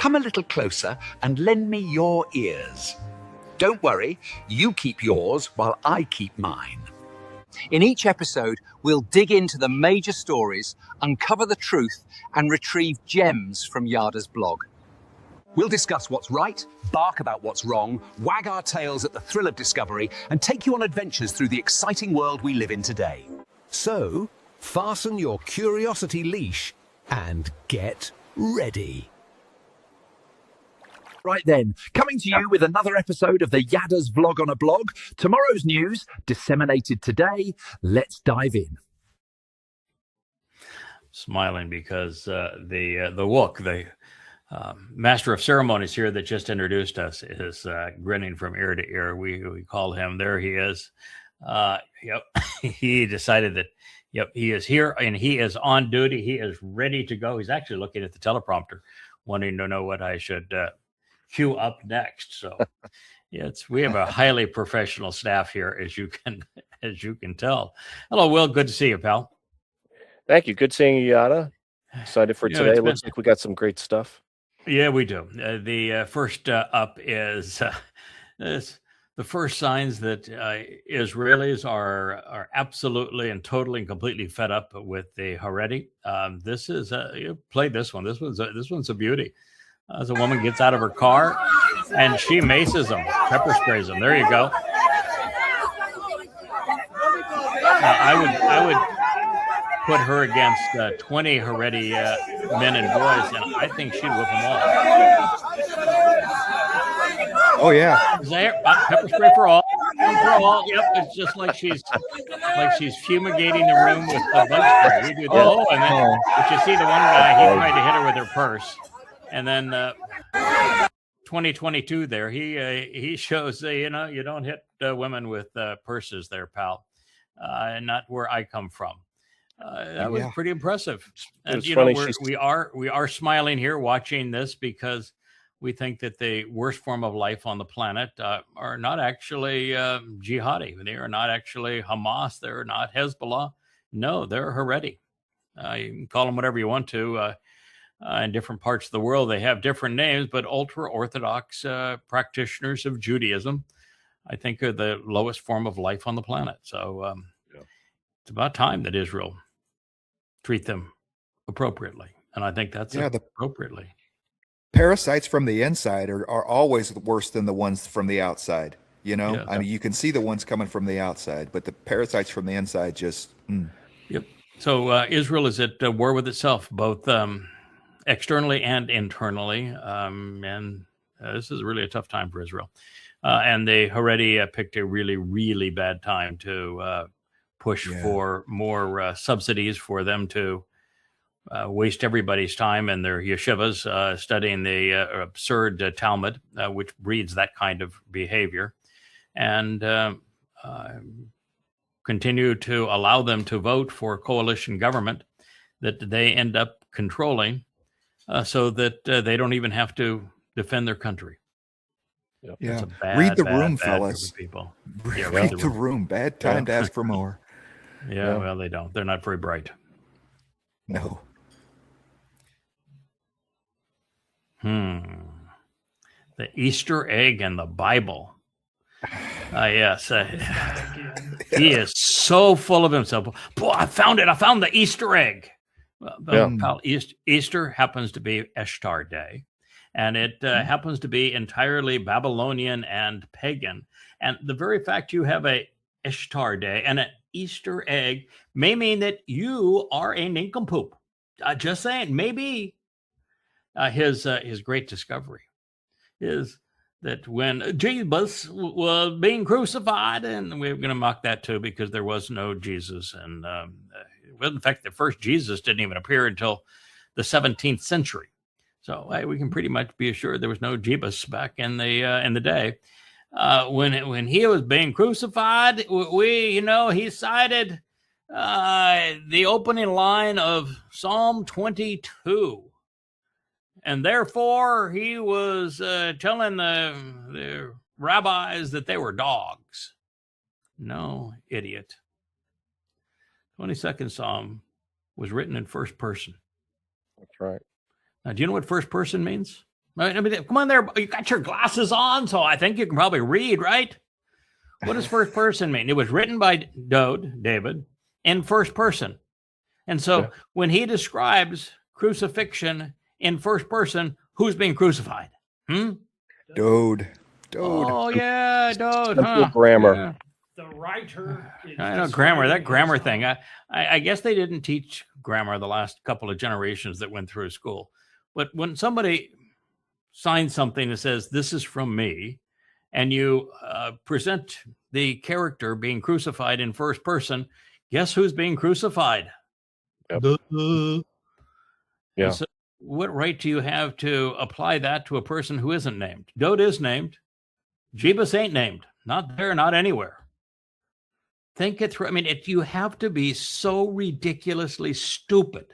come a little closer and lend me your ears. Don't worry, you keep yours while I keep mine. In each episode, we'll dig into the major stories, uncover the truth, and retrieve gems from Yada's blog. We'll discuss what's right, bark about what's wrong, wag our tails at the thrill of discovery, and take you on adventures through the exciting world we live in today. So, fasten your curiosity leash and get ready. Right then, coming to you with another episode of the Yada's Vlog on a Blog. Tomorrow's news, disseminated today. Let's dive in. Smiling because the Wook, the master of ceremonies here that just introduced us, is grinning from ear to ear. We call him. There he is. Yep, he decided that. Yep, he is here and he is on duty. He is ready to go. He's actually looking at the teleprompter, wanting to know what I should queue up next. So we have a highly professional staff here, as you can tell. Hello, Will. Good to see you, pal. Thank you. Good seeing you, Yada. Excited for today. Looks like we got some great stuff. Yeah, we do. The first up is the first signs that Israelis are absolutely and totally and completely fed up with the Haredi. This is you played this one. This one's a beauty. As a woman gets out of her car and she maces them, pepper sprays them. There you go. I would put her against 20 Haredi men and boys, and I think she'd whip them all. Oh yeah, pepper spray for all. Yep, it's just like she's fumigating the room with the bug spray. You do that, and then but you see the one guy, he tried to hit her with her purse. And then 2022 there, he shows, you don't hit women with purses there, pal. Not where I come from. That was pretty impressive. And we are smiling here watching this because we think that the worst form of life on the planet are not actually jihadi. They are not actually Hamas. They're not Hezbollah. No, they're Haredi. You can call them whatever you want to. In different parts of the world, they have different names, but ultra-Orthodox practitioners of Judaism, I think, are the lowest form of life on the planet. So it's about time that Israel treat them appropriately. And I think that's appropriately. Parasites from the inside are always worse than the ones from the outside. I mean, you can see the ones coming from the outside, but the parasites from the inside just... Yep. So Israel is at war with itself, both... externally and internally, and this is really a tough time for Israel. And they already picked a really, really bad time to push for more subsidies for them to waste everybody's time in their yeshivas studying the absurd Talmud, which breeds that kind of behavior, and continue to allow them to vote for coalition government that they end up controlling. So that they don't even have to defend their country. Yep. Yeah, read the room, fellas. People. Read the room. Bad time to ask for more. Yeah, well, they don't. They're not very bright. No. The Easter egg and the Bible. Yes. He is so full of himself. Boy, I found it. I found the Easter egg. Pal, Easter happens to be Ishtar Day, and it happens to be entirely Babylonian and pagan. And the very fact you have a Ishtar Day and an Easter egg may mean that you are a nincompoop. Just saying, maybe his great discovery is that when Jesus was being crucified, and we're going to mock that too because there was no Jesus, and in fact, the first Jesus didn't even appear until the 17th century. So we can pretty much be assured there was no Jesus back in the day. When he was being crucified, he cited the opening line of Psalm 22. And therefore, he was telling the rabbis that they were dogs. No, idiot. 22nd Psalm was written in first person. That's right. Now, do you know what first person means? I mean, come on there. You got your glasses on, so I think you can probably read, right? What does first person mean? It was written by David, in first person. And so when he describes crucifixion in first person, who's being crucified? Dude. Oh, yeah, dude. Grammar. Yeah. The writer. I know grammar, that grammar thing. I guess they didn't teach grammar the last couple of generations that went through school. But when somebody signs something that says, this is from me, and you present the character being crucified in first person, guess who's being crucified? Yep. Yeah. So what right do you have to apply that to a person who isn't named? Dode is named. Jebus ain't named. Not there, not anywhere. Think it through. I mean, you have to be so ridiculously stupid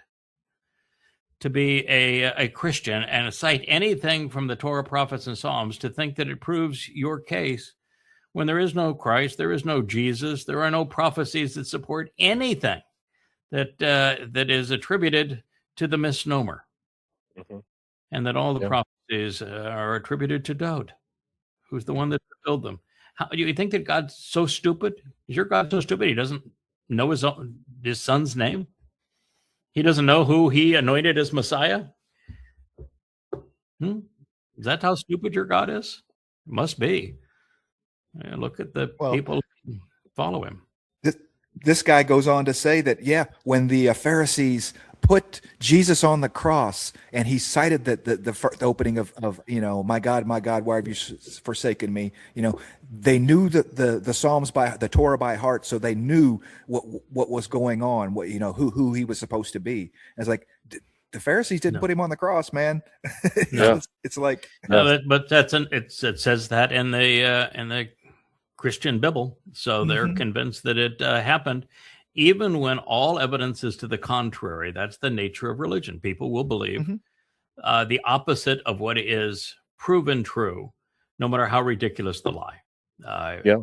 to be a Christian and cite anything from the Torah, prophets, and Psalms to think that it proves your case when there is no Christ, there is no Jesus, there are no prophecies that support anything that is attributed to the misnomer, and that all the prophecies are attributed to Dode, who's the one that fulfilled them. How do you think that God's so stupid? Is your God so stupid he doesn't know his son's name? He doesn't know who he anointed as Messiah? Is that how stupid your God is? It must be. Look at the people who follow him. This guy goes on to say that, when the Pharisees put Jesus on the cross, and he cited the opening of my God, why have you forsaken me? They knew the Psalms by the Torah by heart, so they knew what was going on, who he was supposed to be. And it's like the Pharisees didn't put him on the cross, man. It's like, but it says that in the Christian Bible, so they're convinced that it happened. Even when all evidence is to the contrary, that's the nature of religion. People will believe the opposite of what is proven true, no matter how ridiculous the lie.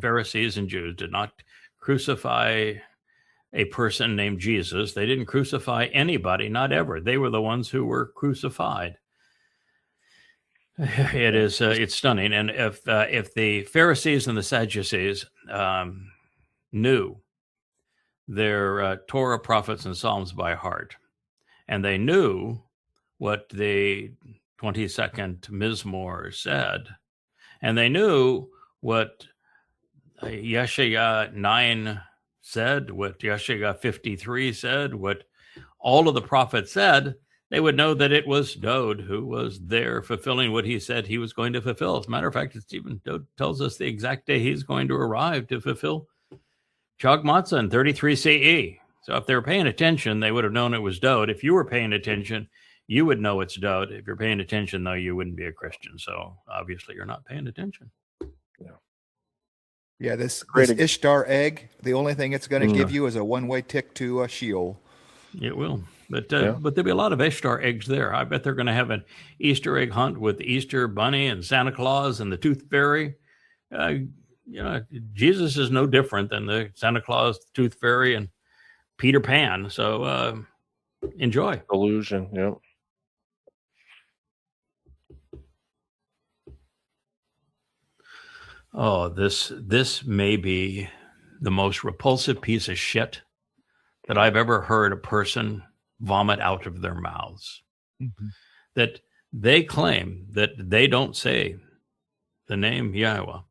Pharisees and Jews did not crucify a person named Jesus. They didn't crucify anybody, not ever. They were the ones who were crucified. It is it's stunning. And if the Pharisees and the Sadducees knew their Torah, prophets, and Psalms by heart, and they knew what the 22nd Mizmor said, and they knew what Yeshaya 9 said, what Yeshaya 53 said, what all of the prophets said, they would know that it was Dode who was there fulfilling what he said he was going to fulfill. As a matter of fact, Stephen Dode tells us the exact day he's going to arrive to fulfill Chag Matzah in 33 CE. So if they were paying attention, they would have known it was Dode. If you were paying attention, you would know it's Dode. If you're paying attention, though, you wouldn't be a Christian. So obviously you're not paying attention. Yeah, this Ishtar egg, the only thing it's going to give you is a one-way tick to Sheol. It will. But there'll be a lot of Ishtar eggs there. I bet they're going to have an Easter egg hunt with the Easter bunny and Santa Claus and the tooth fairy. Jesus is no different than the Santa Claus, the tooth fairy, and Peter Pan. So enjoy. Illusion, yeah. Oh, this may be the most repulsive piece of shit that I've ever heard a person vomit out of their mouths. That they claim that they don't say the name Yahowah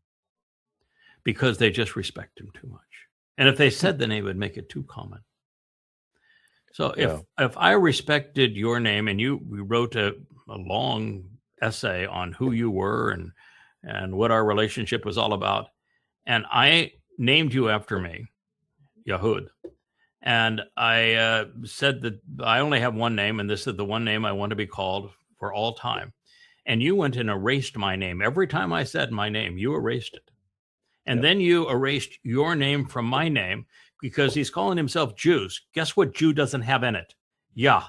because they just respect him too much. And if they said the name, it would make it too common. So if I respected your name and you wrote a long essay on who you were and what our relationship was all about, and I named you after me, Yahuwd, and I said that I only have one name, and this is the one name I want to be called for all time, and you went and erased my name. Every time I said my name, you erased it. And then you erased your name from my name because he's calling himself Jews. Guess what Jew doesn't have in it? Yah.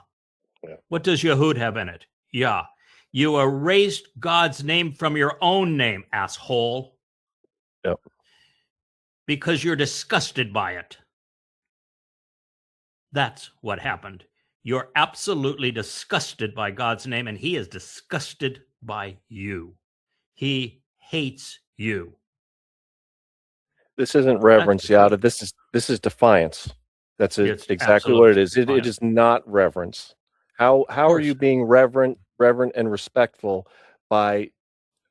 What does Yahuwd have in it? Yah. You erased God's name from your own name, asshole. Yep. Because you're disgusted by it. That's what happened. You're absolutely disgusted by God's name, and he is disgusted by you. He hates you. This isn't reverence, Yada. This is defiance. That's exactly what it is. It is not reverence. How are you being reverent and respectful by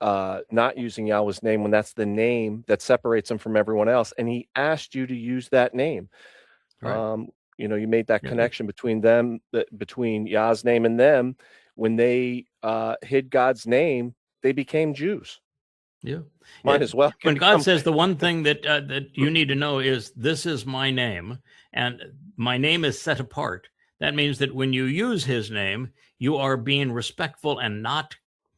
not using Yahweh's name when that's the name that separates him from everyone else? And he asked you to use that name. Right. You made that connection between them, between Yah's name and them. When they hid God's name, they became Jews. Yeah. Might as well. When God says the one thing that you need to know is, this is my name, and my name is set apart. That means that when you use his name, you are being respectful and not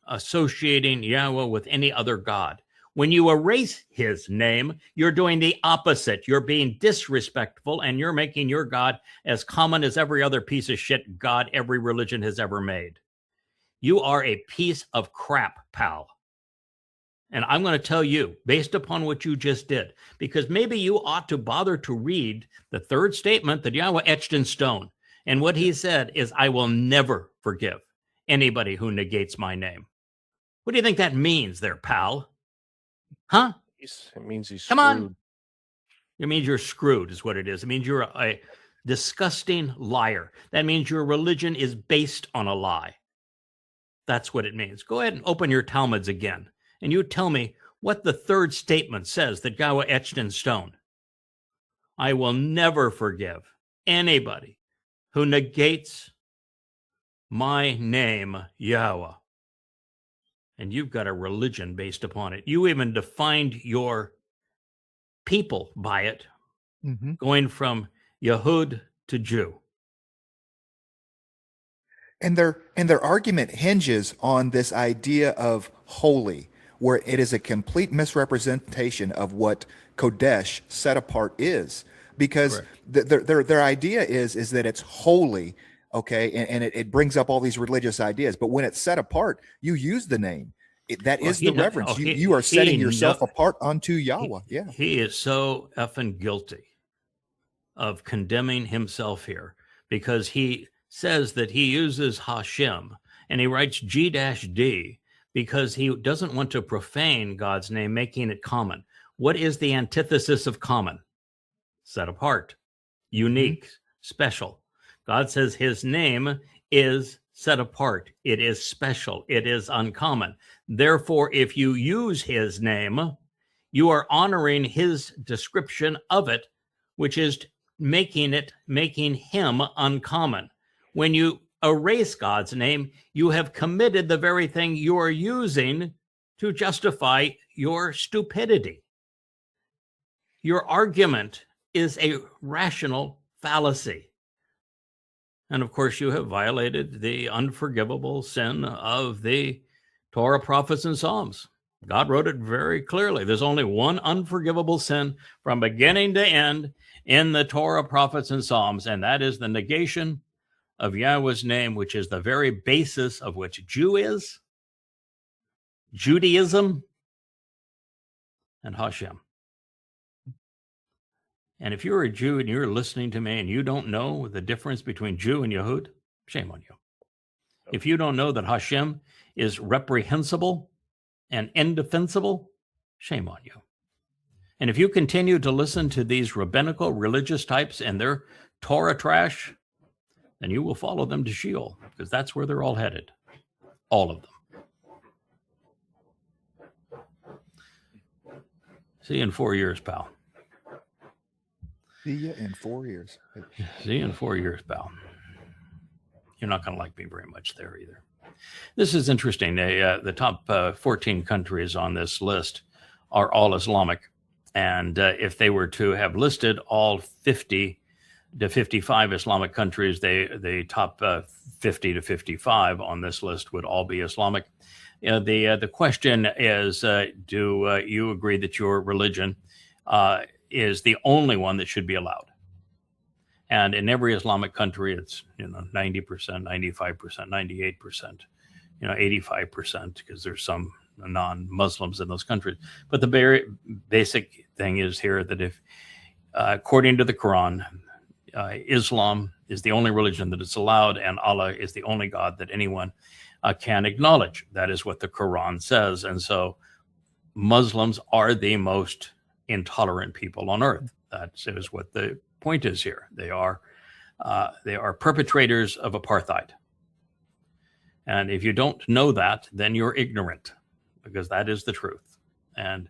associating Yahweh with any other God. When you erase his name, you're doing the opposite. You're being disrespectful, and you're making your God as common as every other piece of shit God every religion has ever made. You are a piece of crap, pal. And I'm going to tell you, based upon what you just did, because maybe you ought to bother to read the third statement that Yahweh etched in stone. And what he said is, I will never forgive anybody who negates my name. What do you think that means there, pal? Huh? It means he's Come screwed. on. It means you're screwed is what it is. It means you're a disgusting liar. That means your religion is based on a lie. That's what it means. Go ahead and open your Talmuds again, and you tell me what the third statement says that Yahweh etched in stone. I will never forgive anybody who negates my name, Yahweh. And you've got a religion based upon it. You even defined your people by it, going from Yahuwd to Jew. And their argument hinges on this idea of holy, where it is a complete misrepresentation of what Kodesh, set apart, is. Because their idea is that it's holy, okay, and it brings up all these religious ideas. But when it's set apart, you use the name. That is the reverence. You are setting yourself apart unto Yahweh. He is so effing guilty of condemning himself here, because he says that he uses Hashem and he writes G-D because he doesn't want to profane God's name, making it common. What is the antithesis of common? Set apart, unique, special. God says his name is set apart. It is special. It is uncommon. Therefore, if you use his name, you are honoring his description of it, which is making him uncommon. When you erase God's name, you have committed the very thing you are using to justify your stupidity. Your argument is a rational fallacy. And of course, you have violated the unforgivable sin of the Torah, prophets, and Psalms. God wrote it very clearly. There's only one unforgivable sin from beginning to end in the Torah, prophets, and Psalms, and that is the negation of Yahweh's name, which is the very basis of which Jew is, Judaism, and Hashem. And if you're a Jew and you're listening to me and you don't know the difference between Jew and Yahuwd, shame on you. If you don't know that Hashem is reprehensible and indefensible, shame on you. And if you continue to listen to these rabbinical religious types and their Torah trash, then you will follow them to Sheol, because that's where they're all headed. All of them. See you in 4 years, pal. See you in 4 years. See you in 4 years, pal. You're not going to like me very much there either. This is interesting. The top 14 countries on this list are all Islamic. And if they were to have listed all 50 to 55 Islamic countries, the top 50 to 55 on this list would all be Islamic. The question is, do you agree that your religion is the only one that should be allowed? And in every Islamic country, it's 90%, 95%, 98%, 85%, because there's some non-Muslims in those countries. But the very basic thing is here that if, according to the Quran, Islam is the only religion that is allowed, and Allah is the only God that anyone can acknowledge. That is what the Quran says. And so Muslims are the most intolerant people on earth. That is what the point is here. They are perpetrators of apartheid. And if you don't know that, then you're ignorant, because that is the truth. And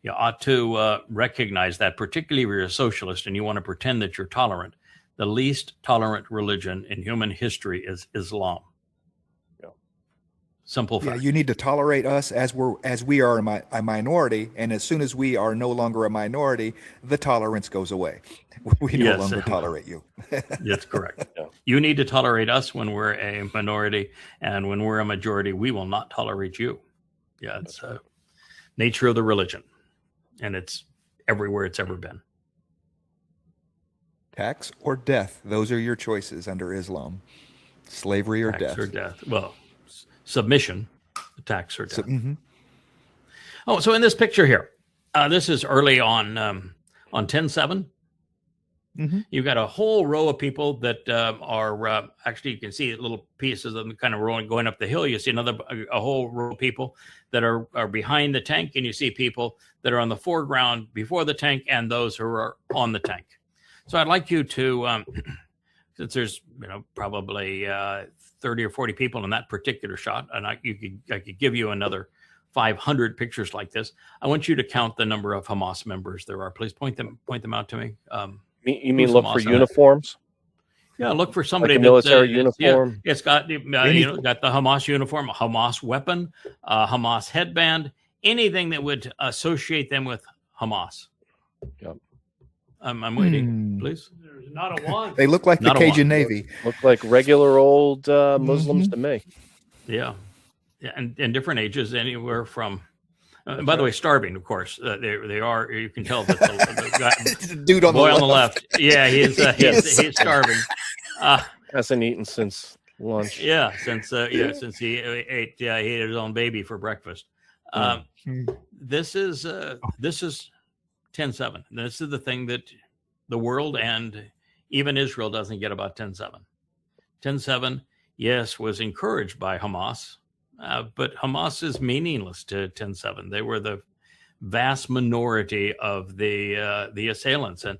you ought to recognize that, particularly if you're a socialist and you want to pretend that you're tolerant. The least tolerant religion in human history is Islam. Yeah. Simple fact. Yeah, you need to tolerate us as we are a minority, and as soon as we are no longer a minority, the tolerance goes away. We no longer tolerate you. That's correct. Yeah. You need to tolerate us when we're a minority, and when we're a majority, we will not tolerate you. Yeah, it's nature of the religion, and it's everywhere it's ever been. Tax or death, those are your choices under Islam. Slavery or death. Tax or death. Well, submission, tax or death. Oh, so in this picture here, this is early on 10/7. You've got a whole row of people that are actually, you can see little pieces of them kind of rolling, going up the hill. You see a whole row of people that are behind the tank, and you see people that are on the foreground before the tank, and those who are on the tank. So I'd like you to, since there's probably 30 or 40 people in that particular shot, and I could give you another 500 pictures like this. I want you to count the number of Hamas members there are. Please point them out to me. You mean look for uniforms? Yeah, look for somebody like a military uniform. Yeah, it's got got the Hamas uniform, a Hamas weapon, a Hamas headband, anything that would associate them with Hamas. Yep. I'm waiting, please. There's not a one. They look like the Cajun Navy. Look like regular old Muslims to me. Yeah, and different ages, anywhere from. By the way, starving, of course. They are. You can tell that the dude on boy the on the left. Yeah, he's starving. Hasn't eaten since lunch. Yeah, since he ate. Yeah, he ate his own baby for breakfast. This is 10/7. This is the thing that the world and even Israel doesn't get about 10/7. 10/7, yes, was encouraged by Hamas. But Hamas is meaningless to 10/7. They were the vast minority of the assailants, and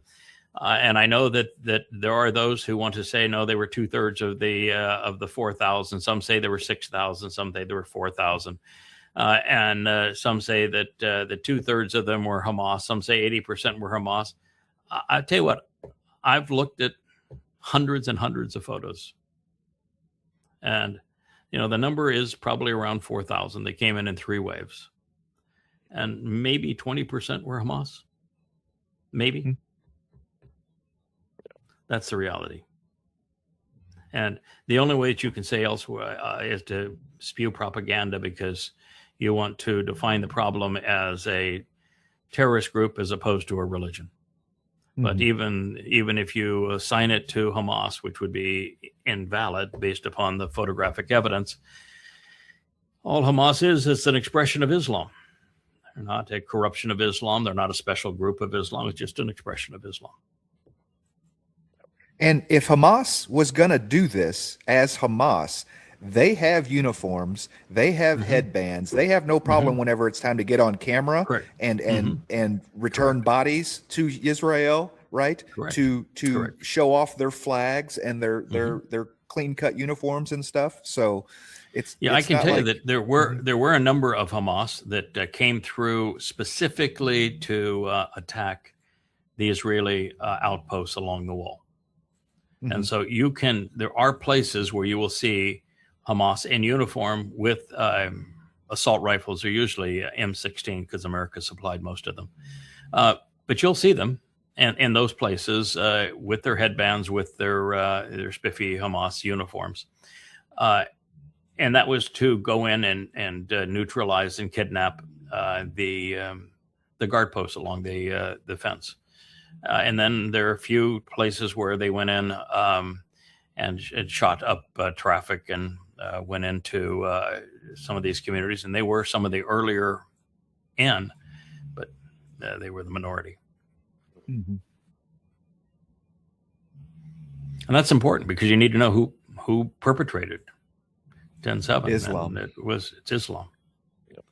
I know that there are those who want to say no, they were 2/3 of the 4,000. Some say there were 6,000. Some say there were 4,000, and some say that the 2/3 of them were Hamas. Some say 80% were Hamas. I tell you what, I've looked at hundreds and hundreds of photos, and the number is probably around 4,000. They came in 3 waves. And maybe 20% were Hamas. Maybe. That's the reality. And the only way that you can say elsewhere is to spew propaganda, because you want to define the problem as a terrorist group as opposed to a religion. But even if you assign it to Hamas, which would be invalid based upon the photographic evidence, all Hamas is an expression of Islam. They're not a corruption of Islam. They're not a special group of Islam. It's just an expression of Islam. And if Hamas was going to do this as Hamas, they have uniforms, they have headbands, they have no problem whenever it's time to get on camera and return bodies to Israel, right? To show off their flags and their clean cut uniforms and stuff. So it's I can tell you that there were a number of Hamas that came through specifically to attack the Israeli outposts along the wall. And so there are places where you will see Hamas in uniform with assault rifles. Are usually M16 because America supplied most of them. But you'll see them in those places with their headbands, with their spiffy Hamas uniforms. And that was to go in and neutralize and kidnap the guard posts along the fence. And then there are a few places where they went in and shot up traffic and went into some of these communities. And they were some of the earlier in, but they were the minority. And that's important because you need to know who perpetrated 10/7. Islam. And it's Islam. Yep.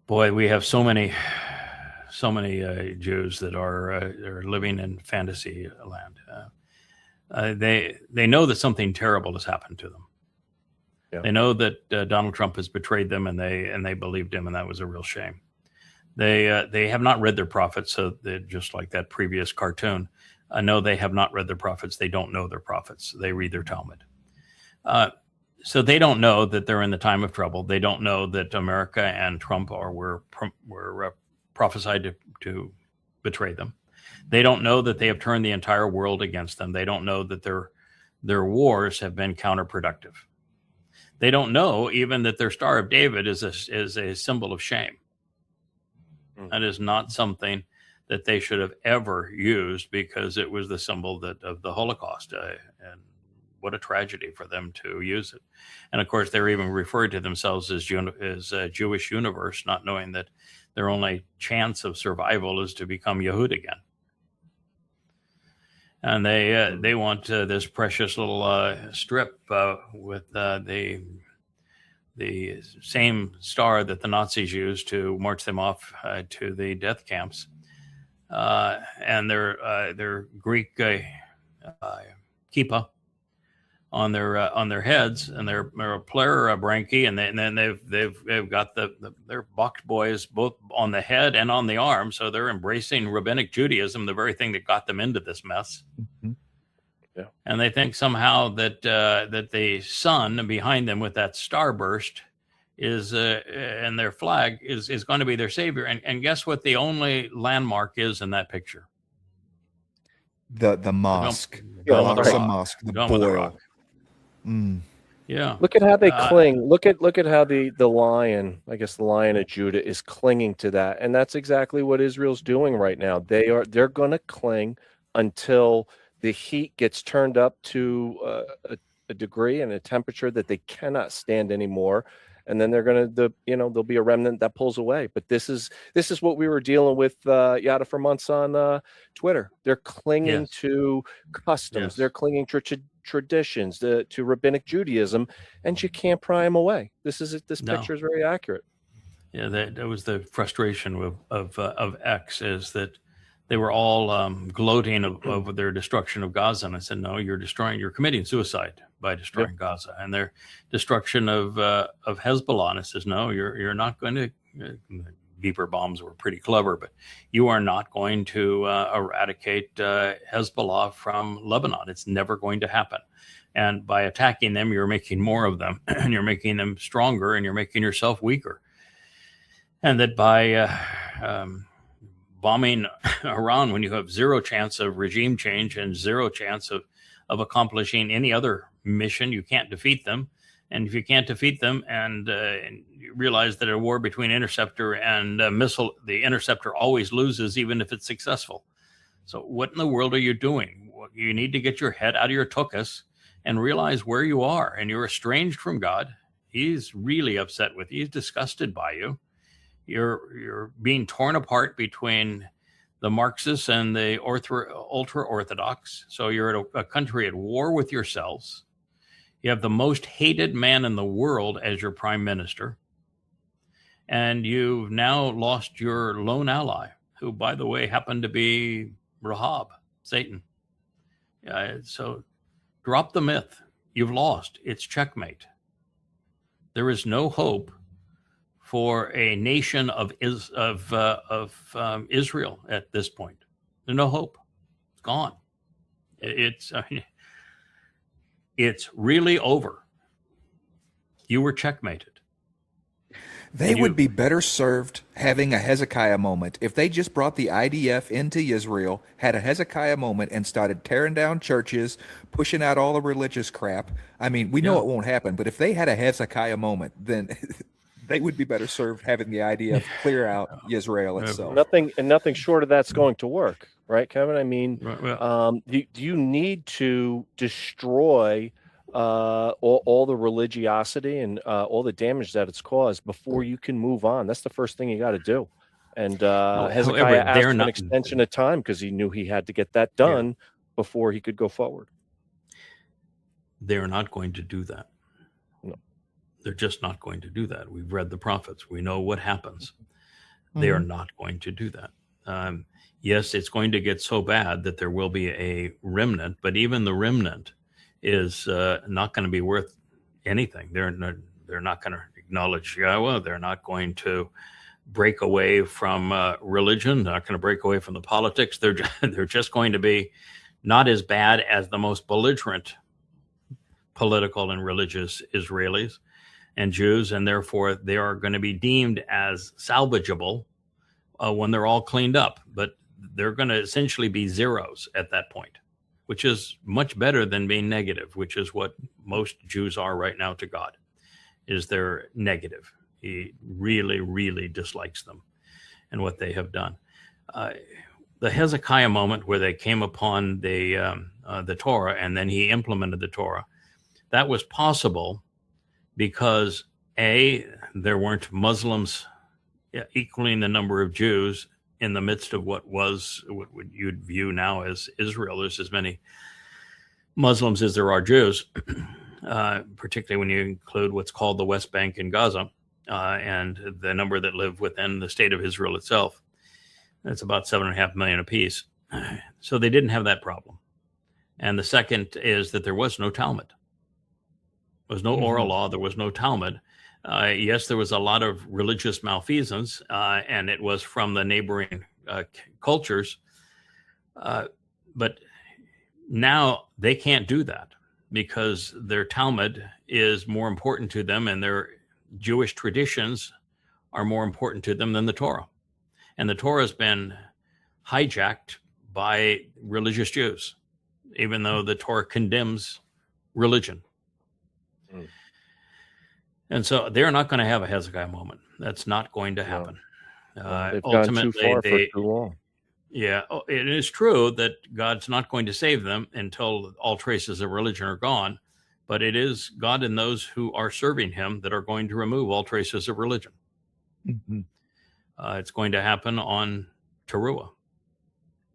Boy, we have so many Jews that are living in fantasy land. They know that something terrible has happened to them. Yeah. They know that Donald Trump has betrayed them, and they believed him, and that was a real shame. They have not read their prophets, so just like that previous cartoon. No, they have not read their prophets. They don't know their prophets. They read their Talmud. So they don't know that they're in the time of trouble. They don't know that America and Trump were prophesied to betray them. They don't know that they have turned the entire world against them. They don't know that their wars have been counterproductive. They don't know even that their Star of David is a symbol of shame. That is not something that they should have ever used, because it was the symbol of the Holocaust. And what a tragedy for them to use it. And of course, they're even referred to themselves as a Jewish universe, not knowing that their only chance of survival is to become Yahuwd again. And they want this precious little strip with the same star that the Nazis used to march them off to the death camps, and their Greek kippah on their heads, and their pleural-branchi, and then they've got their boxed boys both on the head and on the arm, so they're embracing rabbinic Judaism, the very thing that got them into this mess. Mm-hmm. Yeah. And they think somehow that the sun behind them with that starburst is and their flag is going to be their savior. And guess what the only landmark is in that picture? The mosque. The mosque. The boil. Mm. Yeah. Look at how they cling. Look at how the lion, I guess the Lion of Judah, is clinging to that. And that's exactly what Israel's doing right now. They're going to cling until the heat gets turned up to a degree and a temperature that they cannot stand anymore. And then they're going to, there'll be a remnant that pulls away. But this is what we were dealing with, Yada, for months on Twitter. They're clinging to customs. Yes. They're clinging to traditions, to rabbinic Judaism, and you can't pry them away. This picture is very accurate. Yeah, that was the frustration of X, is that they were all gloating over their destruction of Gaza. And I said, no, you're committing suicide by destroying Gaza. And their destruction of Hezbollah. And I says, no, you're not going to. Beeper bombs were pretty clever, but you are not going to eradicate Hezbollah from Lebanon. It's never going to happen. And by attacking them, you're making more of them, and you're making them stronger, and you're making yourself weaker. And that by bombing Iran, when you have zero chance of regime change and zero chance of accomplishing any other mission, you can't defeat them. And if you can't defeat them, and you realize that a war between interceptor and missile, the interceptor always loses, even if it's successful. So what in the world are you doing? You need to get your head out of your tuchus and realize where you are. And you're estranged from God. He's really upset with you. He's disgusted by you. You're being torn apart between the Marxists and the ultra-Orthodox. So you're at a country at war with yourselves. You have the most hated man in the world as your prime minister. And you've now lost your lone ally, who, by the way, happened to be Rahab, Satan. So drop the myth. You've lost. It's checkmate. There is no hope for a nation of Israel at this point. There's no hope. It's gone. It's really over. You were checkmated. They would be better served having a Hezekiah moment if they just brought the IDF into Israel, had a Hezekiah moment, and started tearing down churches, pushing out all the religious crap. I mean, we know it won't happen, but if they had a Hezekiah moment, then they would be better served having the IDF clear out Israel itself. Nothing short of that's going to work, right, Kevin? I mean, do you need to destroy all the religiosity and all the damage that it's caused before you can move on? That's the first thing you got to do. And Hezekiah asked for an extension of time because he knew he had to get that done before he could go forward. They're not going to do that. They're just not going to do that. We've read the prophets. We know what happens. They are not going to do that. Yes, it's going to get so bad that there will be a remnant, but even the remnant is not going to be worth anything. They're not going to acknowledge Yahowah. They're not going to break away from religion. They're not going to break away from the politics. They're just going to be not as bad as the most belligerent political and religious Israelis and Jews, and therefore they are going to be deemed as salvageable when they're all cleaned up. But they're going to essentially be zeros at that point, which is much better than being negative, which is what most Jews are right now to God, is they're negative. He really, really dislikes them and what they have done. The Hezekiah moment where they came upon the Torah and then he implemented the Torah, that was possible because A, there weren't Muslims equaling the number of Jews in the midst of what you'd view now as Israel. There's as many Muslims as there are Jews, particularly when you include what's called the West Bank and Gaza, and the number that live within the state of Israel itself. It's about 7.5 million apiece. So they didn't have that problem. And the second is that there was no Talmud. There was no oral law. There was no Talmud. Yes, there was a lot of religious malfeasance, and it was from the neighboring cultures. But now they can't do that because their Talmud is more important to them, and their Jewish traditions are more important to them than the Torah. And the Torah has been hijacked by religious Jews, even though the Torah condemns religion. And so they're not going to have a Hezekiah moment. That's not going to happen. They've Ultimately, gone too far for too long. Yeah, it is true that God's not going to save them until all traces of religion are gone. But it is God and those who are serving him that are going to remove all traces of religion. It's going to happen on Teruah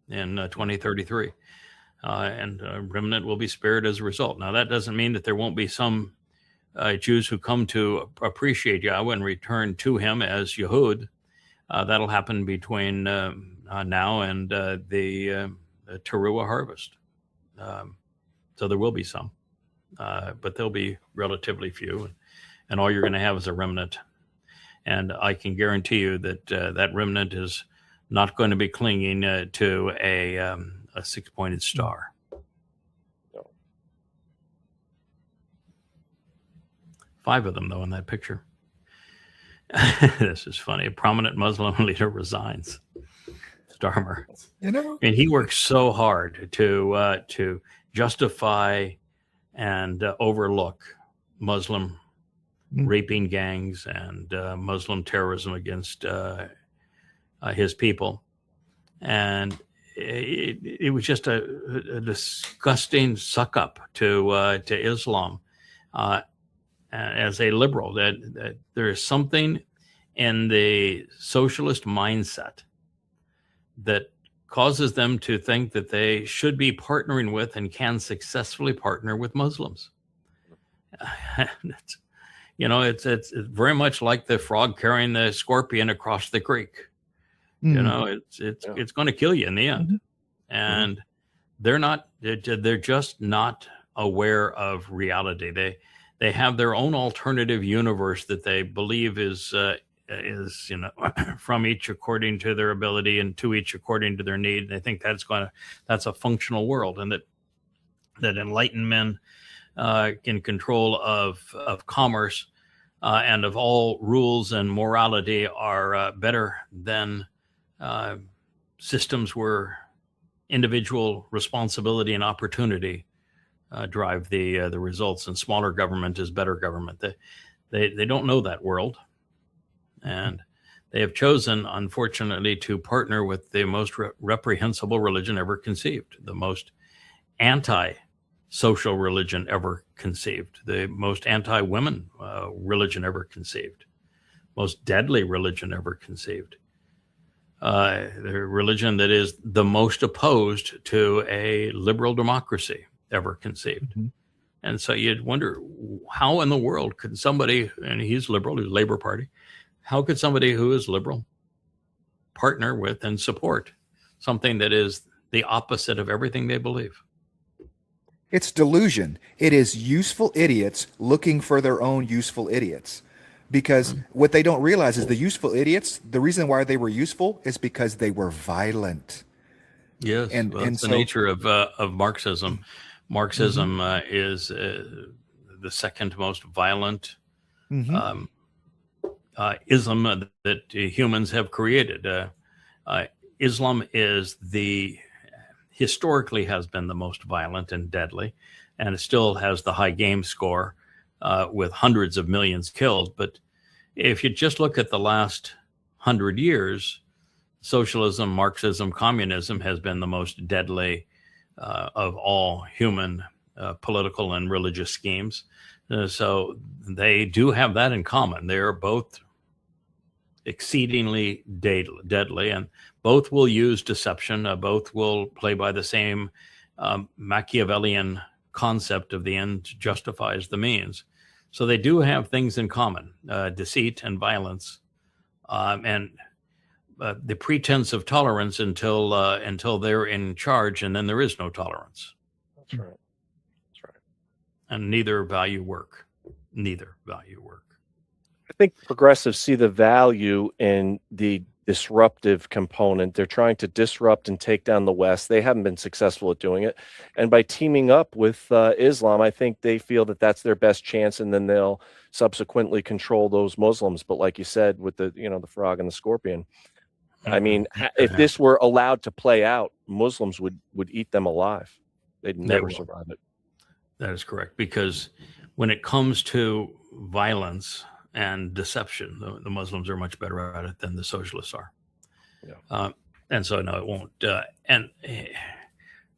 in 2033. And remnant will be spared as a result. Now, that doesn't mean that there won't be some Jews who come to appreciate Yahweh and return to him as Yahuwd. That'll happen between now and the Teruah harvest. So there will be some, but they'll be relatively few. And all you're going to have is a remnant. And I can guarantee you that that remnant is not going to be clinging to a six-pointed star. No. 5 of them, though, in that picture. This is funny. A prominent Muslim leader resigns. Starmer. And he works so hard to justify and overlook Muslim raping gangs and Muslim terrorism against his people. And it was just a disgusting suck up to Islam as a liberal. That there is something in the socialist mindset that causes them to think that they should be partnering with and can successfully partner with Muslims. It's very much like the frog carrying the scorpion across the creek. It's going to kill you in the end. And they're just not aware of reality. They have their own alternative universe that they believe is from each according to their ability and to each according to their need. And I think that's a functional world, and that enlightened men in control of commerce and of all rules and morality are better than systems where individual responsibility and opportunity drive the results, and smaller government is better government. They don't know that world, and they have chosen, unfortunately, to partner with the most reprehensible religion ever conceived, the most anti-social religion ever conceived, the most anti-women religion ever conceived, most deadly religion ever conceived. The religion that is the most opposed to a liberal democracy ever conceived. And so you'd wonder, how in the world could somebody, and he's liberal, he's Labor Party, how could somebody who is liberal partner with and support something that is the opposite of everything they believe? It's delusion. It is useful idiots looking for their own useful idiots. Because what they don't realize is the useful idiots, the reason why they were useful is because they were violent. Yes, And that's the so nature of Marxism. Marxism is the second most violent ism that humans have created. Islam is historically has been the most violent and deadly, and it still has the high game score with hundreds of millions killed. But if you just look at the last 100 years, socialism, Marxism, communism has been the most deadly of all human political and religious schemes. So they do have that in common. They are both exceedingly deadly, and both will use deception. Both will play by the same Machiavellian concept of the end justifies the means. So they do have things in common, deceit and violence, and the pretense of tolerance until they're in charge, and then there is no tolerance. That's right. That's right. And neither value work. Neither value work. I think progressives see the value in the disruptive component. They're trying to disrupt and take down the West. They haven't been successful at doing it. And by teaming up with Islam, I think they feel that that's their best chance, and then they'll subsequently control those Muslims. But like you said, with the frog and the scorpion, I mean, if this were allowed to play out, Muslims would eat them alive. They'd never survive it. That is correct, because when it comes to violence and deception, the Muslims are much better at it than the socialists are. Yeah. And so, no, it won't.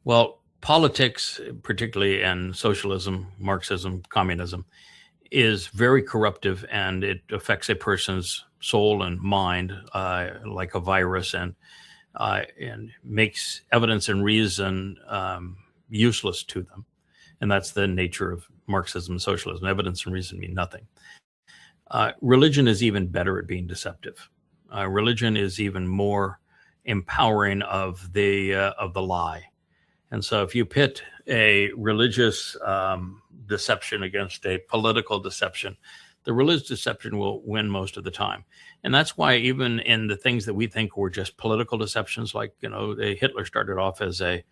Well, politics, particularly, and socialism, Marxism, communism, is very corruptive, and it affects a person's soul and mind like a virus, and makes evidence and reason useless to them. And that's the nature of Marxism and socialism. Evidence and reason mean nothing. Religion is even better at being deceptive. Religion is even more empowering of the lie. And so if you pit a religious deception against a political deception, the religious deception will win most of the time. And that's why even in the things that we think were just political deceptions, like, Hitler started off as a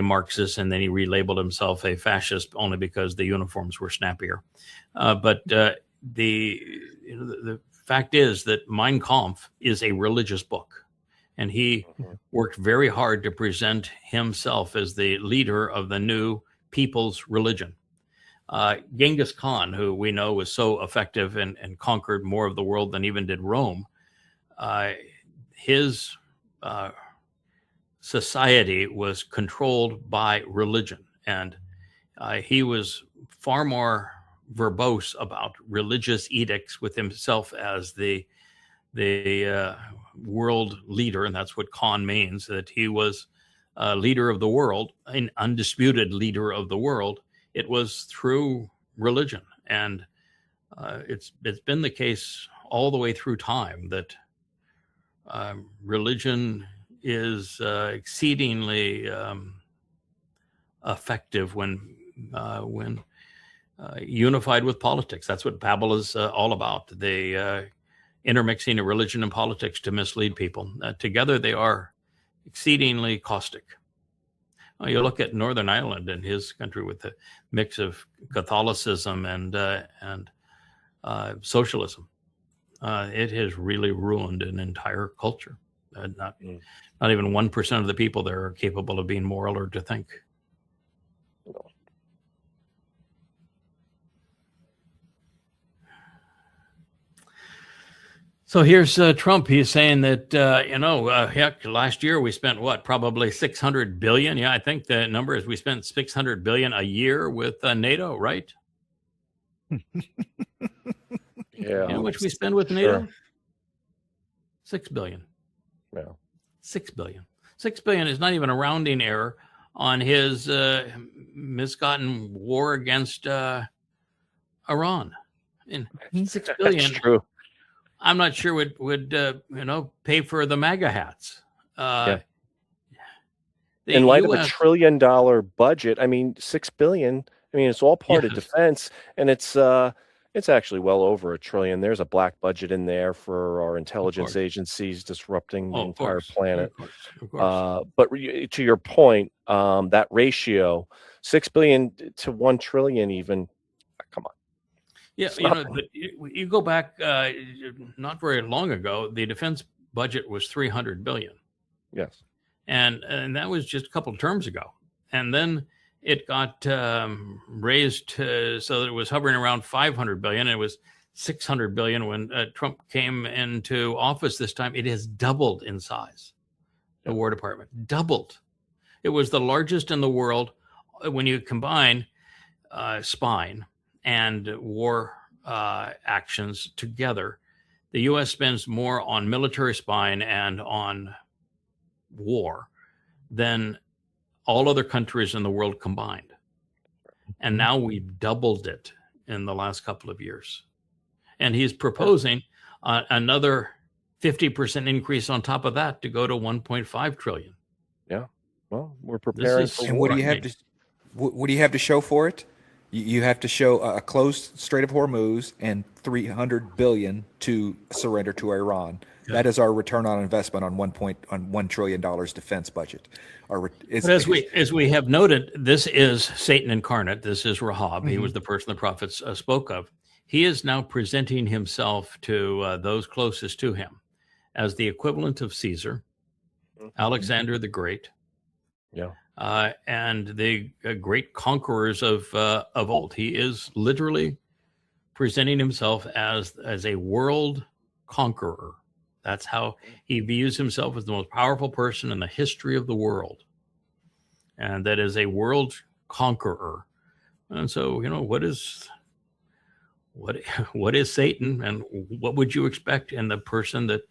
Marxist, and then he relabeled himself a fascist only because the uniforms were snappier. But the fact is that Mein Kampf is a religious book, and he worked very hard to present himself as the leader of the new people's religion. Genghis Khan, who we know was so effective and conquered more of the world than even did Rome, his society was controlled by religion, and he was far more verbose about religious edicts with himself as the world leader, and that's what Khan means, that he was leader of the world, an undisputed leader of the world. It was through religion, and it's been the case all the way through time that religion is exceedingly effective when unified with politics. That's what Babel is all about. The intermixing of religion and politics to mislead people. Together, they are exceedingly caustic. You look at Northern Ireland and his country with the mix of Catholicism and socialism. It has really ruined an entire culture. Not even 1% of the people there are capable of being moral or to think. So here's Trump. He's saying that, heck, last year we spent probably $600 billion. Yeah, I think the number is we spent $600 billion a year with NATO, right? Yeah. How much we spend with NATO? Sure. $6 billion. Yeah. $6 billion. $6 billion is not even a rounding error on his misgotten war against Iran. And $6 billion. That's true. I'm not sure would pay for the MAGA hats. In light of $1 trillion budget, I mean, $6 billion. I mean, it's all part of defense, and it's actually well over $1 trillion. There's a black budget in there for our intelligence agencies disrupting the entire planet. Of course. But to your point, that ratio, $6 billion to $1 trillion, even, come on. Yeah, but you go back not very long ago, the defense budget was $300 billion. Yes. And that was just a couple of terms ago. And then it got raised so that it was hovering around $500 billion. It was $600 billion when Trump came into office this time. It has doubled in size. The War Department doubled. It was the largest in the world when you combine spine and war actions together. The U.S. spends more on military spine and on war than all other countries in the world combined. And now we've doubled it in the last couple of years. And he's proposing another 50% increase on top of that to go to 1.5 trillion. Yeah. Well, we're preparing for what do you have to what do you have to show for it? You have to show a closed Strait of Hormuz and $300 billion to surrender to Iran. Yeah. That is our return on investment on $1 trillion defense budget. But as we have noted, this is Satan incarnate. This is Rahab. Mm-hmm. He was the person the prophets spoke of. He is now presenting himself to those closest to him as the equivalent of Caesar, Alexander the Great, and the great conquerors of old. He is literally presenting himself as a world conqueror. That's how he views himself as the most powerful person in the history of the world. And that is a world conqueror. And so, what is Satan, and what would you expect in the person that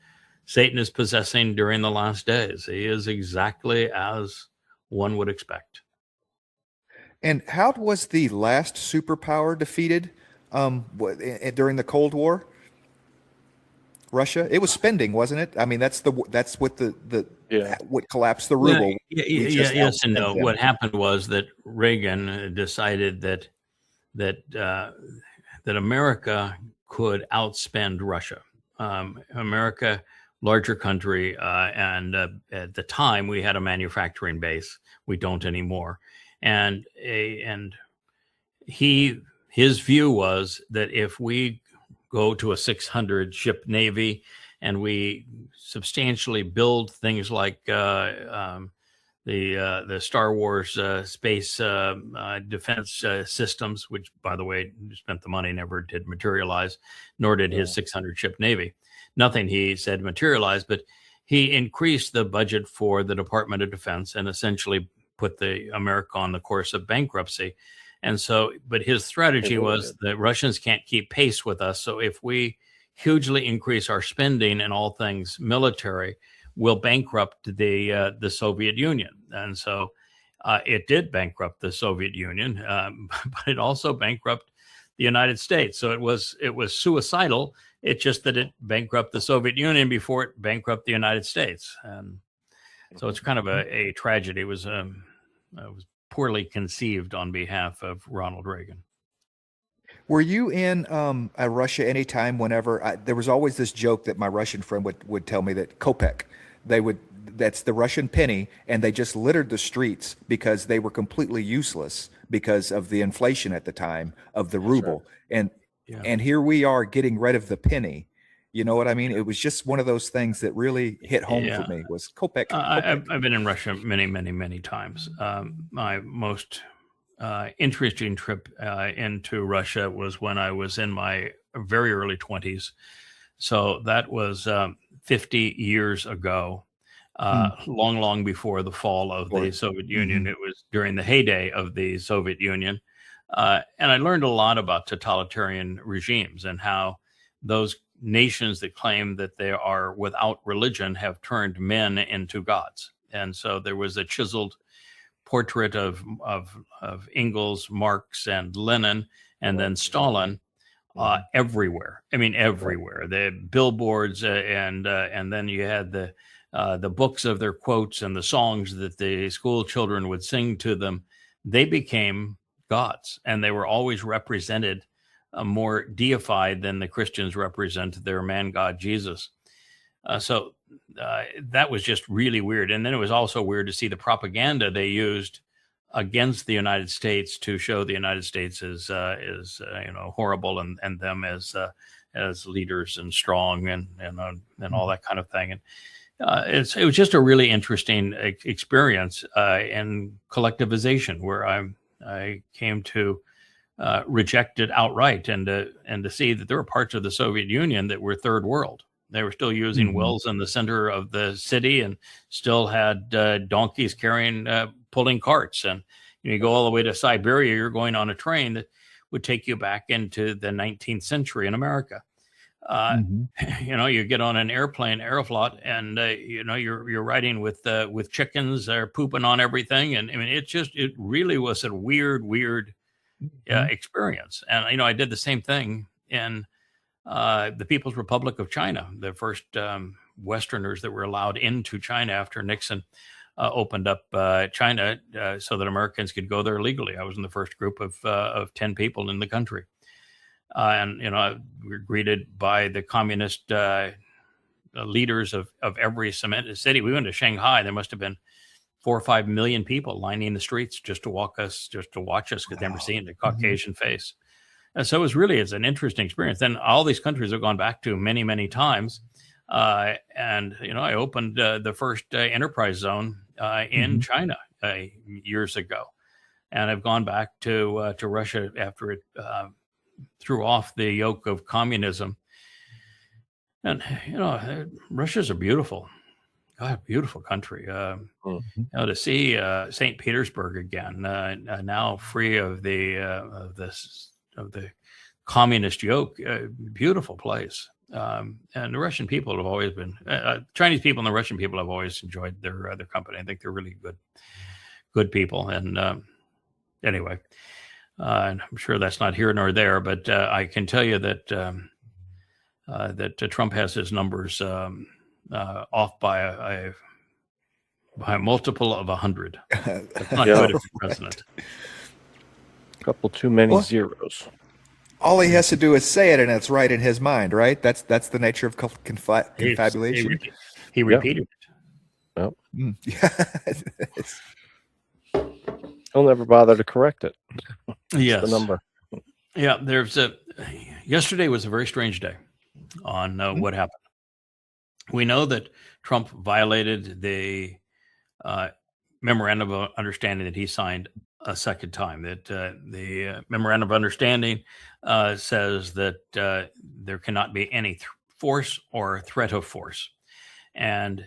Satan is possessing during the last days? He is exactly as one would expect. And how was the last superpower defeated during the Cold War? Russia. It was spending, wasn't it? I mean, that's what what collapsed the ruble. Yes and no. What happened was that Reagan decided that America could outspend Russia. America, larger country, and at the time we had a manufacturing base. We don't anymore. And his view was that if we go to a 600 ship navy and we substantially build things like the Star Wars space defense systems, which, by the way, spent the money, never did materialize, nor did his 600 ship navy. Nothing, he said, materialized, but he increased the budget for the Department of Defense and essentially put America on the course of bankruptcy. And so, but his strategy was the Russians can't keep pace with us. So if we hugely increase our spending in all things military, we'll bankrupt the Soviet Union. And so it did bankrupt the Soviet Union, but it also bankrupted the United States. So it was suicidal. It's just that it bankrupted the Soviet Union before it bankrupted the United States. And so it's kind of a tragedy. It was poorly conceived on behalf of Ronald Reagan. Were you in Russia anytime whenever there was always this joke that my Russian friend would tell me that Kopek, that's the Russian penny, and they just littered the streets because they were completely useless because of the inflation at the time of the ruble. Right. And here we are getting rid of the penny. You know what I mean? It was just one of those things that really hit home for me was Kopek. I've been in Russia many, many, many times. My most interesting trip into Russia was when I was in my very early 20s. So that was 50 years ago, long before the fall of the Soviet Union. Mm-hmm. It was during the heyday of the Soviet Union. And I learned a lot about totalitarian regimes and how those nations that claim that they are without religion have turned men into gods. And so there was a chiseled portrait of Engels, Marx, and Lenin, and then Stalin everywhere. I mean, everywhere. The billboards, and then you had the books of their quotes and the songs that the school children would sing to them. They became gods, and they were always represented more deified than the Christians represent their man God Jesus. So that was just really weird. And then it was also weird to see the propaganda they used against the United States to show the United States as horrible, and them as leaders and strong and all that kind of thing. And it was just a really interesting experience in collectivization, where I came to reject it outright, and to see that there were parts of the Soviet Union that were third world. They were still using wells in the center of the city, and still had donkeys pulling carts. And you go all the way to Siberia, you're going on a train that would take you back into the 19th century in America. You get on an airplane, Aeroflot, and you're riding with chickens pooping on everything. And I mean, it really was a weird experience. And I did the same thing in the People's Republic of China, the first Westerners that were allowed into China after Nixon opened up China so that Americans could go there legally. I was in the first group of 10 people in the country. And we were greeted by the communist leaders of every city. We went to Shanghai. There must have been 4 or 5 million people lining the streets just to watch us, because they'd never seen a Caucasian face. And so it's an interesting experience. Then all these countries I've gone back to many, many times. And I opened the first enterprise zone in China years ago. And I've gone back to Russia after it threw off the yoke of communism. And, Russia's a beautiful country. To see St. Petersburg again, now free of the communist yoke, beautiful place. And the Russian people have always been, Chinese people and the Russian people have always enjoyed their company. I think they're really good people. And anyway, and I'm sure that's not here nor there, but I can tell you that Trump has his numbers off by a multiple of 100. That's not good if you're president. A couple too many zeros. All he has to do is say it, and it's right in his mind, right? That's the nature of confabulation. He repeated it. Yep. He'll never bother to correct it. Yes. The number. Yeah, yesterday was a very strange day on what happened. We know that Trump violated the memorandum of understanding that he signed a second time. That the memorandum of understanding says that there cannot be any force or threat of force. And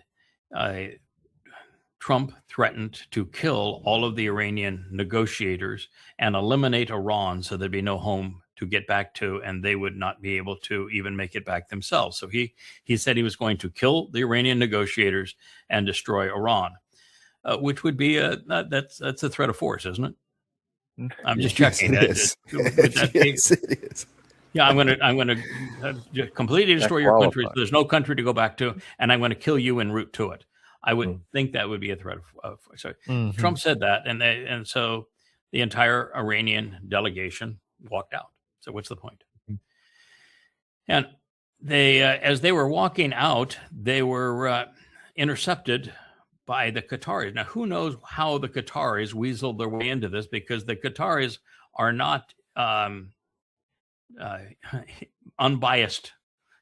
Trump threatened to kill all of the Iranian negotiators and eliminate Iran so there'd be no home to get back to, and they would not be able to even make it back themselves. So he said he was going to kill the Iranian negotiators and destroy Iran, which would be that's a threat of force, isn't it? I'm just checking. Yes, it is. Yeah, I'm going to completely destroy your country. So there's no country to go back to, and I'm going to kill you en route to it. I would think that would be a threat of so Trump said that, and so the entire Iranian delegation walked out. So what's the point? And they, as they were walking out, they were intercepted by the Qataris. Now, who knows how the Qataris weaseled their way into this, because the Qataris are not unbiased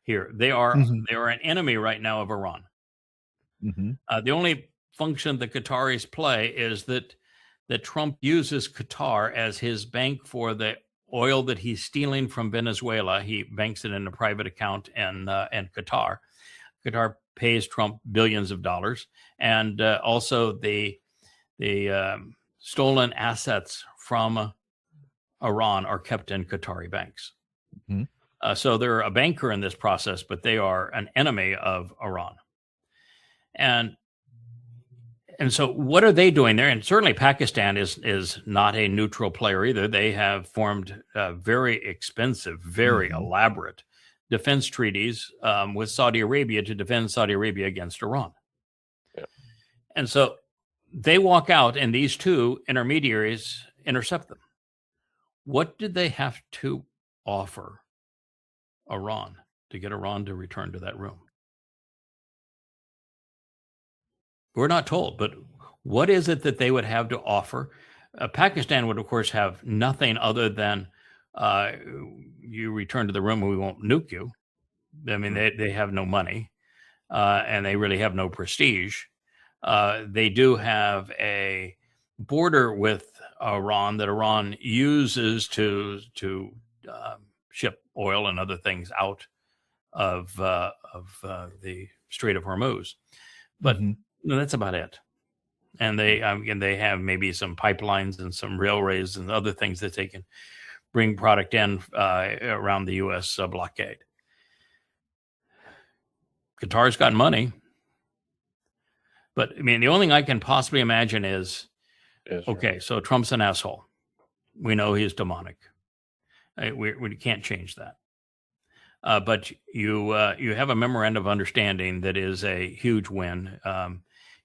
here. They are an enemy right now of Iran. The only function the Qataris play is that Trump uses Qatar as his bank for the oil that he's stealing from Venezuela. He banks it in a private account in Qatar. Qatar pays Trump billions of dollars, and also the stolen assets from Iran are kept in Qatari banks. So they're a banker in this process, but they are an enemy of Iran. And And so what are they doing there? And certainly Pakistan is not a neutral player either. They have formed very expensive, very elaborate defense treaties with Saudi Arabia to defend Saudi Arabia against Iran. Yeah. And so they walk out and these two intermediaries intercept them. What did they have to offer Iran to get Iran to return to that room? We're not told, but what is it that they would have to offer? Pakistan would, of course, have nothing other than you return to the room and we won't nuke you. I mean, they have no money and they really have no prestige. They do have a border with Iran that Iran uses to ship oil and other things out of the Strait of Hormuz. But no, that's about it. And they have maybe some pipelines and some railways and other things that they can bring product in around the U.S. Blockade. Qatar's got money. But, I mean, the only thing I can possibly imagine is, okay, so Trump's an asshole. We know he's demonic. We can't change that. But you have a memorandum of understanding that is a huge win.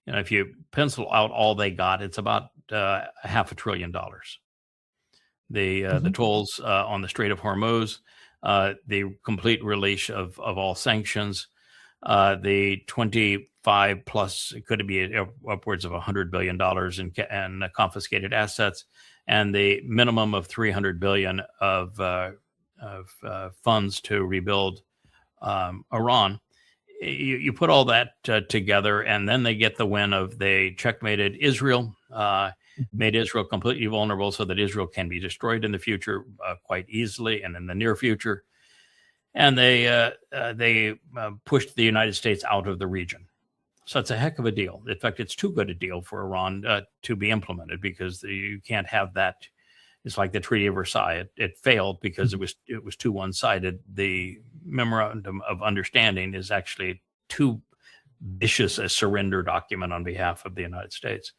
If you pencil out all they got, it's about $500 billion. The tolls on the Strait of Hormuz, the complete release of all sanctions, the 25 plus, it could be upwards of $100 billion in confiscated assets, and the minimum of $300 billion of funds to rebuild Iran. You put all that together, and then they get the win of they checkmated Israel, made Israel completely vulnerable so that Israel can be destroyed in the future quite easily and in the near future. And they pushed the United States out of the region. So it's a heck of a deal. In fact, it's too good a deal for Iran to be implemented because you can't have that. It's like the Treaty of Versailles. It failed because it was too one-sided. The memorandum of understanding is actually too vicious a surrender document on behalf of the United States.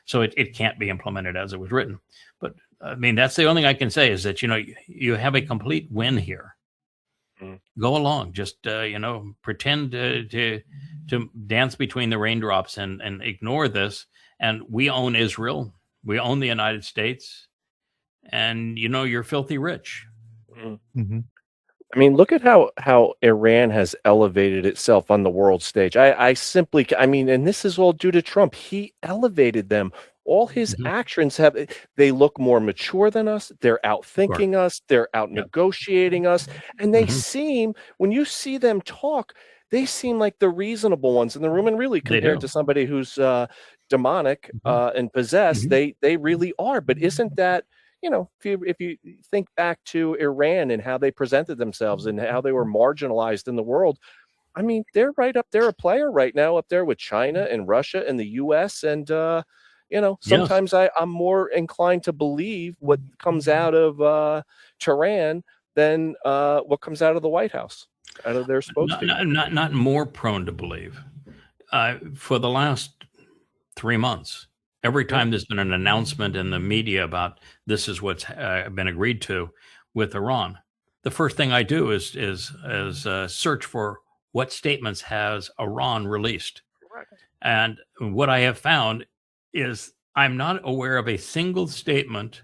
So it can't be implemented as it was written. But I mean, that's the only thing I can say is that, you have a complete win here. Go along, just, pretend to dance between the raindrops and ignore this. And we own Israel. We own the United States. And, you're filthy rich. I mean, look at how Iran has elevated itself on the world stage. I mean, and this is all due to Trump. He elevated them. All his actions they look more mature than us. They're out thinking us. They're out negotiating us. And they seem, when you see them talk, they seem like the reasonable ones in the room. And really, compared to somebody who's demonic and possessed, they really are. But isn't that, if you think back to Iran and how they presented themselves and how they were marginalized in the world, I mean, they're right up there, a player right now up there with China and Russia and the U.S. And, sometimes I'm more inclined to believe what comes out of Tehran than what comes out of the White House, out of their spokespeople. Not more prone to believe. For the last 3 months, every time there's been an announcement in the media about this is what's been agreed to with Iran, the first thing I do is search for what statements has Iran released. Correct. And what I have found is I'm not aware of a single statement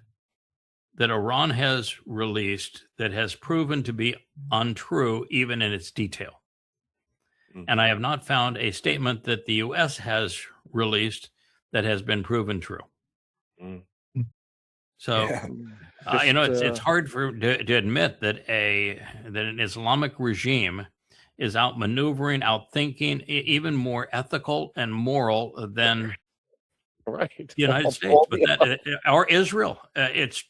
that Iran has released that has proven to be untrue, even in its detail. And I have not found a statement that the U.S. has released that has been proven true. So, it's hard to admit that an Islamic regime is outmaneuvering, outthinking, even more ethical and moral than the United States, or Israel. It's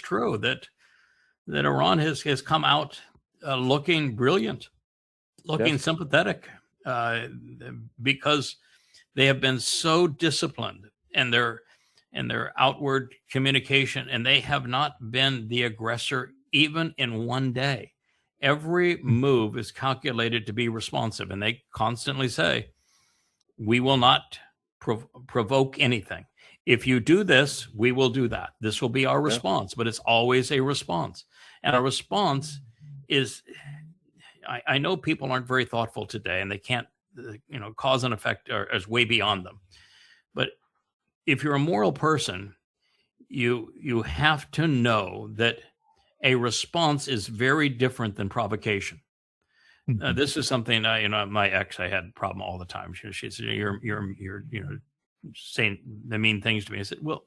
true that Iran has come out looking brilliant, looking sympathetic, because they have been so disciplined in their outward communication, and they have not been the aggressor even in one day. Every move is calculated to be responsive, and they constantly say, we will not provoke anything. If you do this, we will do that. This will be our response, but it's always a response. And our response is, I know people aren't very thoughtful today, and they can't, cause and effect is way beyond them. But if you're a moral person, you have to know that a response is very different than provocation. This is something my ex, I had a problem all the time. She said, "You're saying the mean things to me." I said, "Well,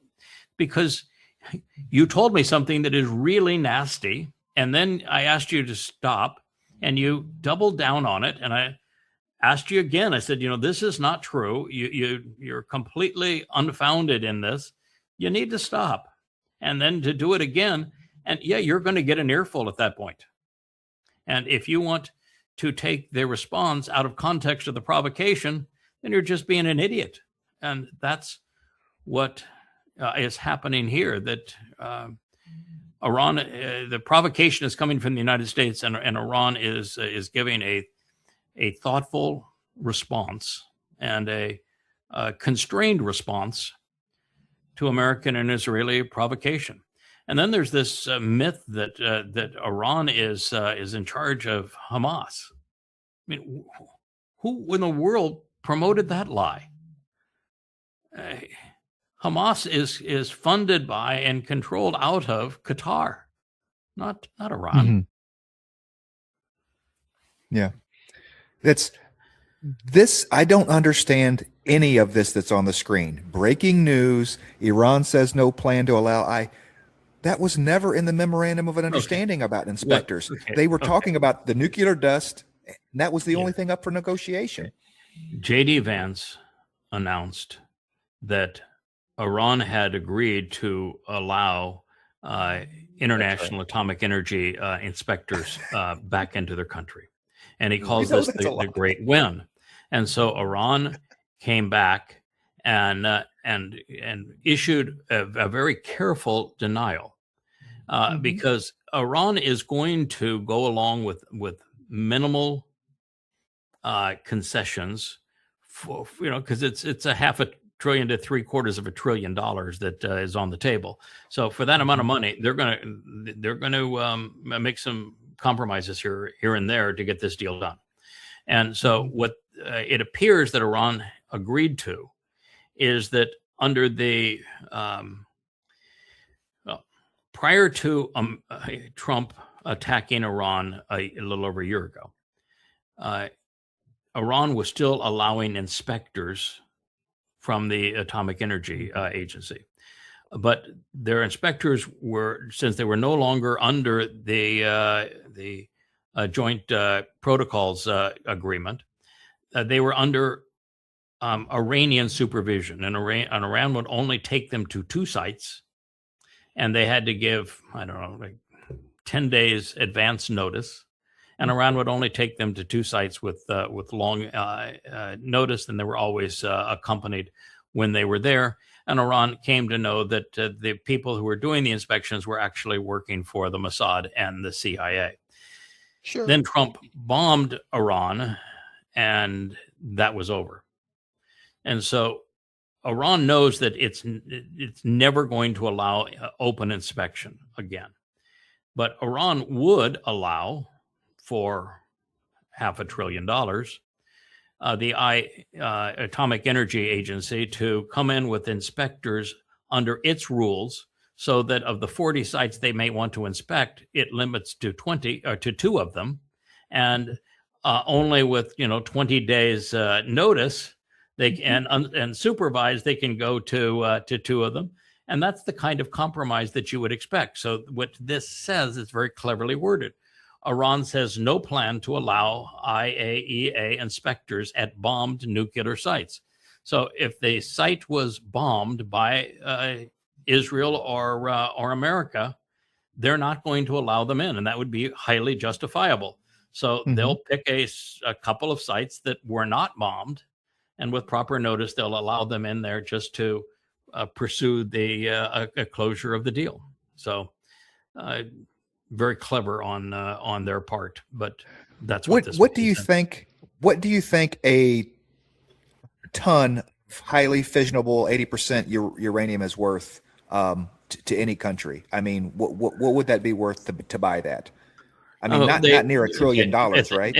because you told me something that is really nasty, and then I asked you to stop, and you doubled down on it, and I asked you again. I said, this is not true. You're completely unfounded in this. You need to stop." And then to do it again, and you're going to get an earful at that point. And if you want to take the response out of context of the provocation, then you're just being an idiot. And that's what is happening here, that Iran, the provocation is coming from the United States, and Iran is giving a thoughtful response and a constrained response to American and Israeli provocation. And then there's this myth that Iran is in charge of Hamas. I mean, who in the world promoted that lie? Hamas is funded by and controlled out of Qatar, not Iran. Mm-hmm. Yeah. This, I don't understand any of this that's on the screen. Breaking news, Iran says no plan to allow that was never in the memorandum of an understanding about inspectors. Okay. They were talking about the nuclear dust, and that was the only thing up for negotiation. J.D. Vance announced that Iran had agreed to allow international atomic energy inspectors back into their country. And he calls this the great win. And so Iran came back and issued a very careful denial because Iran is going to go along with minimal concessions for, because it's a $500 billion to $750 billion that is on the table. So for that amount of money, they're going to make some compromises here and there to get this deal done. And so what it appears that Iran agreed to is that under the prior to Trump attacking Iran a little over a year ago, Iran was still allowing inspectors from the Atomic Energy Agency. But their inspectors were, since they were no longer under the joint protocols agreement, they were under Iranian supervision, and Iran would only take them to 2 sites, and they had to give, 10 days advance notice, and Iran would only take them to 2 sites with long notice, and they were always accompanied when they were there. And Iran came to know that the people who were doing the inspections were actually working for the Mossad and the CIA. Sure. Then Trump bombed Iran, and that was over. And so Iran knows that it's never going to allow open inspection again. But Iran would allow, for $500 billion, the Atomic Energy Agency to come in with inspectors under its rules, so that of the 40 sites they may want to inspect, it limits to 20 or to 2 of them, and only with 20 days notice they can and supervised they can go to 2 of them, and that's the kind of compromise that you would expect. So what this says is very cleverly worded. Iran says no plan to allow IAEA inspectors at bombed nuclear sites. So if the site was bombed by Israel or America, they're not going to allow them in, and that would be highly justifiable. So they'll pick a couple of sites that were not bombed, and with proper notice, they'll allow them in there just to pursue the closure of the deal. So very clever on their part, but that's what this do you think? What do you think a ton highly fissionable 80% uranium is worth to any country? I mean, what would that be worth to buy that? I mean, not near $1 trillion, right?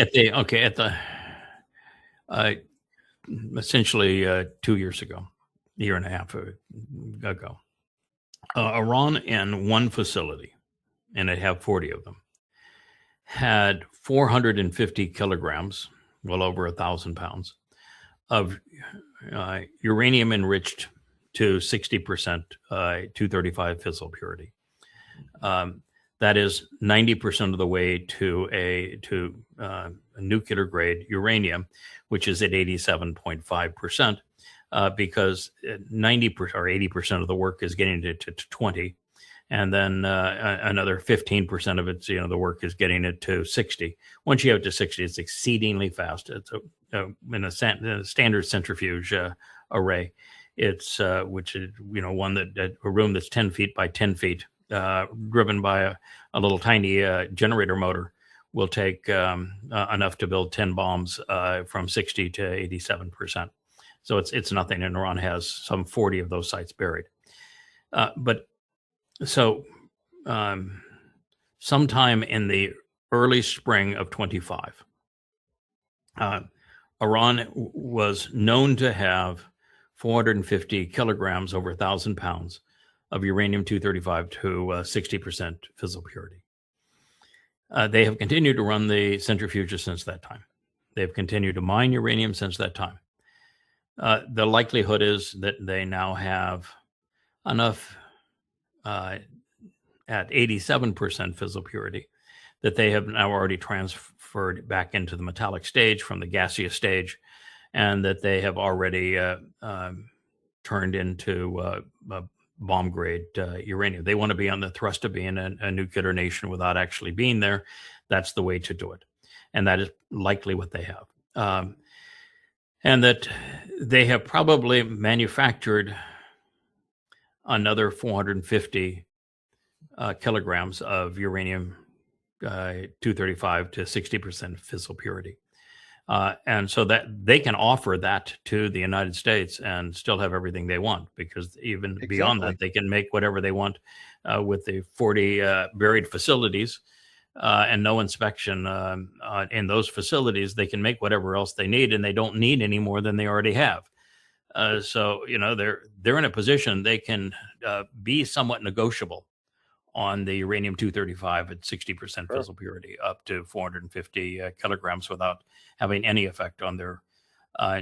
Essentially 2 years ago, a year and a half ago, Iran in one facility, and they have 40 of them, had 450 kilograms, well over 1,000 pounds, of uranium enriched to 60% 235 fissile purity. That is 90% of the way to a nuclear grade uranium, which is at 87.5%, because 90% or 80% of the work is getting it to 20, and then another 15% of it, the work is getting it to 60. Once you have it to 60, it's exceedingly fast. It's in a standard centrifuge array. It's which is one that a room that's 10 feet by 10 feet. Driven by a little tiny generator motor, will take enough to build 10 bombs from 60 to 87%. So it's nothing, and Iran has some 40 of those sites buried. Sometime in the early spring of 25, Iran was known to have 450 kilograms, over 1,000 pounds, of uranium-235 to 60% fissile purity. They have continued to run the centrifuges since that time. They've continued to mine uranium since that time. The likelihood is that they now have enough at 87% fissile purity that they have now already transferred back into the metallic stage from the gaseous stage, and that they have already turned into bomb grade uranium. They want to be on the thrust of being a nuclear nation without actually being there. That's the way to do it. And that is likely what they have. And that they have probably manufactured another 450 kilograms of uranium 235 to 60% fissile purity. And so that they can offer that to the United States and still have everything they want, because even beyond that, they can make whatever they want with the 40 buried facilities and no inspection in those facilities. They can make whatever else they need, and they don't need any more than they already have. So they're in a position they can be somewhat negotiable on the uranium-235 at 60% fissile purity, up to 450 kilograms, without having any effect on their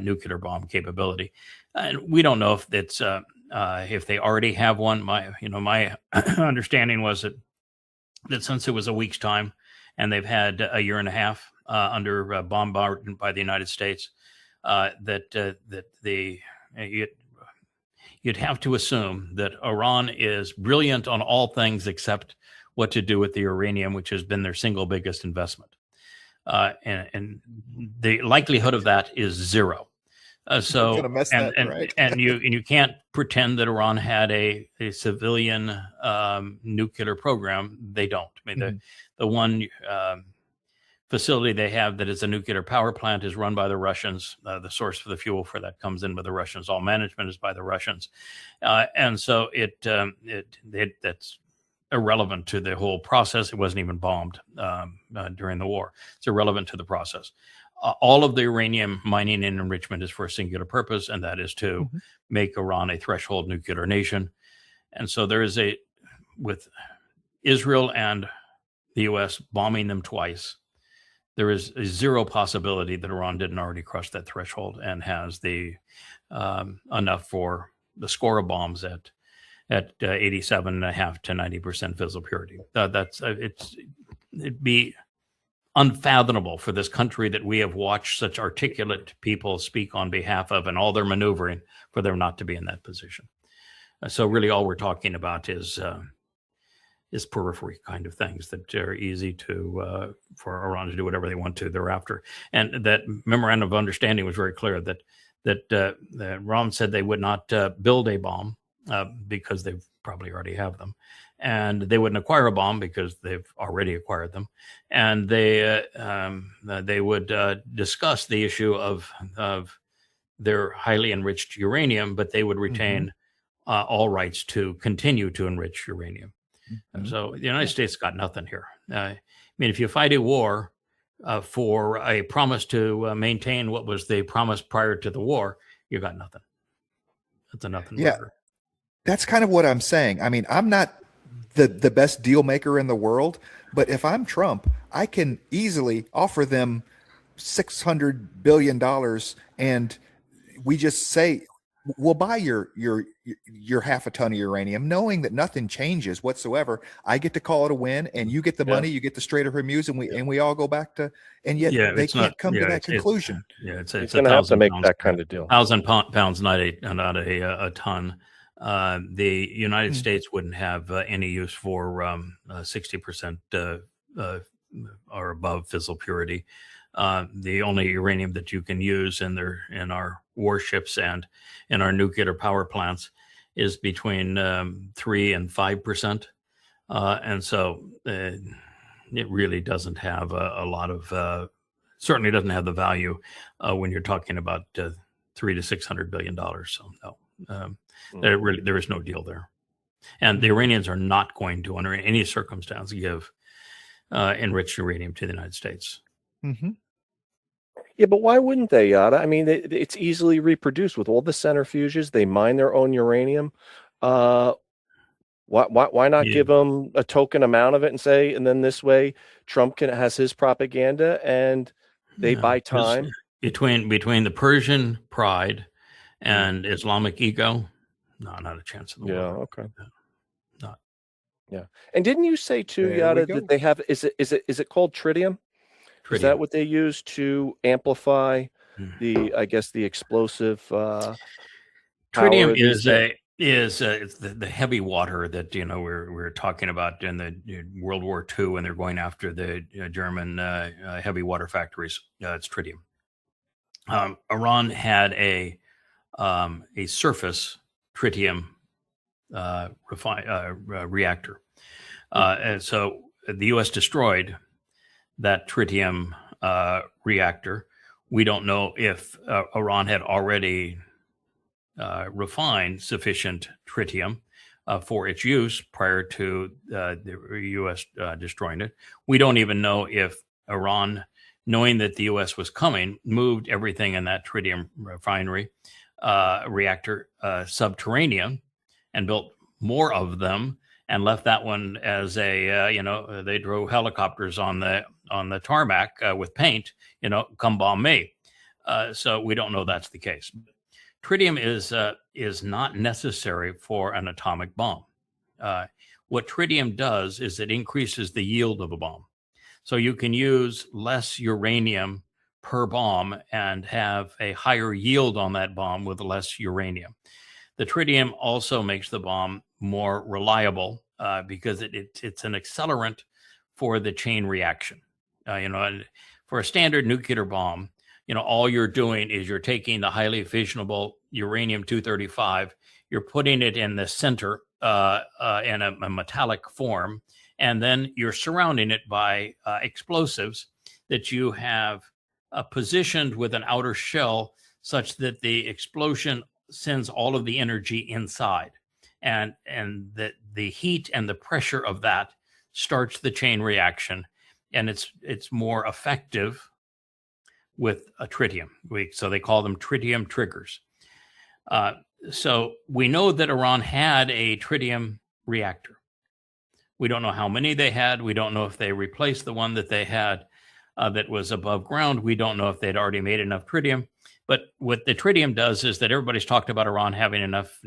nuclear bomb capability. And we don't know if it's if they already have one. My understanding was that since it was a week's time and they've had a year and a half under bombardment by the United States, you'd have to assume that Iran is brilliant on all things except what to do with the uranium, which has been their single biggest investment. And the likelihood of that is zero. And you can't pretend that Iran had a civilian nuclear program. They don't. I mean, the one facility they have that is a nuclear power plant is run by the Russians. The source for the fuel for that comes in by the Russians. All management is by the Russians, and so that's irrelevant to the whole process. It wasn't even bombed during the war. It's irrelevant to the process. All of the uranium mining and enrichment is for a singular purpose, and that is to make Iran a threshold nuclear nation. And so there is with Israel and the U.S. bombing them twice, there is a zero possibility that Iran didn't already crush that threshold and has the enough for the score of bombs at 87.5 to 90% fissile purity. It'd be unfathomable for this country that we have watched such articulate people speak on behalf of, and all their maneuvering, for them not to be in that position. So really, all we're talking about is periphery kind of things that are easy to for Iran to do whatever they want to thereafter. And that memorandum of understanding was very clear that Iran said they would not build a bomb because they probably already have them, and they wouldn't acquire a bomb because they've already acquired them, and they would discuss the issue of their highly enriched uranium, but they would retain all rights to continue to enrich uranium. And so the United States got nothing here. I mean, if you fight a war for a promise to maintain what was the promise prior to the war, you got nothing. That's a nothing burger. That's kind of what I'm saying. I mean, I'm not the best deal maker in the world, but if I'm Trump, I can easily offer them $600 billion, and we just say, we'll buy your half a ton of uranium, knowing that nothing changes whatsoever. I get to call it a win, and you get the money, you get the Strait of Hormuz, and we all go back to. And yet they can't come to that conclusion. It's going to have to make that kind of deal. 1,000 pounds, not a ton. The United States wouldn't have any use for 60% or above fissile purity. The only uranium that you can use in our warships and in our nuclear power plants is between 3 and 5%, and so it really doesn't have a lot of. Certainly doesn't have the value when you're talking about $300 to $600 billion. So no, there is no deal there, and the Iranians are not going to, under any circumstance, give enriched uranium to the United States. Mm-hmm. Yeah, but why wouldn't they, Yada? I mean, it's easily reproduced with all the centrifuges. They mine their own uranium. Why not give them a token amount of it and say, and then this way Trump has his propaganda and they buy time? Between the Persian pride and Islamic ego, no, not a chance in the world. Yeah, okay. Not. Yeah. And didn't you say too, Yada, that they have, is it called tritium? Tritium. Is that what they use to amplify the explosive tritium is the heavy water that we're talking about in the World War II, when they're going after the German heavy water factories. It's tritium. Iran had a surface tritium reactor, and so the U.S. destroyed that tritium reactor. We don't know if Iran had already refined sufficient tritium for its use prior to the U.S. destroying it. We don't even know if Iran, knowing that the U.S. was coming, moved everything in that tritium refinery reactor subterranean and built more of them and left that one as a, they drove helicopters on the tarmac with paint, come bomb me. So we don't know that's the case. Tritium is not necessary for an atomic bomb. What tritium does is it increases the yield of a bomb. So you can use less uranium per bomb and have a higher yield on that bomb with less uranium. The tritium also makes the bomb more reliable because it's an accelerant for the chain reaction. And for a standard nuclear bomb, all you're doing is you're taking the highly fissionable uranium-235, you're putting it in the center in a metallic form, and then you're surrounding it by explosives that you have positioned with an outer shell such that the explosion sends all of the energy inside, and that the heat and the pressure of that starts the chain reaction, and it's more effective with a tritium. So they call them tritium triggers. So we know that Iran had a tritium reactor. We don't know how many they had. We don't know if they replaced the one that they had that was above ground. We don't know if they'd already made enough tritium. But what the tritium does is that everybody's talked about Iran having enough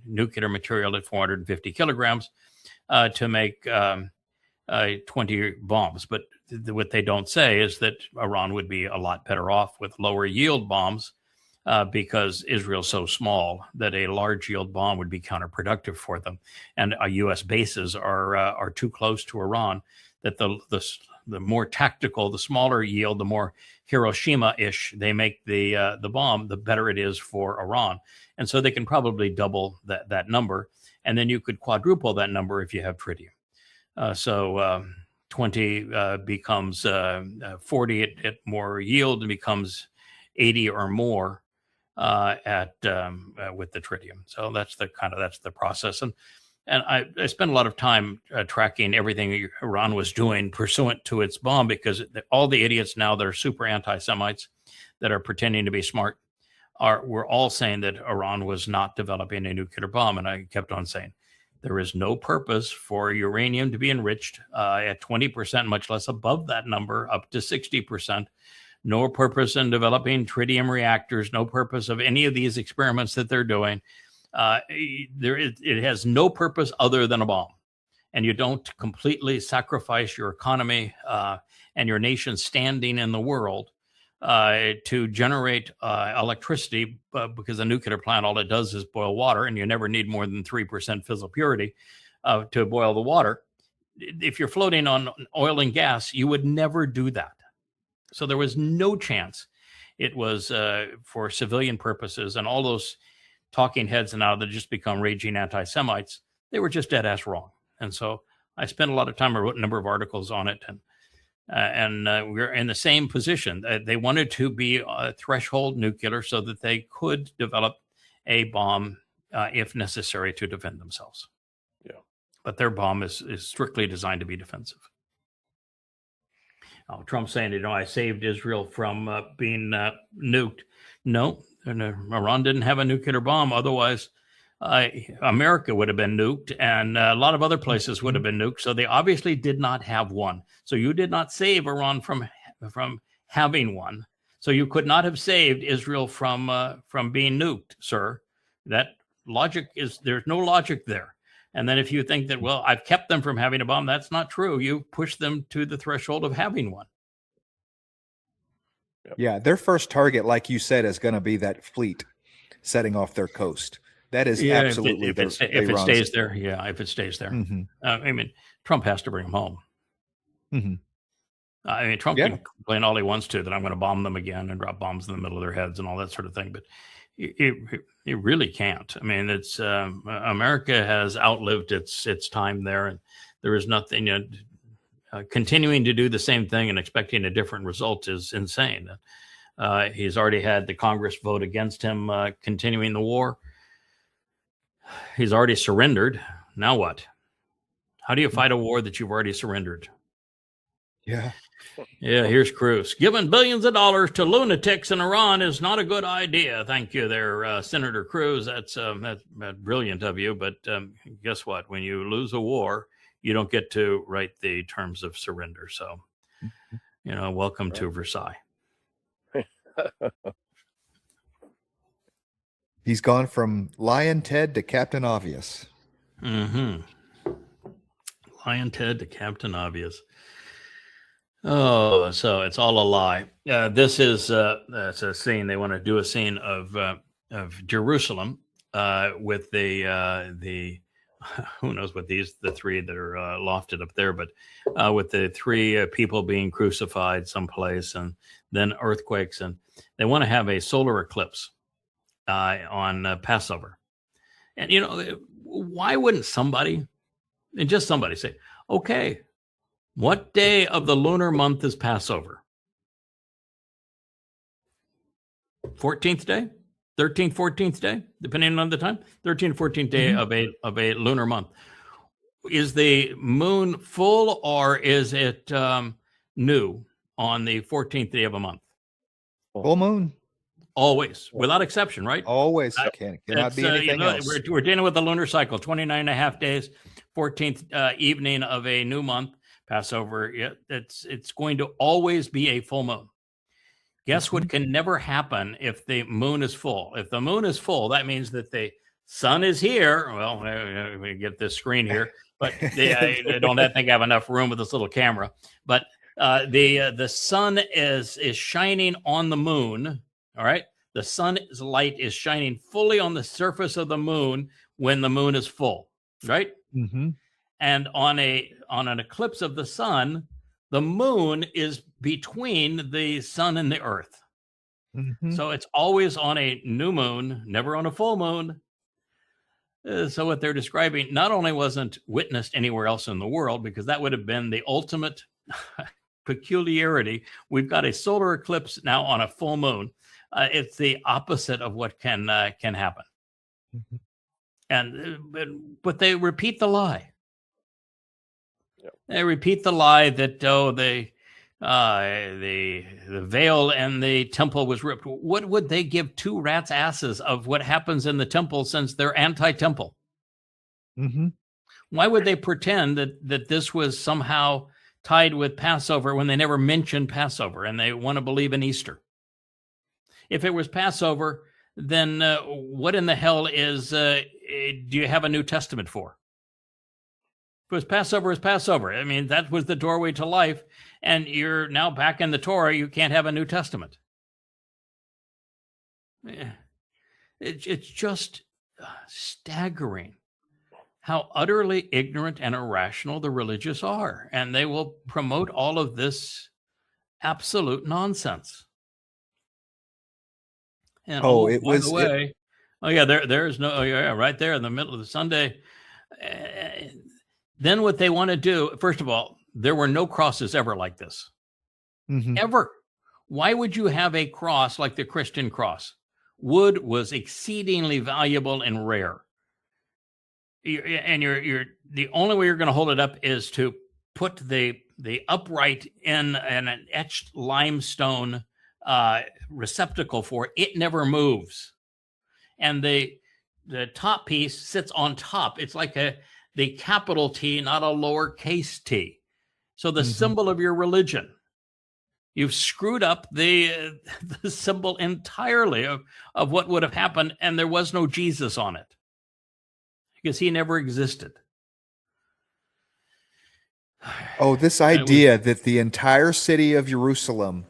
nuclear material at 450 kilograms to make 20 bombs. But what they don't say is that Iran would be a lot better off with lower yield bombs because Israel's so small that a large yield bomb would be counterproductive for them. And U.S. bases are too close to Iran, that the more tactical, the smaller yield, the more Hiroshima-ish they make the bomb, the better it is for Iran. And so they can probably double that number. And then you could quadruple that number if you have tritium. So 20 becomes 40 at more yield and becomes 80 or more with the tritium. So that's the process. And I spent a lot of time tracking everything Iran was doing pursuant to its bomb, because all the idiots now that are super anti-Semites that are pretending to be smart were all saying that Iran was not developing a nuclear bomb. And I kept on saying, there is no purpose for uranium to be enriched at 20%, much less above that number, up to 60%. No purpose in developing tritium reactors, no purpose of any of these experiments that they're doing. It has no purpose other than a bomb. And you don't completely sacrifice your economy and your nation's standing in the world to generate electricity, because a nuclear plant, all it does is boil water, and you never need more than 3% physical purity to boil the water. If you're floating on oil and gas, you would never do that. So there was no chance. It was for civilian purposes, and all those talking heads now that just become raging anti-Semites, they were just dead ass wrong. And so I spent a lot of time. I wrote a number of articles on it, and we're in the same position. They wanted to be threshold nuclear so that they could develop a bomb if necessary to defend themselves. Yeah, but their bomb is strictly designed to be defensive. Trump's saying, I saved Israel from being nuked. No, Iran didn't have a nuclear bomb. Otherwise, America would have been nuked, and a lot of other places would have been nuked. So they obviously did not have one. So you did not save Iran from having one. So you could not have saved Israel from being nuked, sir. That logic there's no logic there. And then if you think that, well, I've kept them from having a bomb, that's not true. You pushed them to the threshold of having one. Yeah, their first target, like you said, is going to be that fleet setting off their coast. That is absolutely if it stays there. Yeah, if it stays there. Mm-hmm. I mean, Trump has to bring them home. Mm-hmm. I mean, Trump can complain all he wants to that I'm going to bomb them again and drop bombs in the middle of their heads and all that sort of thing. But it really can't. I mean, it's America has outlived its time there, and there is nothing. Continuing to do the same thing and expecting a different result is insane. He's already had the Congress vote against him continuing the war. He's already surrendered. Now what? How do you fight a war that you've already surrendered? Yeah. Yeah, here's Cruz. Giving billions of dollars to lunatics in Iran is not a good idea. Thank you there, Senator Cruz. That's brilliant of you. But guess what? When you lose a war, you don't get to write the terms of surrender. So, welcome to Versailles. He's gone from Lion Ted to Captain Obvious. Mm-hmm. Lion Ted to Captain Obvious. Oh, so it's all a lie. This is that's a scene. They want to do a scene of Jerusalem with the who knows what the three that are lofted up there, but with the three people being crucified someplace, and then earthquakes, and they want to have a solar eclipse on Passover. And why wouldn't somebody say, okay, what day of the lunar month is Passover? 14th day, 13th, 14th day, depending on the time. 13th, 14th day of a lunar month. Is the moon full, or is it new on the 14th day of a month? Full moon. Always, without exception, right? Always. Cannot be anything else. We're dealing with the lunar cycle, 29 and a half days, 14th evening of a new month. Passover, it's going to always be a full moon. Guess what can never happen if the moon is full? If the moon is full, that means that the sun is here. Well, we get this screen here, but they don't think I have enough room with this little camera. But the sun is shining on the moon. All right, the sun's light is shining fully on the surface of the moon when the moon is full. Right. Mm-hmm. And on an eclipse of the sun, the moon is between the sun and the earth. Mm-hmm. So it's always on a new moon, never on a full moon. So what they're describing not only wasn't witnessed anywhere else in the world, because that would have been the ultimate peculiarity. We've got a solar eclipse now on a full moon. It's the opposite of what can happen. Mm-hmm. But they repeat the lie. Yep. They repeat the lie that the veil and the temple was ripped. What would they give two rats' asses of what happens in the temple, since they're anti-temple? Mm-hmm. Why would they pretend that this was somehow tied with Passover when they never mentioned Passover, and they want to believe in Easter? If it was Passover, then what in the hell do you have a New Testament for? Because Passover is Passover. I mean, that was the doorway to life, and you're now back in the Torah. You can't have a New Testament. It's just staggering how utterly ignorant and irrational the religious are, and they will promote all of this absolute nonsense. And there's no, right there in the middle of the Sunday. Then what they want to do, first of all, there were no crosses ever like this. Mm-hmm. Ever. Why would you have a cross like the Christian cross? Wood was exceedingly valuable and rare. You're the only way you're going to hold it up is to put the upright in an etched limestone receptacle for it. It never moves, and the top piece sits on top. It's like the capital T, not a lowercase t. So the symbol of your religion, you've screwed up the symbol entirely of what would have happened, and there was no Jesus on it, because he never existed. Oh, this idea that the entire city of Jerusalem,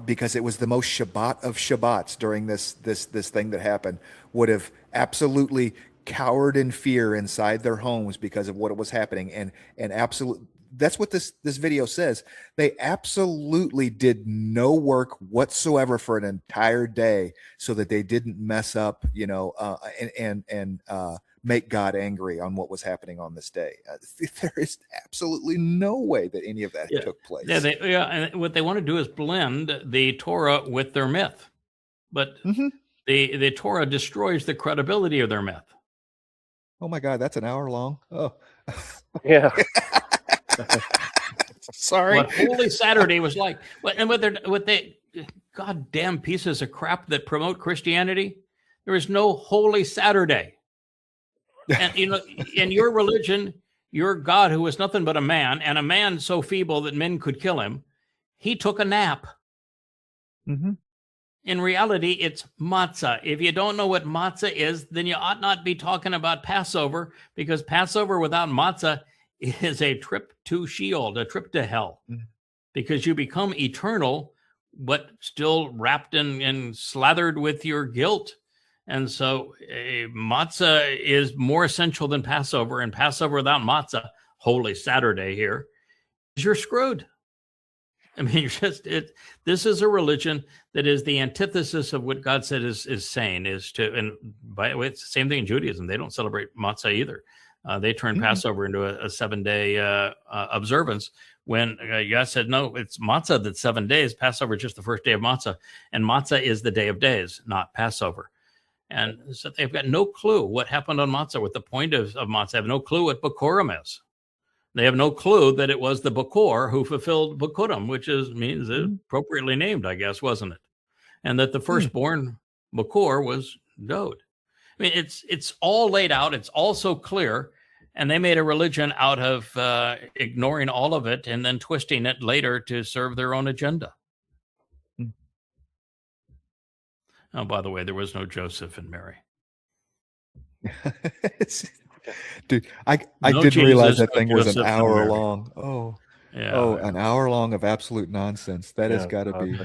because it was the most Shabbat of Shabbats during this thing that happened, would have absolutely cowered in fear inside their homes because of what was happening, and that's what this video says. They absolutely did no work whatsoever for an entire day, so that they didn't mess up, and make God angry on what was happening on this day. There is absolutely no way that any of that took place. And what they want to do is blend the Torah with their myth, but the Torah destroys the credibility of their myth. Oh my God, that's an hour long. Oh, yeah. Sorry. What Holy Saturday was like, what they goddamn pieces of crap that promote Christianity. There is no Holy Saturday. And in your religion, your God, who was nothing but a man, and a man so feeble that men could kill him, he took a nap. Mm-hmm. In reality, it's matzah. If you don't know what matzah is, then you ought not be talking about Passover, because Passover without matzah is a trip to Sheol, a trip to hell, because you become eternal, but still wrapped in and slathered with your guilt. And so matzah is more essential than Passover, and Passover without matzah, Holy Saturday here, you're screwed. I mean, this is a religion that is the antithesis of what God said is saying, and by the way, it's the same thing in Judaism. They don't celebrate matzah either. They turned Passover into a 7-day observance, when God said, no, it's matzah that's 7 days. Passover is just the first day of matzah, and matzah is the day of days, not Passover. And so they've got no clue what happened on matzah, what the point of matzah. They have no clue what Bakurim is. They have no clue that it was the Bakor who fulfilled Bakurim, which means appropriately named, I guess, wasn't it? And that the firstborn Bakor was Dod. I mean, it's all laid out. It's all so clear. And they made a religion out of ignoring all of it and then twisting it later to serve their own agenda. Oh, by the way, there was no Joseph and Mary. Dude, I No didn't realize Jesus, that thing no was Joseph, an no hour Mary. long. Oh, Yeah. an hour long of absolute nonsense. That has got to be.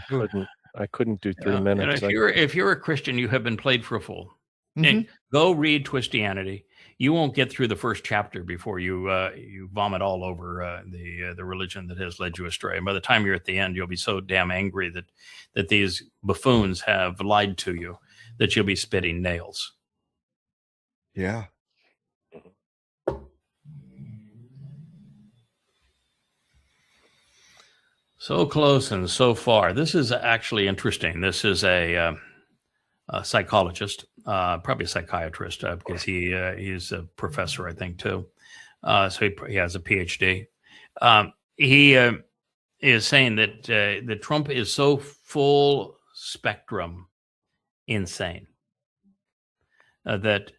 I couldn't do 3 minutes. If you're a Christian, you have been played for a fool. And go read Christianity. You won't get through the first chapter before you vomit all over the religion that has led you astray. And by the time you're at the end, you'll be so damn angry that these buffoons have lied to you that you'll be spitting nails. Yeah. So close and so far. This is actually interesting. This is a psychologist, probably a psychiatrist, because he's a professor, I think, too. So he has a PhD. He is saying that Trump is so full spectrum insane that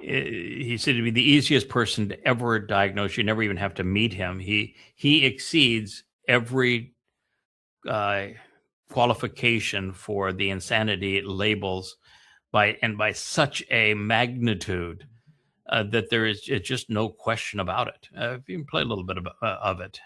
he said to be the easiest person to ever diagnose. You never even have to meet him. He exceeds every qualification for the insanity labels by such a magnitude that there is just no question about it. If you can play a little bit of it.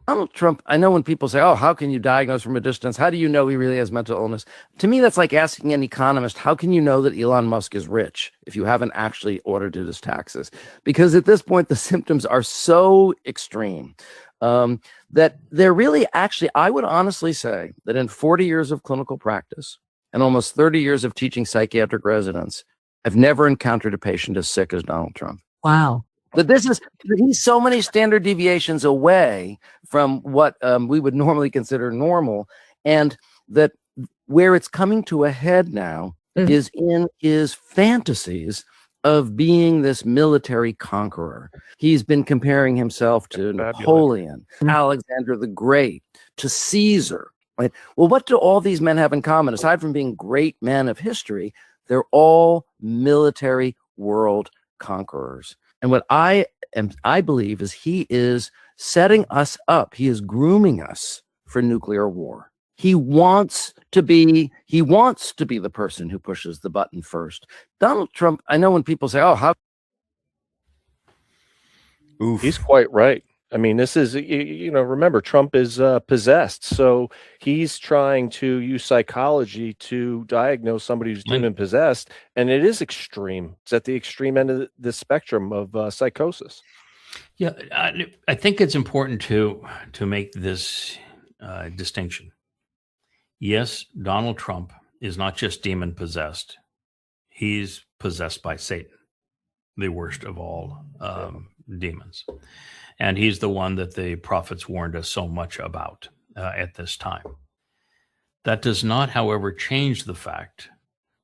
Donald Trump, I know when people say, oh, how can you diagnose from a distance? How do you know he really has mental illness? To me, that's like asking an economist, how can you know that Elon Musk is rich if you haven't actually audited his taxes? Because at this point, the symptoms are so extreme that they're really actually, I would honestly say that in 40 years of clinical practice and almost 30 years of teaching psychiatric residents, I've never encountered a patient as sick as Donald Trump. Wow. But he's so many standard deviations away from what we would normally consider normal. And that where it's coming to a head now is in his fantasies of being this military conqueror. He's been comparing himself to Napoleon, Alexander the Great, to Caesar. Right? Well, what do all these men have in common? Aside from being great men of history, they're all military world conquerors. And what I believe is he is setting us up. He is grooming us for nuclear war. He wants to be the person who pushes the button first. Donald Trump, I know when people say, oh, how? Oof. He's quite right. I mean, this is, remember, Trump is possessed. So he's trying to use psychology to diagnose somebody who's demon possessed. And it is extreme. It's at the extreme end of the spectrum of psychosis. Yeah, I think it's important to make this distinction. Yes, Donald Trump is not just demon possessed. He's possessed by Satan, the worst of all demons. And he's the one that the prophets warned us so much about at this time. That does not, however, change the fact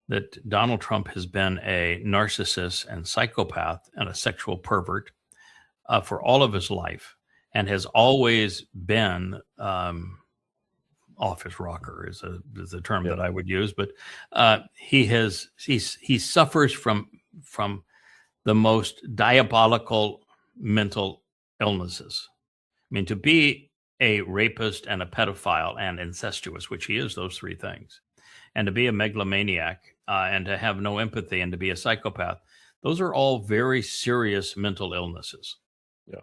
that Donald Trump has been a narcissist and psychopath and a sexual pervert for all of his life, and has always been office rocker is a term that I would use, but he suffers from the most diabolical mental illnesses. I mean, to be a rapist and a pedophile and incestuous, which he is, those three things, and to be a megalomaniac and to have no empathy and to be a psychopath, those are all very serious mental illnesses. Yeah.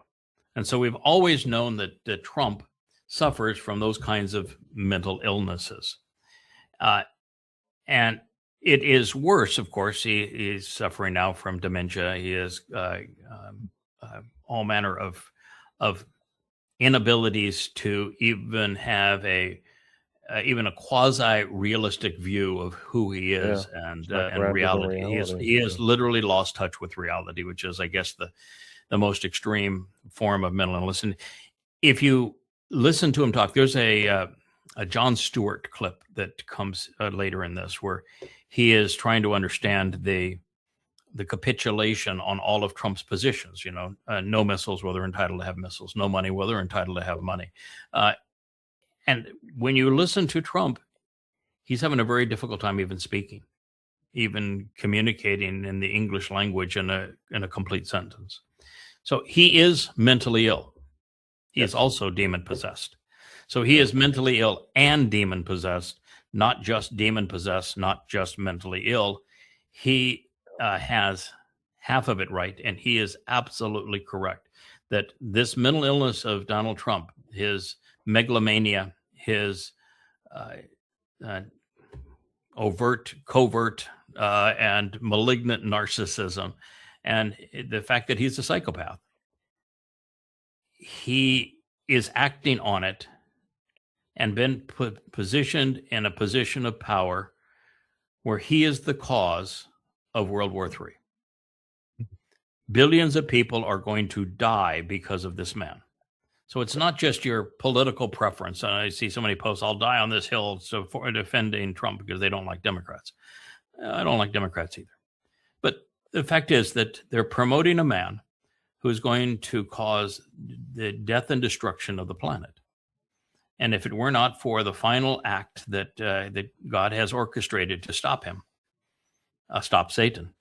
And so we've always known that Trump suffers from those kinds of mental illnesses. And it is worse, of course. He's suffering now from dementia. He has all manner of inabilities to even have even a quasi-realistic view of who he is and reality. He has literally lost touch with reality, which is, I guess, the most extreme form of mental illness. And if you listen to him talk, there's a Jon Stewart clip that comes later in this where he is trying to understand the capitulation on all of Trump's positions. No missiles, well, they're entitled to have missiles. No money, well, they're entitled to have money. And when you listen to Trump, he's having a very difficult time even speaking, even communicating in the English language in a complete sentence. So he is mentally ill. He is also demon possessed. So he is mentally ill and demon possessed, not just demon possessed, not just mentally ill. He has half of it right, and he is absolutely correct that this mental illness of Donald Trump, his megalomania, his overt, covert, and malignant narcissism, and the fact that he's a psychopath, he is acting on it and been positioned in a position of power where he is the cause of World War III. Billions of people are going to die because of this man. So it's not just your political preference. I see so many posts, I'll die on this hill for defending Trump because they don't like Democrats. I don't like Democrats either. But the fact is that they're promoting a man who is going to cause the death and destruction of the planet. And if it were not for the final act that God has orchestrated to stop him, stop Satan,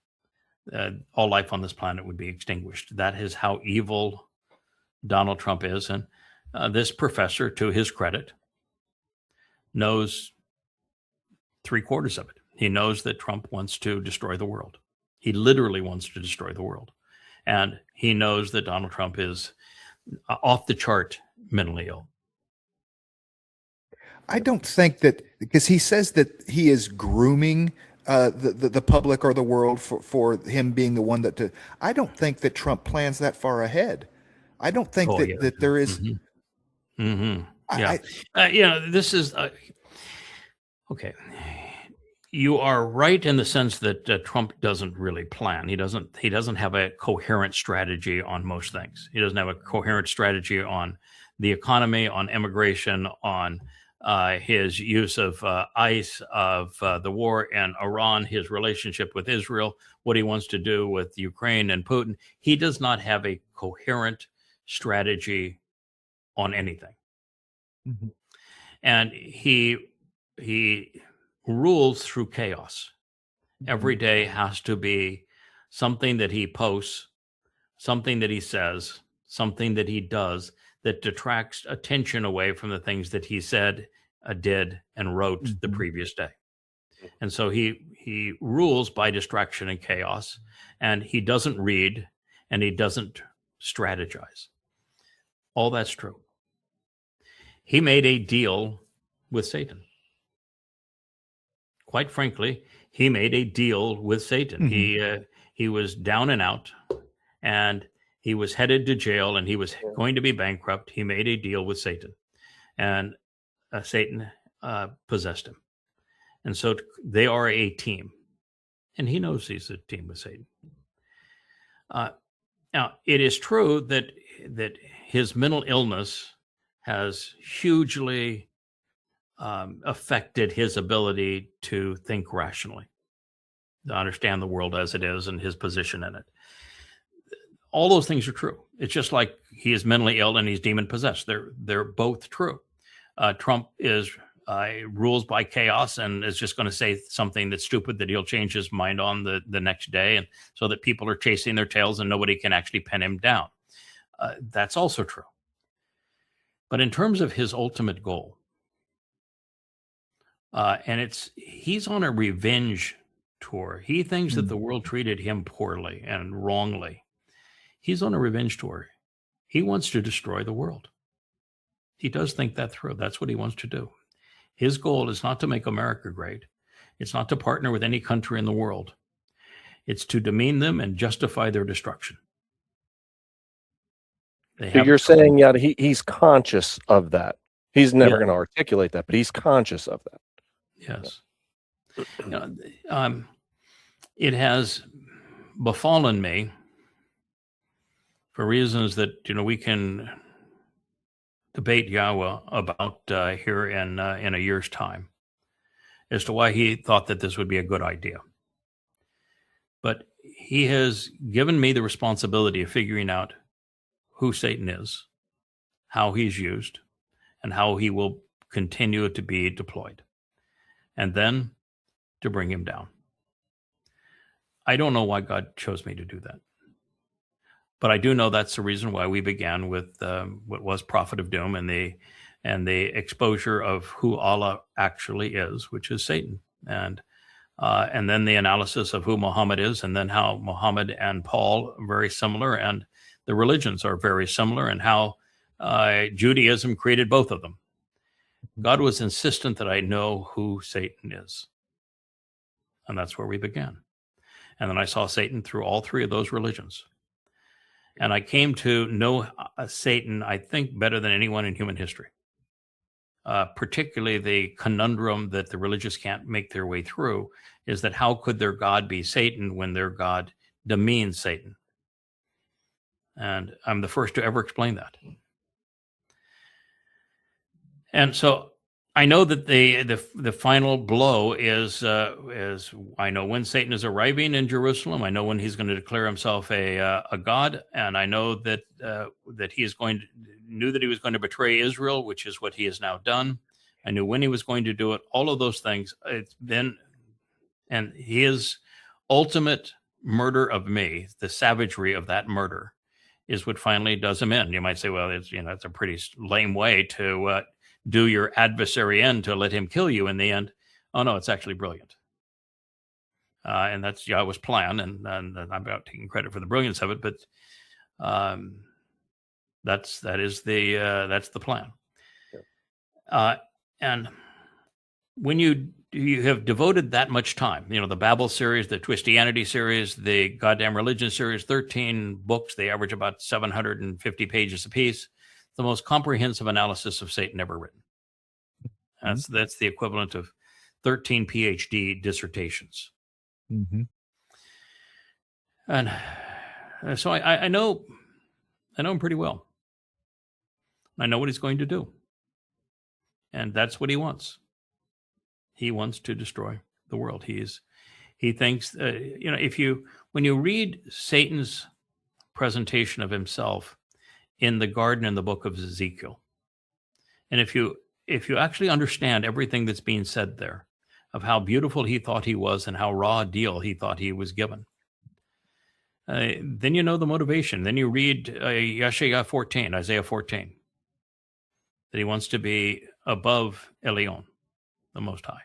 all life on this planet would be extinguished. That is how evil Donald Trump is. And this professor, to his credit, knows 3/4 of it. He knows that Trump wants to destroy the world. He literally wants to destroy the world. And he knows that Donald Trump is off the chart mentally ill. I don't think that, because he says that he is grooming the public or the world for him being the one that I don't think that Trump plans that far ahead. I don't think that there is. Mm-hmm. Yeah. This is okay. You are right in the sense that Trump doesn't really plan. He doesn't have a coherent strategy on most things. He doesn't have a coherent strategy on the economy, on immigration, on his use of ICE, of the war in Iran, his relationship with Israel, what he wants to do with Ukraine and Putin. He does not have a coherent strategy on anything. Mm-hmm. And he rules through chaos. Every day has to be something that he posts, something that he says, something that he does that detracts attention away from the things that he said, did, and wrote the previous day. And so he rules by distraction and chaos, and he doesn't read, and he doesn't strategize. All that's true. He made a deal with Satan. Quite frankly, he made a deal with Satan. Mm-hmm. He was down and out, and he was headed to jail, and he was going to be bankrupt. He made a deal with Satan, and Satan possessed him. And so they are a team, and he knows he's a team with Satan. Now, it is true that his mental illness has hugely affected his ability to think rationally, to understand the world as it is and his position in it. All those things are true. It's just like he is mentally ill and he's demon possessed. They're both true. Trump is rules by chaos and is just going to say something that's stupid that he'll change his mind on the next day, and so that people are chasing their tails and nobody can actually pin him down. That's also true. But in terms of his ultimate goal, and he's on a revenge tour. He thinks that the world treated him poorly and wrongly. He's on a revenge tour. He wants to destroy the world. He does think that through. That's what he wants to do. His goal is not to make America great. It's not to partner with any country in the world. It's to demean them and justify their destruction. So you're saying, he's conscious of that. He's never going to articulate that, but he's conscious of that. Yes. It has befallen me for reasons that we can debate Yahowah about here in a year's time as to why he thought that this would be a good idea. But he has given me the responsibility of figuring out who Satan is, how he's used, and how he will continue to be deployed, and then to bring him down. I don't know why God chose me to do that, but I do know that's the reason why we began with what was Prophet of Doom and the exposure of who Allah actually is, which is Satan, and then the analysis of who Muhammad is, and then how Muhammad and Paul are very similar, and the religions are very similar, and how Judaism created both of them. God was insistent that I know who Satan is. And that's where we began. And then I saw Satan through all three of those religions. And I came to know Satan, I think, better than anyone in human history. Particularly the conundrum that the religious can't make their way through is that how could their God be Satan when their God demeans Satan? And I'm the first to ever explain that. And so I know that the final blow is I know when Satan is arriving in Jerusalem. I know when he's going to declare himself a god, and I know that that he is knew that he was going to betray Israel, which is what he has now done. I knew when he was going to do it. All of those things. And his ultimate murder of me, the savagery of that murder, is what finally does him in. You might say, well, it's a pretty lame way to do your adversary in, to let him kill you in the end. Oh no, it's actually brilliant. And that's Yahweh's plan, and I'm about taking credit for the brilliance of it, but that's the plan. Yeah. And when you have devoted that much time, the Babel series, the Twistianity series, the Goddamn Religion series, 13 books, they average about 750 pages apiece, the most comprehensive analysis of Satan ever written. That's the equivalent of 13 PhD dissertations. Mm-hmm. And so I know him pretty well. I know what he's going to do. And that's what he wants. He wants to destroy the world. He thinks, when you read Satan's presentation of himself in the garden in the book of Ezekiel, and if you actually understand everything that's being said there, of how beautiful he thought he was and how raw a deal he thought he was given, then you know the motivation. Then you read Isaiah 14, that he wants to be above Elyon, the Most High.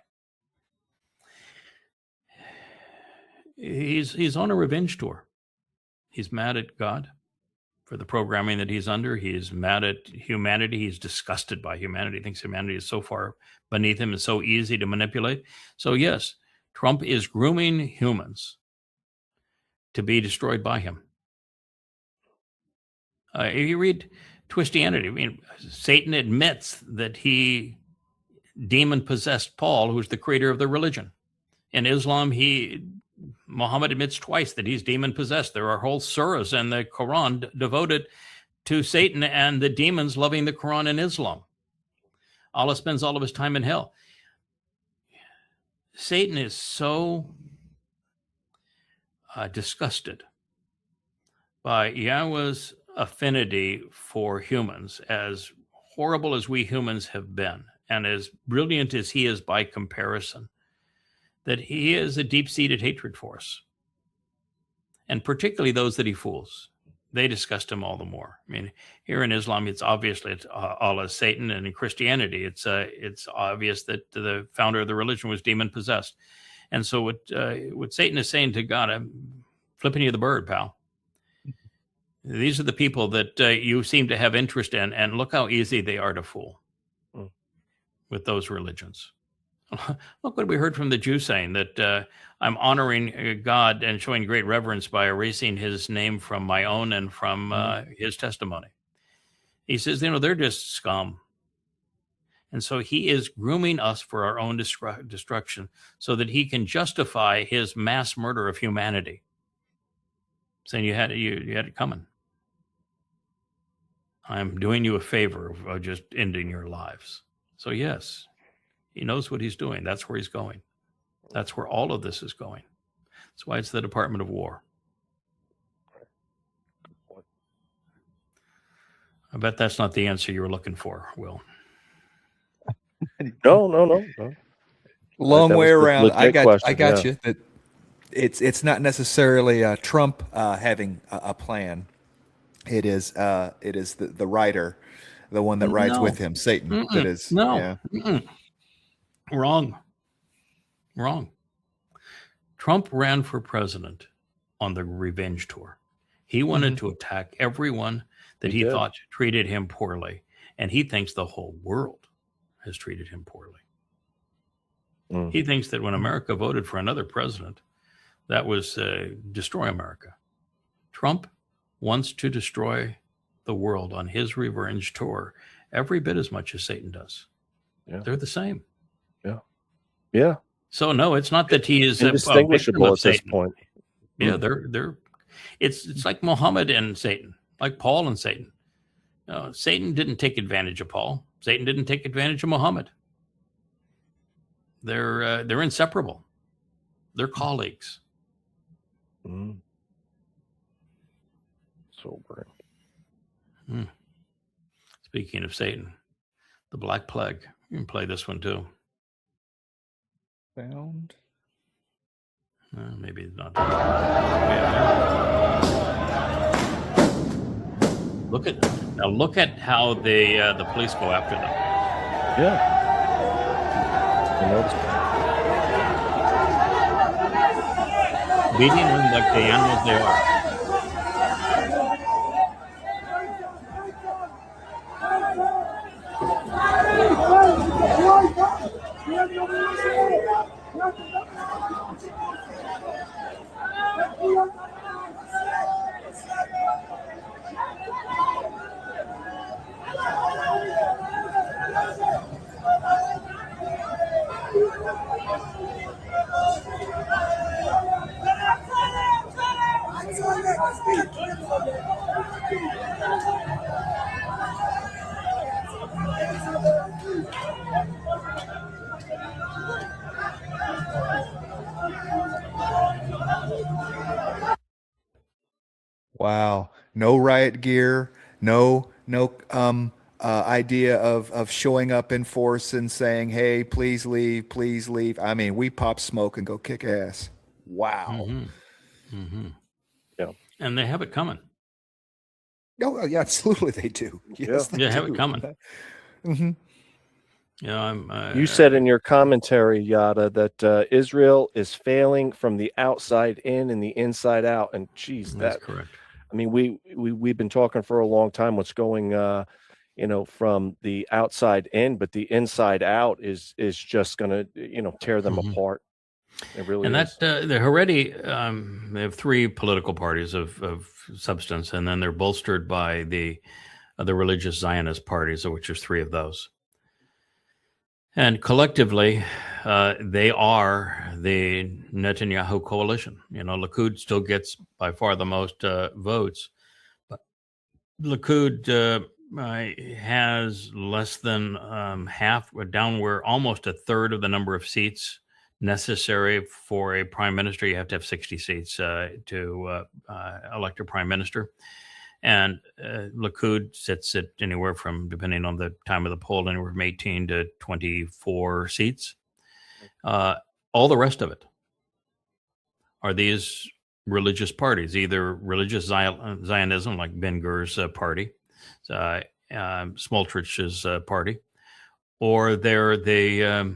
He's on a revenge tour. He's mad at God for the programming that he's under. He's mad at humanity. He's disgusted by humanity. He thinks humanity is so far beneath him and so easy to manipulate. So yes, Trump is grooming humans to be destroyed by him. If you read Twistianity, Satan admits that he demon-possessed Paul, who's the creator of the religion. In Islam, Muhammad admits twice that he's demon-possessed. There are whole surahs in the Quran devoted to Satan and the demons loving the Quran in Islam. Allah spends all of his time in hell. Satan is so disgusted by Yahweh's affinity for humans, as horrible as we humans have been, and as brilliant as he is by comparison, that he has a deep-seated hatred for us. And particularly those that he fools. They disgust him all the more. Here in Islam, it's obviously Allah is Satan, and in Christianity, it's obvious that the founder of the religion was demon-possessed. And so what Satan is saying to God, I'm flipping you the bird, pal. These are the people that you seem to have interest in, and look how easy they are to fool with those religions. Look what we heard from the Jew saying, that I'm honoring God and showing great reverence by erasing his name from my own and from his testimony. He says, they're just scum. And so he is grooming us for our own destruction so that he can justify his mass murder of humanity. Saying you had it coming. I'm doing you a favor of just ending your lives. So yes, he knows what he's doing. That's where he's going. That's where all of this is going. That's why it's the Department of War. I bet that's not the answer you were looking for, Will. No. Long way around. I got yeah. you. That it's not necessarily Trump having a plan. It is the writer, the one that rides with him, Satan. That is Wrong. Trump ran for president on the revenge tour. He wanted to attack everyone that he thought treated him poorly, and he thinks the whole world has treated him poorly. He thinks that when America voted for another president, that was destroy America. Trump wants to destroy the world on his revenge tour every bit as much as Satan does. Yeah. They're the same. Yeah. So no, it's not that he is indistinguishable at this point. Yeah, they're it's like Muhammad and Satan, like Paul and Satan. Satan didn't take advantage of Paul. Satan didn't take advantage of Muhammad. They're inseparable. They're colleagues. Mm. Sobering. Speaking of Satan, the Black Plague. You can play this one too. Found. Maybe not. Look at how the police go after them. Yeah. I noticed. Beating them like the animals they are. Wow. No riot gear, no idea of showing up in force and saying, "Hey, please leave, please leave." I mean, we pop smoke and go kick ass. Wow. Yeah. And they have it coming. Oh, yeah, absolutely they do. Yes, They have it coming. Mm-hmm. You said in your commentary, Yada, that Israel is failing from the outside in and the inside out. And geez, that's correct. I mean, we've been talking for a long time what's going, from the outside in, but the inside out is just going to, tear them apart. It really is. And the Haredi, they have three political parties of substance, and then they're bolstered by the religious Zionist parties, of which there's three of those. And collectively, they are the Netanyahu coalition. Likud still gets by far the most votes, but Likud has less than half, down where almost a third of the number of seats necessary for a prime minister. You have to have 60 seats to elect a prime minister. And Likud sits at anywhere from, depending on the time of the poll, anywhere from 18 to 24 seats. All the rest of it are these religious parties, either religious Zionism, like Ben Gur's party, Smotrich's party, or they're the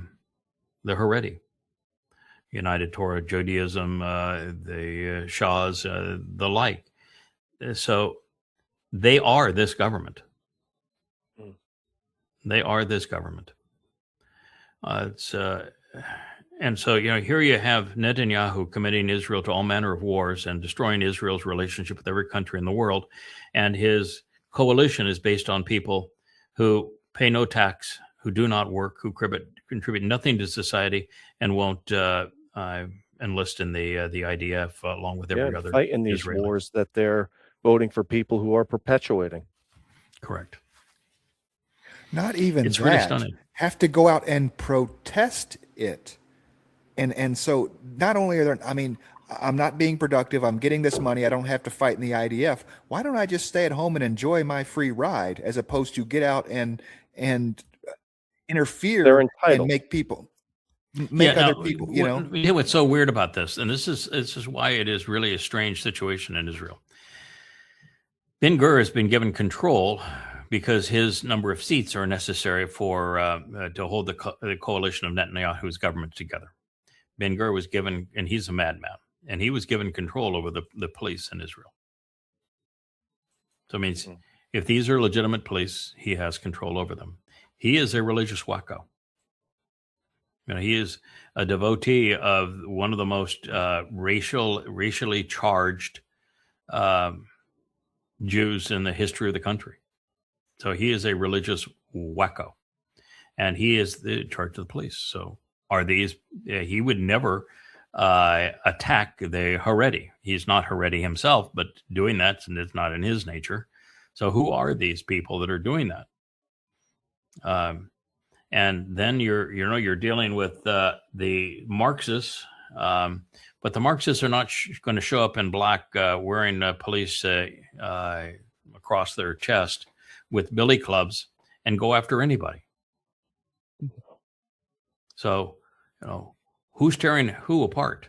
Haredi, United Torah Judaism, the Shahs, the like. So they are this government. They are this government. And so, here you have Netanyahu committing Israel to all manner of wars and destroying Israel's relationship with every country in the world. And his coalition is based on people who pay no tax, who do not work, who contribute nothing to society, and won't enlist in the IDF along with every other fight in these Israeli wars that they're voting for people who are perpetuating. Correct. Not even it's that. Really stunning. Have to go out and protest it. And so not only are there, I mean, I'm not being productive. I'm getting this money. I don't have to fight in the IDF. Why don't I just stay at home and enjoy my free ride as opposed to get out and interfere and make people other people, What's so weird about this, and this is why it is really a strange situation in Israel. Ben Gur has been given control because his number of seats are necessary for to hold the coalition of Netanyahu's government together. Ben Gur was given, and he's a madman, and he was given control over the police in Israel. So it means if these are legitimate police, he has control over them. He is a religious wacko. He is a devotee of one of the most racially charged Jews in the history of the country. So he is a religious wacko, and he is the charge of the police. So are these? He would never attack the Haredi. He's not Haredi himself, but doing that, and it's not in his nature. So who are these people that are doing that? And then you're dealing with the Marxists, but the Marxists are not going to show up in black wearing police across their chest with billy clubs and go after anybody. So, who's tearing who apart?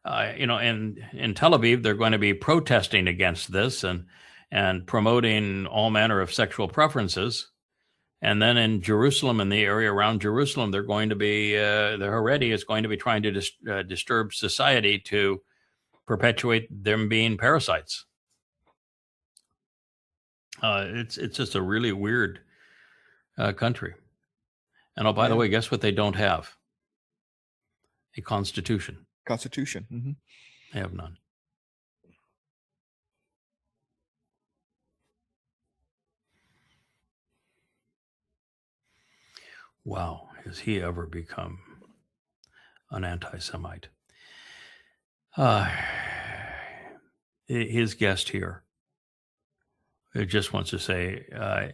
In Tel Aviv, they're going to be protesting against this and promoting all manner of sexual preferences. And then in Jerusalem, in the area around Jerusalem, they're going to be, the Haredi is going to be trying to disturb society to perpetuate them being parasites. It's just a really weird country. And by the way, guess what they don't have? A constitution. Constitution. Mm-hmm. They have none. Wow, has he ever become an anti-Semite? His guest here, it just wants to say,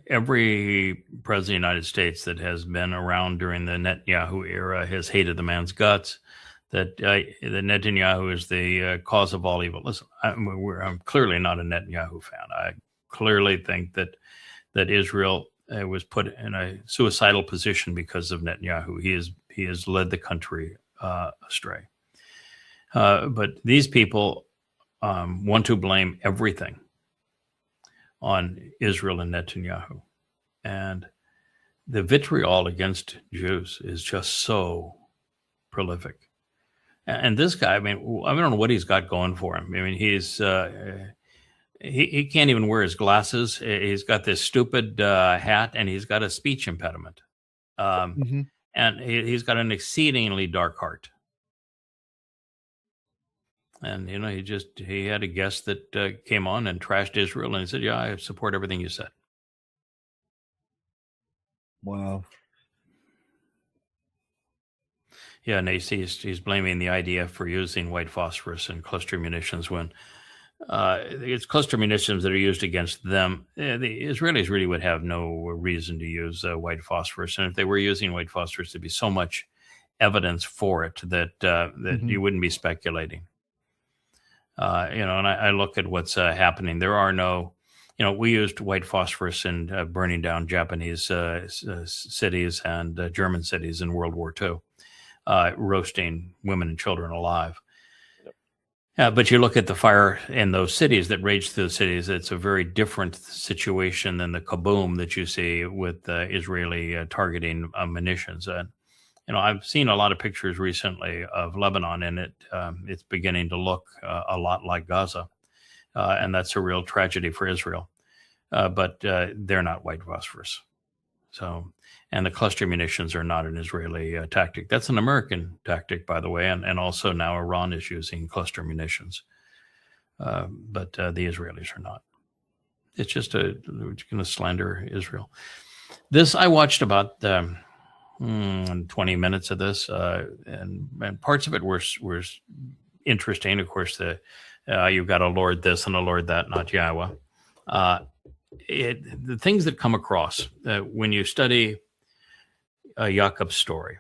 every president of the United States that has been around during the Netanyahu era has hated the man's guts, that Netanyahu is the cause of all evil. Listen, I'm clearly not a Netanyahu fan. I clearly think that Israel was put in a suicidal position because of Netanyahu. He has led the country astray. But these people want to blame everything on Israel and Netanyahu. And the vitriol against Jews is just so prolific. And this guy, I don't know what he's got going for him. He's he can't even wear his glasses. He's got this stupid hat, and he's got a speech impediment. And he's got an exceedingly dark heart. And, he had a guest that came on and trashed Israel, and he said, yeah, I support everything you said. Wow. Yeah, and he's blaming the IDF for using white phosphorus and cluster munitions when it's cluster munitions that are used against them. The Israelis really would have no reason to use white phosphorus. And if they were using white phosphorus, there'd be so much evidence for it that you wouldn't be speculating. And I look at what's happening. There are no, we used white phosphorus in burning down Japanese cities and German cities in World War II, roasting women and children alive. But you look at the fire in those cities that raged through the cities, it's a very different situation than the kaboom that you see with Israeli targeting munitions. I've seen a lot of pictures recently of Lebanon, and it's beginning to look a lot like Gaza. And that's a real tragedy for Israel. But they're not white phosphorus. And the cluster munitions are not an Israeli tactic. That's an American tactic, by the way. And also now Iran is using cluster munitions. But the Israelis are not. It's just we're going to slander Israel. I watched about 20 minutes of this, and parts of it were interesting. Of course, you've got a Lord this and a Lord that, not Yahowah. The things that come across when you study Yaakob's story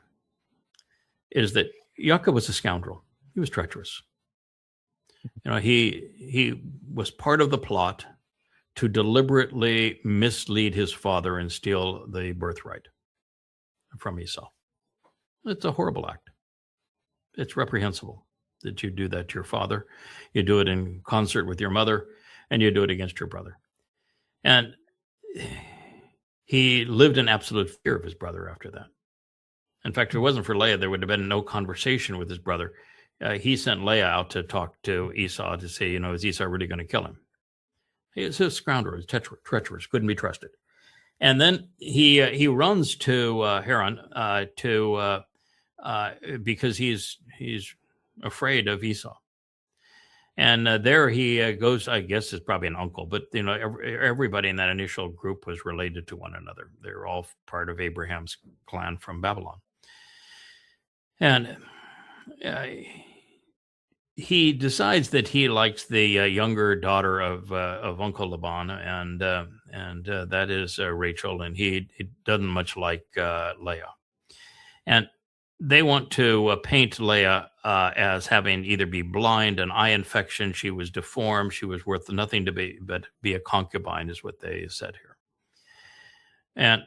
is that Yaakov was a scoundrel. He was treacherous. He was part of the plot to deliberately mislead his father and steal the birthright from Esau. It's a horrible act. It's reprehensible that you do that to your father. You do it in concert with your mother, and you do it against your brother. And he lived in absolute fear of his brother after that. In fact, if it wasn't for Leah, there would have been no conversation with his brother. He sent Leah out to talk to Esau to say, is Esau really going to kill him? He's a scoundrel, he's treacherous, couldn't be trusted. And then he runs to Haran because he's afraid of Esau. And there he goes, I guess it's probably an uncle, but everybody in that initial group was related to one another. They're all part of Abraham's clan from Babylon. And he decides that he likes the younger daughter of Uncle Laban, and that is Rachel, and he doesn't much like Leah. And they want to paint Leah as having either be blind, an eye infection, she was deformed, she was worth nothing but be a concubine, is what they said here. And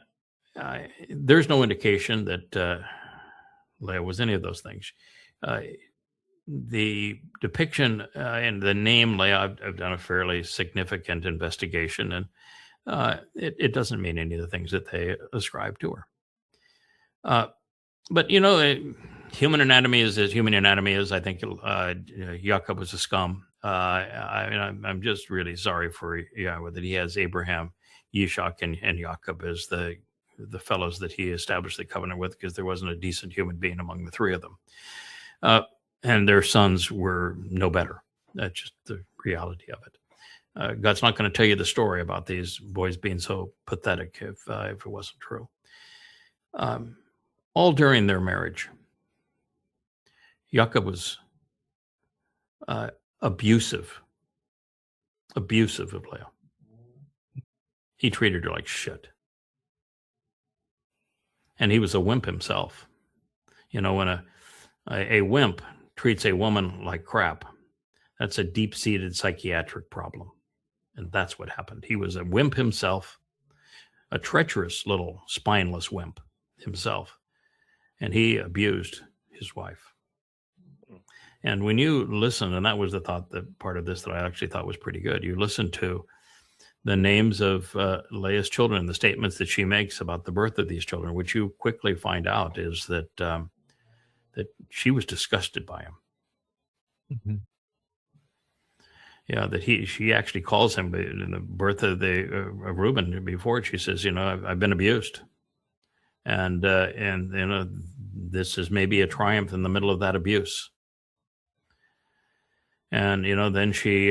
there's no indication that Leah was any of those things. The depiction and the name Leah, I've done a fairly significant investigation, and it doesn't mean any of the things that they ascribe to her. But, human anatomy is as human anatomy is. I think Ya'aqob was a scum. I'm just really sorry for Yahuwd that he has Abraham, Yishak, and Ya'aqob as the fellows that he established the covenant with, because there wasn't a decent human being among the three of them. And their sons were no better. That's just the reality of it. God's not going to tell you the story about these boys being so pathetic if it wasn't true. All during their marriage, Ya'aqob was abusive of Leah. He treated her like shit. And he was a wimp himself. When a wimp treats a woman like crap, that's a deep-seated psychiatric problem. And that's what happened. He was a wimp himself, a treacherous little spineless wimp himself. And he abused his wife. And when you listen, and that was the part of this that I actually thought was pretty good, you listen to the names of Leah's children, the statements that she makes about the birth of these children, which you quickly find out is that that she was disgusted by him. Mm-hmm. Yeah, that she actually calls him in the birth of Reuben. Before she says, I've been abused, and this is maybe a triumph in the middle of that abuse. And then she,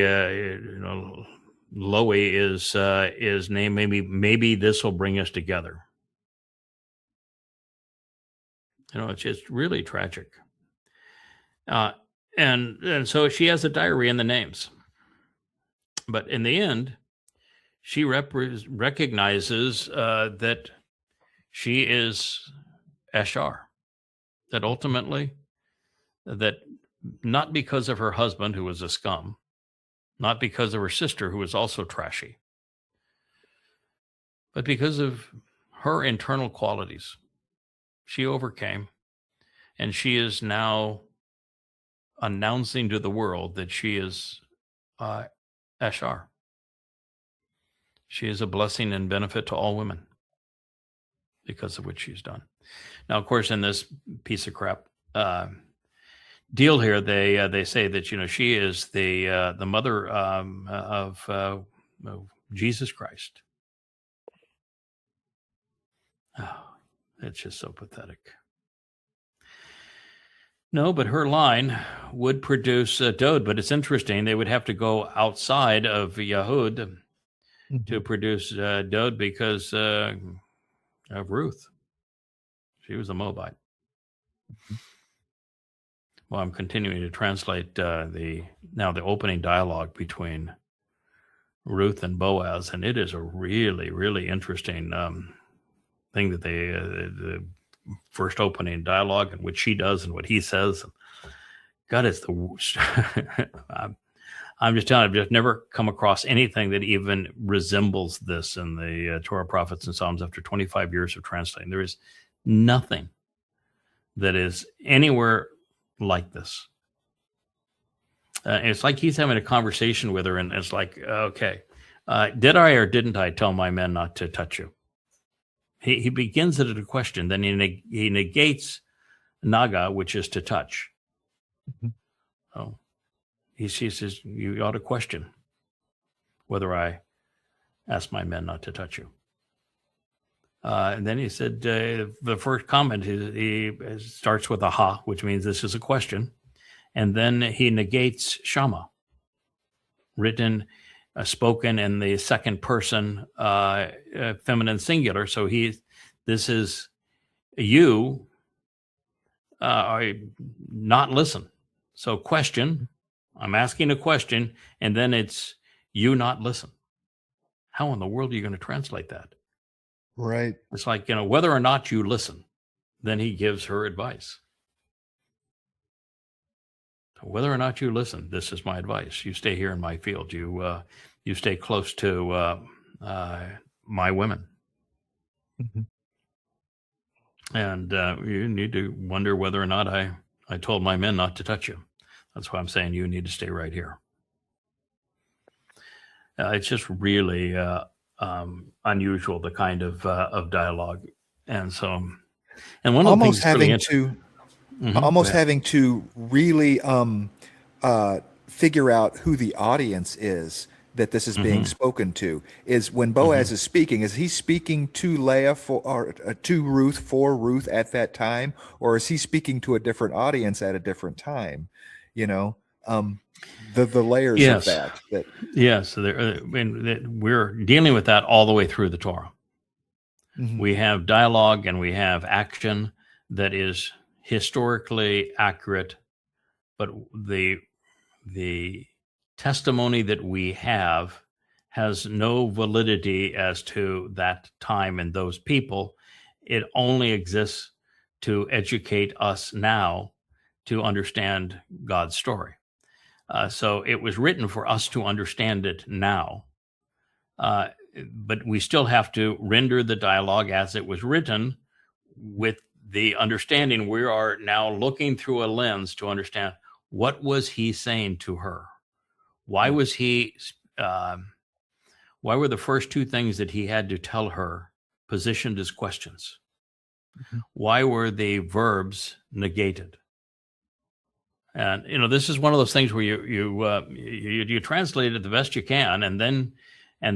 Loey is named. Maybe this will bring us together. It's just really tragic. And so she has a diary in the names. But in the end, she recognizes that she is Ashar. That ultimately, that not because of her husband, who was a scum, not because of her sister, who was also trashy, but because of her internal qualities, she overcame, and she is now announcing to the world that she is Ashar. She is a blessing and benefit to all women because of what she's done. Now, of course, in this piece of crap deal here, they say that she is the mother of Jesus Christ. Oh, it's just so pathetic. No, but her line would produce Dode, but it's interesting. They would have to go outside of Yahuwd to produce Dode because of Ruth. She was a Moabite. Well, I'm continuing to translate the opening dialogue between Ruth and Boaz, and it is a really, really interesting thing that the first opening dialogue and what she does and what he says. God, it's the worst. I'm just telling you, I've just never come across anything that even resembles this in the Torah, Prophets, and Psalms after 25 years of translating. There is nothing that is anywhere like this. It's like he's having a conversation with her, and it's like, okay, did I or didn't I tell my men not to touch you? He begins it at a question, then he negates naga, which is to touch. Mm-hmm. Oh, he says, you ought to question whether I asked my men not to touch you. And then he said, the first comment, he starts with a ha, which means this is a question. And then he negates shama, written, spoken in the second person, feminine singular. So this is you, not listen. So question, I'm asking a question, and then it's you not listen. How in the world are you going to translate that? Right. It's like, whether or not you listen, then he gives her advice. Whether or not you listen, this is my advice. You stay here in my field. You stay close to my women. Mm-hmm. And you need to wonder whether or not I told my men not to touch you. That's why I'm saying you need to stay right here. It's just really unusual, the kind of dialogue. And so, and one of the things having to really figure out who the audience is that this is being spoken to. Is when Boaz is speaking, is he speaking to Leah to Ruth for Ruth at that time, or is he speaking to a different audience at a different time? The layers of that. Yes, we're dealing with that all the way through the Torah. Mm-hmm. We have dialogue and we have action that is historically accurate, but the testimony that we have has no validity as to that time and those people. It only exists to educate us now to understand God's story. So it was written for us to understand it now. But we still have to render the dialogue as it was written with the understanding we are now looking through a lens to understand what was he saying to her? Why was why were the first two things that he had to tell her positioned as questions? Mm-hmm. Why were the verbs negated? And, this is one of those things where you translate it the best you can, and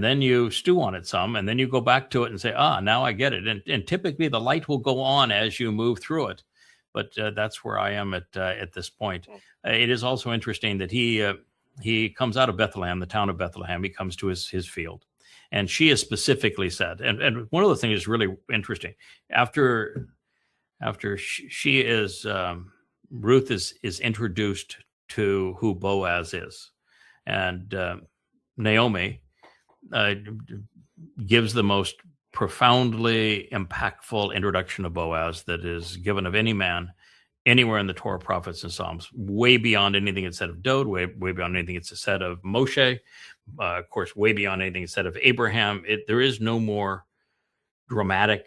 then you stew on it some, and then you go back to it and say, now I get it. And typically the light will go on as you move through it. But that's where I am at this point. It is also interesting that he comes out of Bethlehem, the town of Bethlehem. He comes to his field. And she has specifically said, and one of the things is really interesting, after she is, Ruth is introduced to who Boaz is. And Naomi gives the most profoundly impactful introduction of Boaz that is given of any man anywhere in the Torah, prophets, and Psalms, way beyond anything it's said of Dod, way beyond anything it's said of Moshe, of course, way beyond anything it's said of Abraham. There is no more dramatic,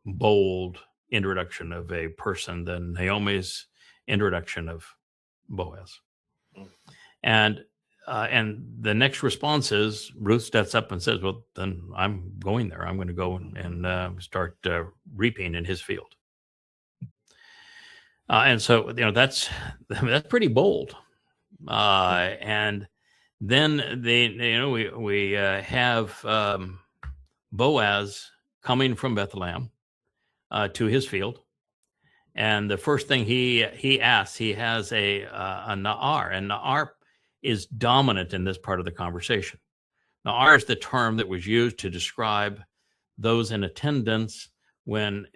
bold introduction of a person than Naomi's introduction of Boaz. And the next response is Ruth steps up and says, well, then I'm going there. I'm going to go and start reaping in his field. And so, that's pretty bold. And then we have Boaz coming from Bethlehem to his field. And the first thing he asks, he has a na'ar, and na'ar is dominant in this part of the conversation. Na'ar is the term that was used to describe those in attendance when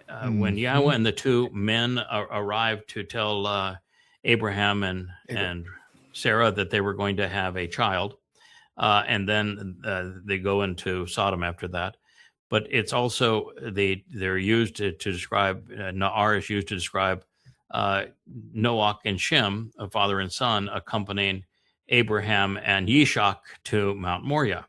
Yahweh and the two men arrived to tell Abraham and Sarah that they were going to have a child, and then they go into Sodom after that. But it's also they're used to describe Na'ar is used to describe Noach and Shem, a father and son, accompanying Abraham and Yishak to Mount Moriah.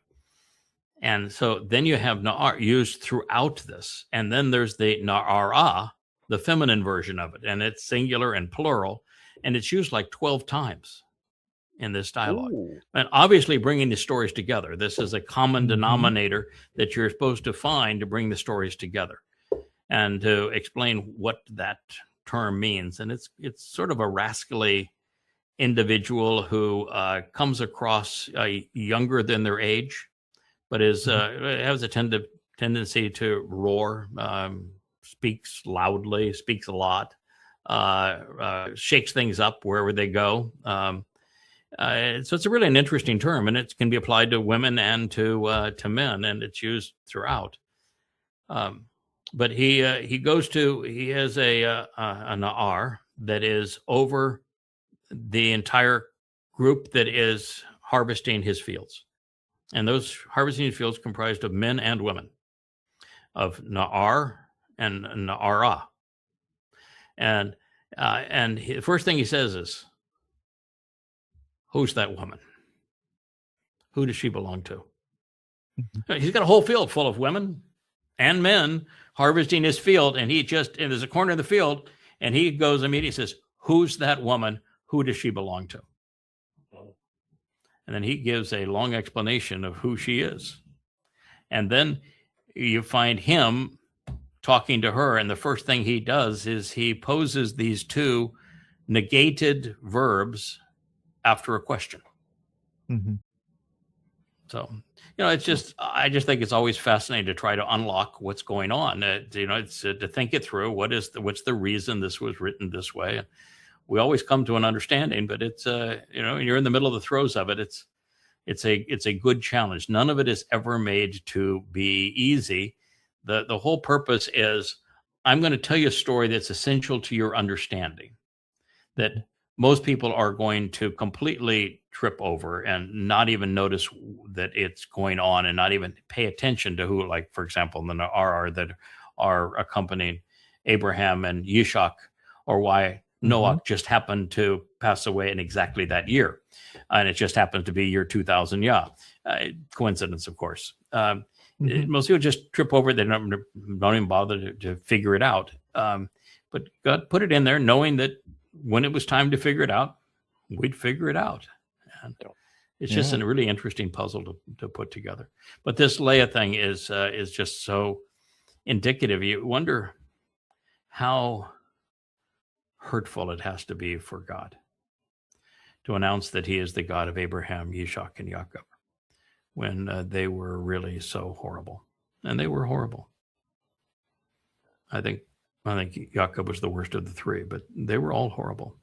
And so then you have Na'ar used throughout this. And then there's the Na'ara, the feminine version of it. And it's singular and plural. And it's used like 12 times in this dialogue. Ooh. And obviously bringing the stories together. This is a common denominator that you're supposed to find to bring the stories together and to explain what that term means. And it's sort of a rascally individual who comes across younger than their age, but has a tendency to roar, speaks loudly, speaks a lot, shakes things up wherever they go. So it's really an interesting term, and it can be applied to women and to men, and it's used throughout. But he has a na'ar that is over the entire group that is harvesting his fields. And those harvesting fields comprised of men and women, of Na'ar and Na'ara. And the first thing he says is, who's that woman? Who does she belong to? He's got a whole field full of women and men harvesting his field, and there's a corner of the field, and he goes immediately and says, who's that woman? Who does she belong to? And then he gives a long explanation of who she is. And then you find him talking to her, and the first thing he does is he poses these two negated verbs after a question. Mm-hmm. So, I just think it's always fascinating to try to unlock what's going on. It's to think it through. What's the reason this was written this way? And we always come to an understanding, but it's you're in the middle of the throes of it. It's a good challenge. None of it is ever made to be easy. The whole purpose is, I'm going to tell you a story that's essential to your understanding, that most people are going to completely trip over and not even notice that it's going on, and not even pay attention to who, like, for example, the Na'ar that are accompanying Abraham and Yishak, or why Noah just happened to pass away in exactly that year. And it just happens to be year 2000 Yah. Coincidence, of course. Most people just trip over it. They don't even bother to figure it out. But God put it in there knowing that when it was time to figure it out, we'd figure it out. And it's just a really interesting puzzle to put together. But this Leah thing is just so indicative. You wonder how hurtful it has to be for God to announce that he is the God of Abraham, Yishak, and Ya'aqob, when they were really so horrible. And they were horrible. I think Ya'aqob was the worst of the three, but they were all horrible.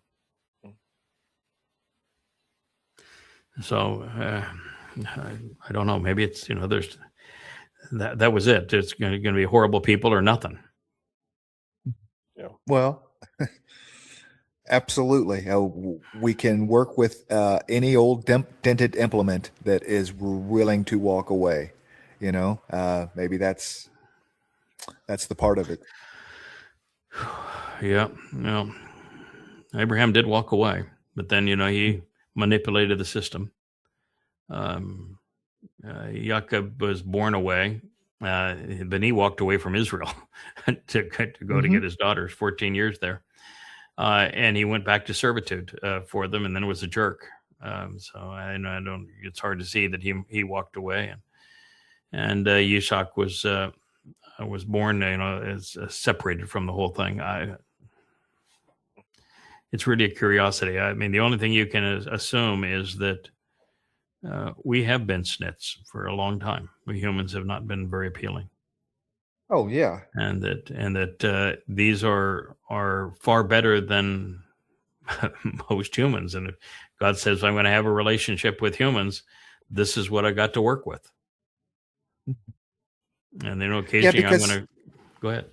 So I don't know. Maybe it's, there's that was it. It's going to be horrible people or nothing. Yeah. Well, absolutely. We can work with any old dented implement that is willing to walk away. Maybe that's the part of it. Yeah. Abraham did walk away, but then, he manipulated the system. Ya'aqob was born away. Then he walked away from Israel to go to get his daughters, 14 years there. And he went back to servitude for them, and then was a jerk. So I don't. It's hard to see that he walked away, and Yishak was born, as separated from the whole thing. It's really a curiosity. I mean, the only thing you can assume is that we have been snits for a long time. We humans have not been very appealing. Oh yeah, and that these are far better than most humans. And if God says, I'm going to have a relationship with humans, this is what I got to work with. And occasionally I'm going to go ahead.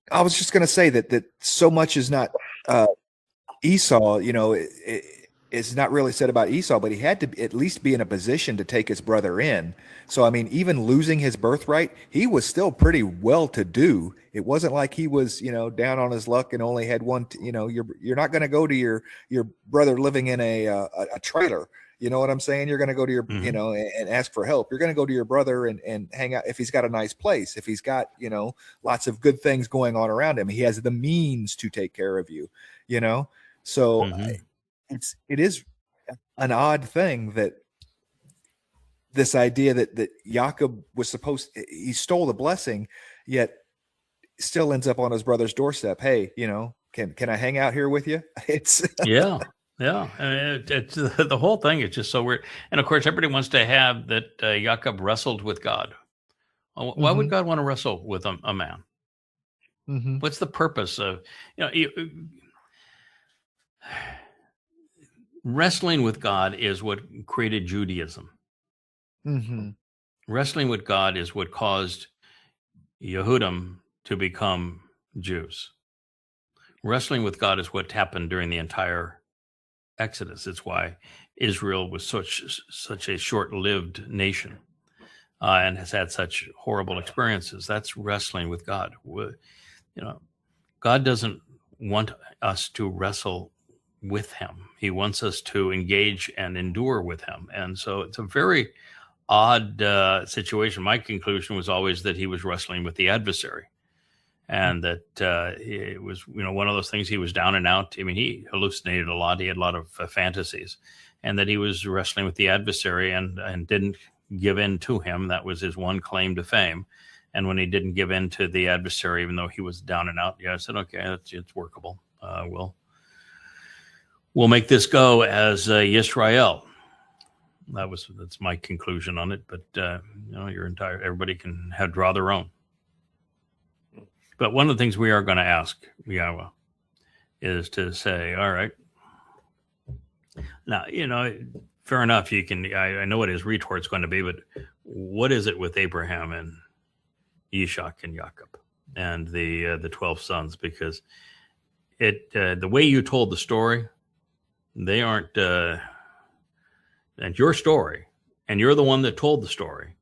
I was just going to say that so much is not Esau. It's not really said about Esau, but he had to at least be in a position to take his brother in. So, I mean, even losing his birthright, he was still pretty well-to-do. It wasn't like he was, down on his luck and only had one. You're not going to go to your brother living in a trailer. You know what I'm saying? You're going to go to your, and ask for help. You're going to go to your brother and hang out if he's got a nice place, if he's got, lots of good things going on around him. He has the means to take care of you, So it is an odd thing that this idea that Ya'aqob was he stole the blessing, yet still ends up on his brother's doorstep. Hey, can I hang out here with you? It's Yeah. It's the whole thing is just so weird. And of course, everybody wants to have that Ya'aqob wrestled with God. Why would God want to wrestle with a man? What's the purpose of, wrestling with God is what created Judaism. Wrestling with God is what caused Yehudim to become Jews. Wrestling with God is what happened during the entire Exodus. It's why Israel was such a short-lived nation and has had such horrible experiences. That's wrestling with God. God doesn't want us to wrestle with him. He wants us to engage and endure with him. And so it's a very odd situation. My conclusion was always that he was wrestling with the adversary, and that it was, one of those things. He was down and out. I mean, he hallucinated a lot. He had a lot of fantasies, and that he was wrestling with the adversary and didn't give in to him. That was his one claim to fame. And when he didn't give in to the adversary, even though he was down and out, I said, okay, it's workable. We'll make this go as Yisrael. That's my conclusion on it. But everybody can draw their own. But one of the things we are going to ask Yahowah is to say, all right, now, fair enough. You can, I know what his retort's going to be, but what is it with Abraham and Ishak and Jacob and the 12 sons? Because the way you told the story, they aren't, and your story, and you're the one that told the story,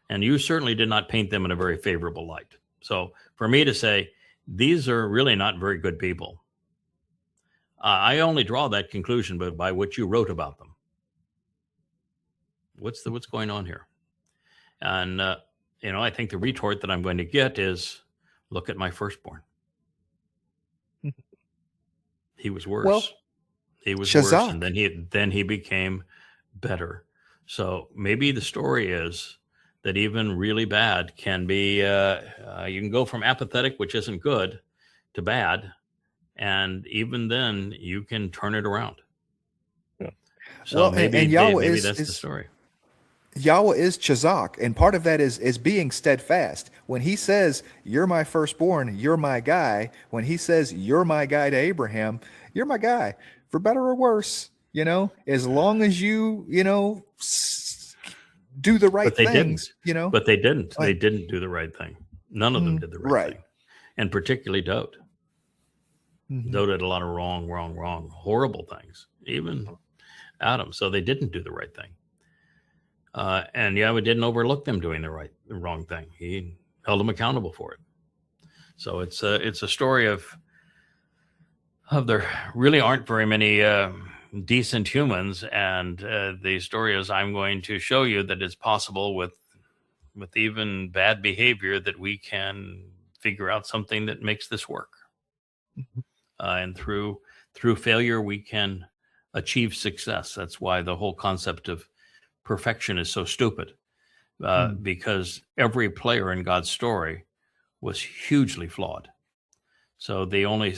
and you certainly did not paint them in a very favorable light. So for me to say, these are really not very good people, I only draw that conclusion by what you wrote about them. What's going on here? And, I think the retort that I'm going to get is, look at my firstborn. He was worse. Well, he was Shazak. worse, and then he became better. So maybe the story is that even really bad can be, you can go from apathetic, which isn't good, to bad. And even then you can turn it around. Yeah. So maybe that's the story. Yahweh is Chazak, and part of that is being steadfast. When he says, you're my firstborn, you're my guy, when he says, you're my guy to Abraham, you're my guy, for better or worse, as long as you, do the right things, But they didn't. They didn't do the right thing. None of them did the right thing. And particularly Dowd. Dowd did a lot of wrong, horrible things. Even Adam. So they didn't do the right thing. And Yahweh didn't overlook them doing the wrong thing. He held them accountable for it. So it's a story of there really aren't very many decent humans, and the story is, I'm going to show you that it's possible with even bad behavior that we can figure out something that makes this work. And through failure we can achieve success. That's why the whole concept of perfection is so stupid, because every player in God's story was hugely flawed. So the only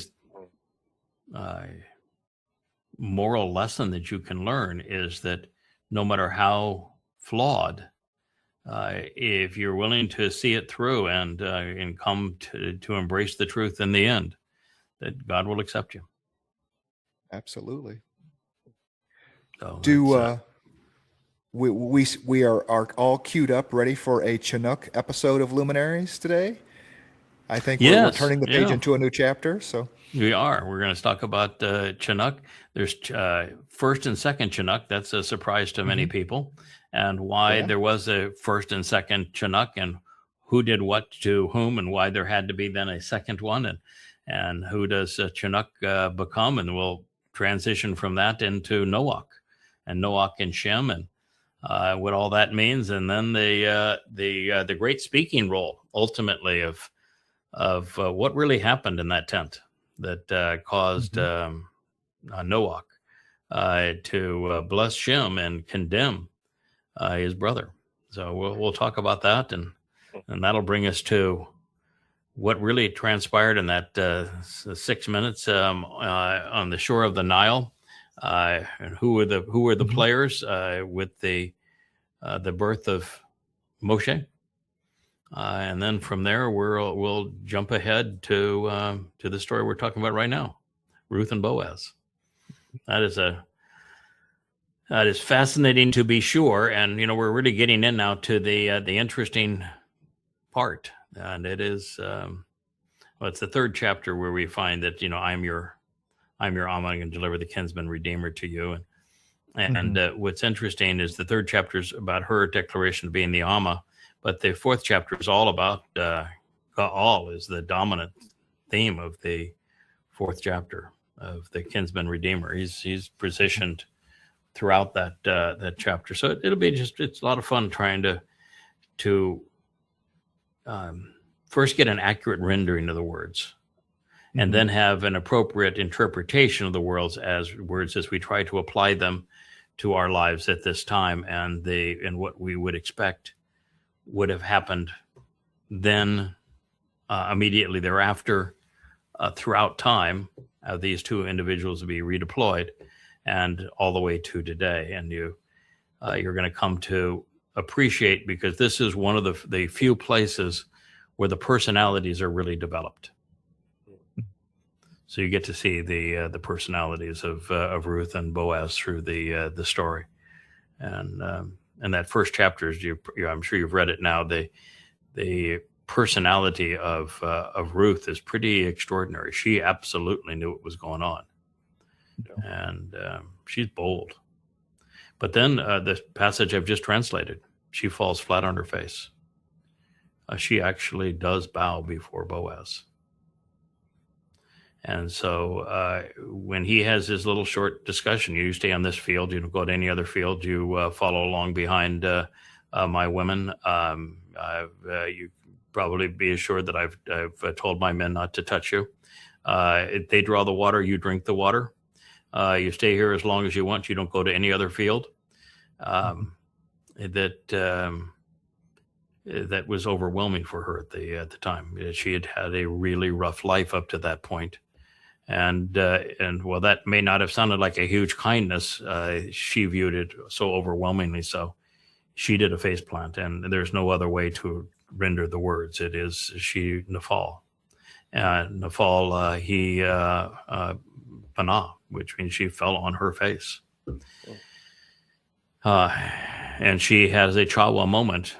moral lesson that you can learn is that no matter how flawed, if you're willing to see it through and come to embrace the truth in the end, that God will accept you. Absolutely. So we are all queued up, ready for a Chinook episode of Luminaries today. I think we're turning the page into a new chapter. So we are. We're going to talk about Chinook. There's first and second Chinook. That's a surprise to many people, and why there was a first and second Chinook, and who did what to whom, and why there had to be then a second one, and who does Chinook become, and we'll transition from that into Noach and Shem, and what all that means, and then the great speaking role ultimately of what really happened in that tent that caused Noach to bless Shem and condemn his brother. So we'll talk about that, and that'll bring us to what really transpired in that 6 minutes on the shore of the Nile, and who were the players with the birth of Moshe. And then from there, we'll jump ahead to the story we're talking about right now, Ruth and Boaz. That is fascinating to be sure, and we're really getting in now to the interesting part, and it is it's the third chapter where we find that I'm I'm your Amma, I'm going to deliver the kinsman redeemer to you. And what's interesting is the third chapter is about her declaration of being the Amma, but the fourth chapter is all about Gaal is the dominant theme of the fourth chapter of the kinsman redeemer. He's positioned throughout that chapter. So it'll be it's a lot of fun trying to first get an accurate rendering of the words, and then have an appropriate interpretation of the words as we try to apply them to our lives at this time, and what we would expect would have happened then, immediately thereafter, throughout time, these two individuals will be redeployed, and all the way to today. And you're going to come to appreciate, because this is one of the few places where the personalities are really developed. So you get to see the personalities of Ruth and Boaz through the story, and that first chapter, I'm sure you've read it now. The personality of Ruth is pretty extraordinary. She absolutely knew what was going on, and she's bold. But then the passage I've just translated, she falls flat on her face. She actually does bow before Boaz. And so when he has his little short discussion, you stay on this field, you don't go to any other field, you follow along behind my women. You probably be assured that I've told my men not to touch you. They draw the water, you drink the water. You stay here as long as you want. You don't go to any other field. That was overwhelming for her at the time. She had had a really rough life up to that point. And while that may not have sounded like a huge kindness, she viewed it so overwhelmingly so. She did a faceplant, and there's no other way to render the words. It is she nafal. Nafal, he panah, which means she fell on her face. And she has a chawa moment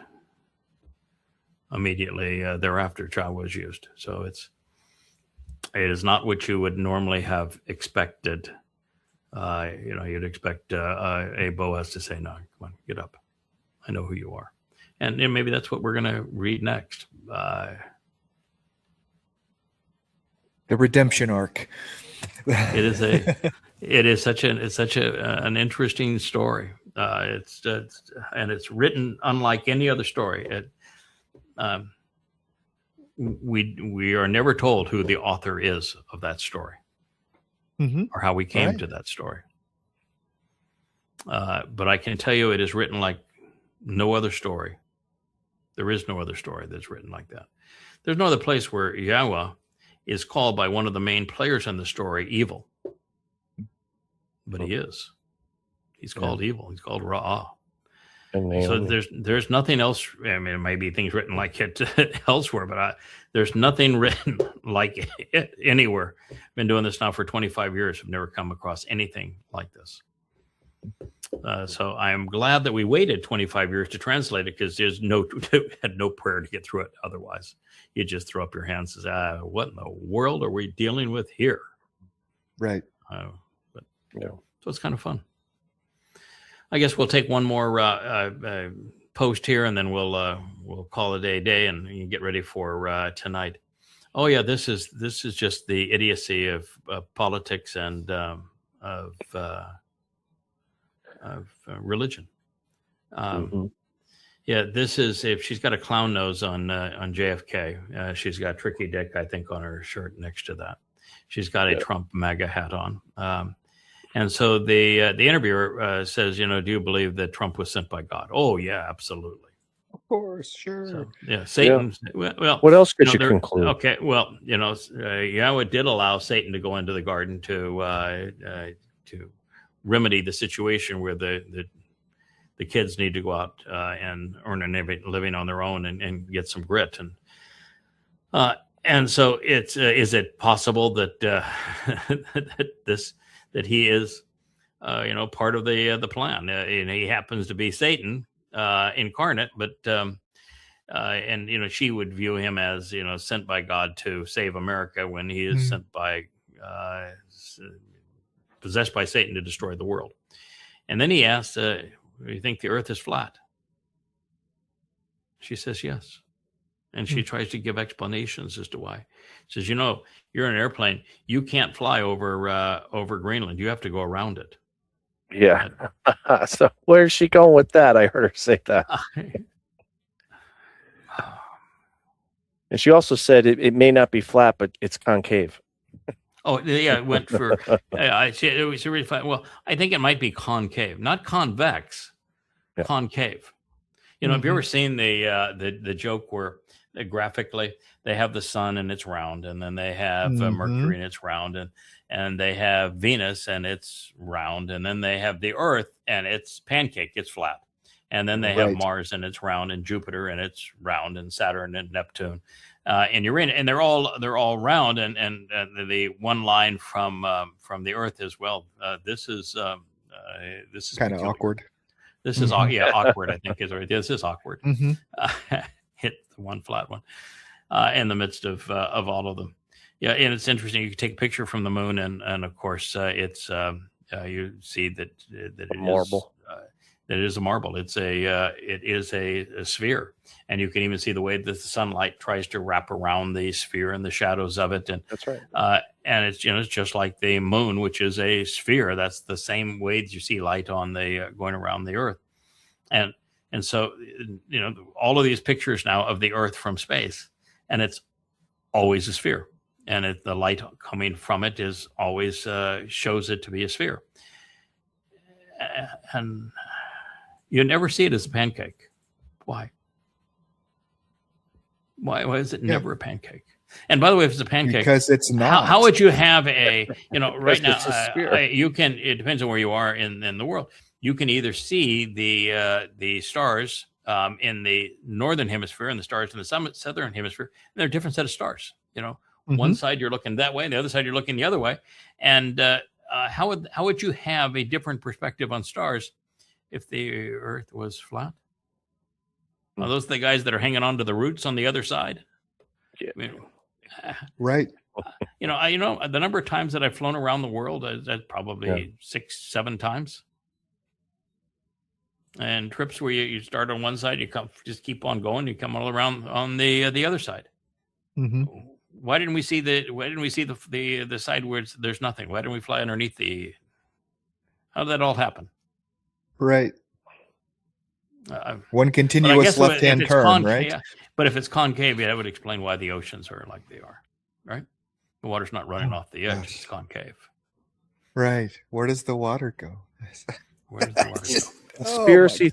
immediately thereafter. Chawa was used. So it is not what you would normally have expected. You'd expect a Boaz to say, no, come on, get up. I know who you are. And maybe that's what we're going to read next. The redemption arc. It is such an interesting story. And it's written unlike any other story. We are never told who the author is of that story, or how we came to that story. But I can tell you, it is written like no other story. There is no other story that's written like that. There's no other place where Yahowah is called by one of the main players in the story evil. But he is. He's called evil. He's called Ra'ah. So there's nothing else. I mean, it may be things written like it elsewhere, but there's nothing written like it anywhere. I've been doing this now for 25 years. I've never come across anything like this. So I am glad that we waited 25 years to translate it, because had no prayer to get through it. Otherwise, you just throw up your hands and say, what in the world are we dealing with here? Right. So it's kind of fun. I guess we'll take one more post here, and then we'll call it a day, and you get ready for tonight. Oh yeah, this is just the idiocy of politics and of religion. Yeah, this is, if she's got a clown nose on JFK, she's got Tricky Dick, I think, on her shirt next to that. She's got a Trump MAGA hat on. And so the interviewer says, do you believe that Trump was sent by God? Oh, yeah, absolutely. Of course, sure. So, yeah, Satan. Yeah. Well, what else could you conclude? Okay, well, Yahweh did allow Satan to go into the garden to remedy the situation where the kids need to go out and earn a living on their own and get some grit. And so it's is it possible that that he is part of the plan? He happens to be Satan incarnate, but she would view him as sent by God to save America, when he is sent by possessed by Satan to destroy the world. And then he asked, do you think the earth is flat? She says, yes. And she tries to give explanations as to why. She says, you're in an airplane. You can't fly over Greenland. You have to go around it. Yeah. So where's she going with that? I heard her say that. And she also said it may not be flat, but it's concave. Oh, yeah, it went for, it was really fun. Well, I think it might be concave, not convex, concave. Have you ever seen the joke where graphically they have the sun and it's round, and then they have Mercury and it's round, and they have Venus and it's round, and then they have the Earth and it's pancake, it's flat. And then they have Mars and it's round, and Jupiter and it's round, and Saturn and Neptune, and Uranus, and they're all round. And the one line from the Earth is, well, this is kind of awkward. This is awkward. I think is right. This is awkward. Hit the one flat one in the midst of all of them. Yeah, and it's interesting. You can take a picture from the moon, and of course it's you see that it marble. It is a marble. It is a sphere, and you can even see the way that the sunlight tries to wrap around the sphere and the shadows of it. And that's right. And it's it's just like the moon, which is a sphere. That's the same way that you see light on the going around the Earth, and so all of these pictures now of the Earth from space, and it's always a sphere, and the light coming from it is always shows it to be a sphere, and you never see it as a pancake. Why? Why is it never a pancake? And by the way, if it's a pancake, because it's not. How would you have right now? You can. It depends on where you are in the world. You can either see the stars in the northern hemisphere and the stars in the southern hemisphere. And they're a different set of stars. One side you're looking that way, and the other side you're looking the other way. And how would you have a different perspective on stars if the Earth was flat? Are those the guys that are hanging on to the roots on the other side? Yeah. Right. The number of times that I've flown around the world, that's probably 6-7 times. And trips where you start on one side, just keep on going, you come all around on the other side. Why didn't we see the side where there's nothing? Why didn't we fly underneath how did that all happen? Right. One continuous left-hand turn, right? Yeah. But if it's concave, that would explain why the oceans are like they are, right? The water's not running off the edge; it's concave. Right. Where does the water go? Where does the water go? Conspiracy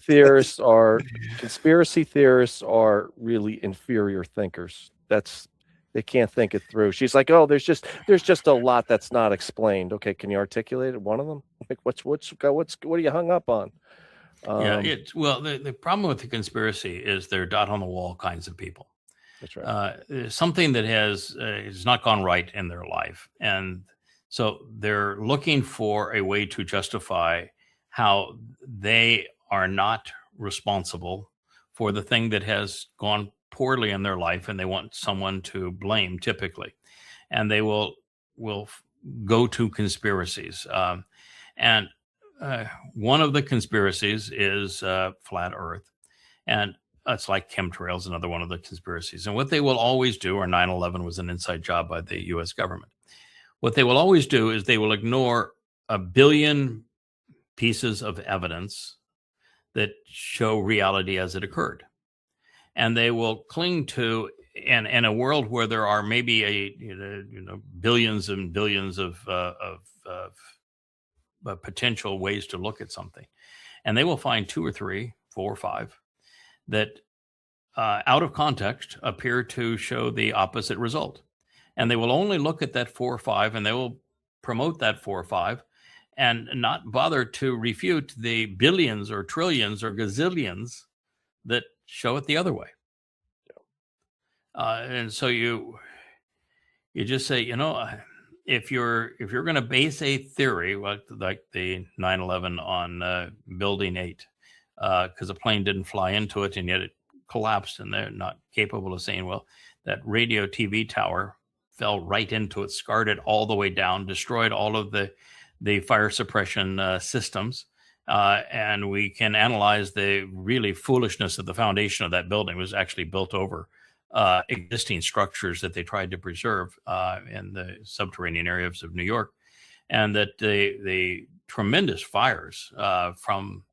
theorists are really inferior thinkers. They can't think it through. She's like, oh, there's just a lot that's not explained. Okay, can you articulate it? One of them? Like, what are you hung up on? The problem with the conspiracy is they're dot on the wall kinds of people. That's right. Something that has not gone right in their life, and so they're looking for a way to justify how they are not responsible for the thing that has gone poorly in their life, and they want someone to blame typically, and they will go to conspiracies. And one of the conspiracies is flat Earth, and it's like chemtrails, another one of the conspiracies. And what they will always do, or 9/11 was an inside job by the U.S. government. What they will always do is they will ignore 1 billion pieces of evidence that show reality as it occurred. And they will cling to, and in a world where there are maybe billions and billions of potential ways to look at something, and they will find 2 or 3, 4 or 5 that out of context appear to show the opposite result. And they will only look at that 4 or 5, and they will promote that 4 or 5 and not bother to refute the billions or trillions or gazillions that show it the other way. And so you just say, if you're going to base a theory like the 9/11 on Building 8, because a plane didn't fly into it and yet it collapsed, and they're not capable of saying, well, that radio TV tower fell right into it, scarred it all the way down, destroyed all of the the fire suppression systems, and we can analyze the really foolishness of the foundation of that building. It was actually built over existing structures that they tried to preserve in the subterranean areas of New York, and that the tremendous fires from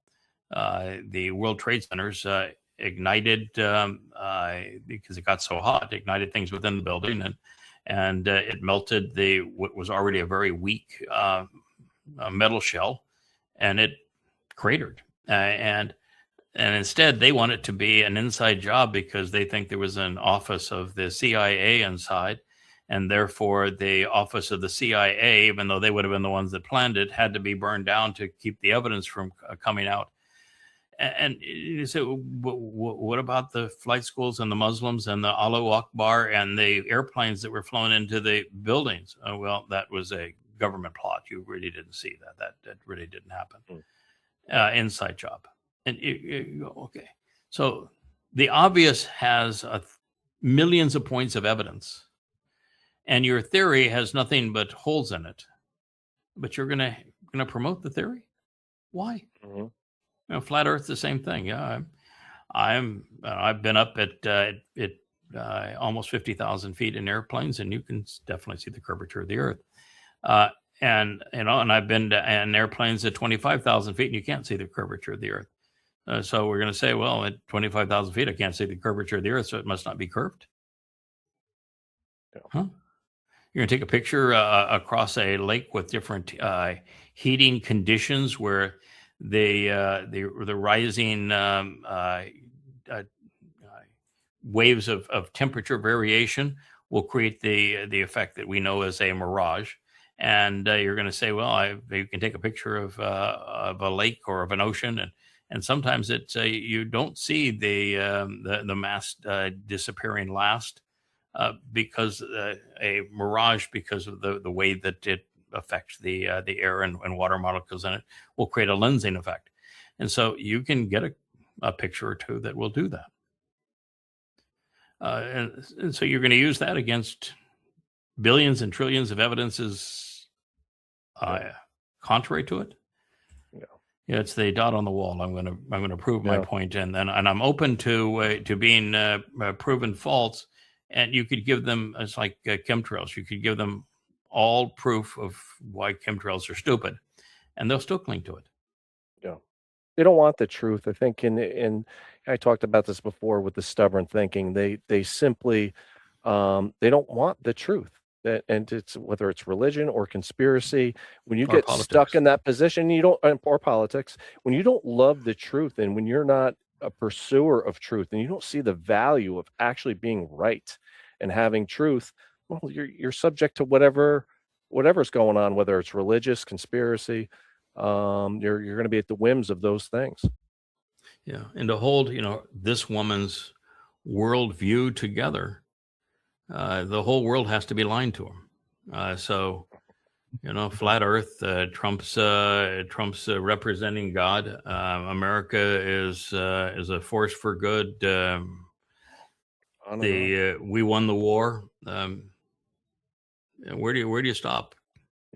the World Trade Centers ignited because it got so hot, ignited things within the building, and it melted what was already a very weak metal shell, and it cratered. And instead, they want it to be an inside job because they think there was an office of the CIA inside, and therefore the office of the CIA, even though they would have been the ones that planned it, had to be burned down to keep the evidence from coming out. And you say, what about the flight schools and the Muslims and the Allahu Akbar and the airplanes that were flown into the buildings? Well, that was a government plot. You really didn't see that. That really didn't happen. Inside job. And you go, okay. So the obvious has millions of points of evidence, and your theory has nothing but holes in it. But you're gonna promote the theory? Why? Mm-hmm. Flat Earth, the same thing. Yeah, I've been up at almost 50,000 feet in airplanes, and you can definitely see the curvature of the Earth. And I've been in airplanes at 25,000 feet, and you can't see the curvature of the Earth. So we're going to say, well, at 25,000 feet, I can't see the curvature of the Earth, so it must not be curved. Yeah. Huh? You're going to take a picture across a lake with different heating conditions where the rising waves of temperature variation will create the effect that we know as a mirage. And you're going to say, well, you can take a picture of a lake or of an ocean, and sometimes you don't see the mass disappearing last because a mirage, because of the way that it affects the air and water molecules in it, will create a lensing effect. And so you can get a picture or two that will do that. And so you're going to use that against billions and trillions of evidences contrary to it. Yeah, it's the dot on the wall. I'm going to prove my point, and I'm open to being proven false. And you could give them, it's like chemtrails. You could give them all proof of why chemtrails are stupid, and they'll still cling to it. Yeah, they don't want the truth. I think, and I talked about this before with the stubborn thinking. They simply they don't want the truth. And it's whether it's religion or conspiracy, when you get stuck in that position, you don't, or politics, when you don't love the truth, and when you're not a pursuer of truth, and you don't see the value of actually being right and having truth, well, you're subject to whatever's going on, whether it's religious, conspiracy. You're going to be at the whims of those things. Yeah, and to hold this woman's worldview together. The whole world has to be lying to him. So, flat Earth, Trump's representing God. America is a force for good. We won the war. Where do you stop?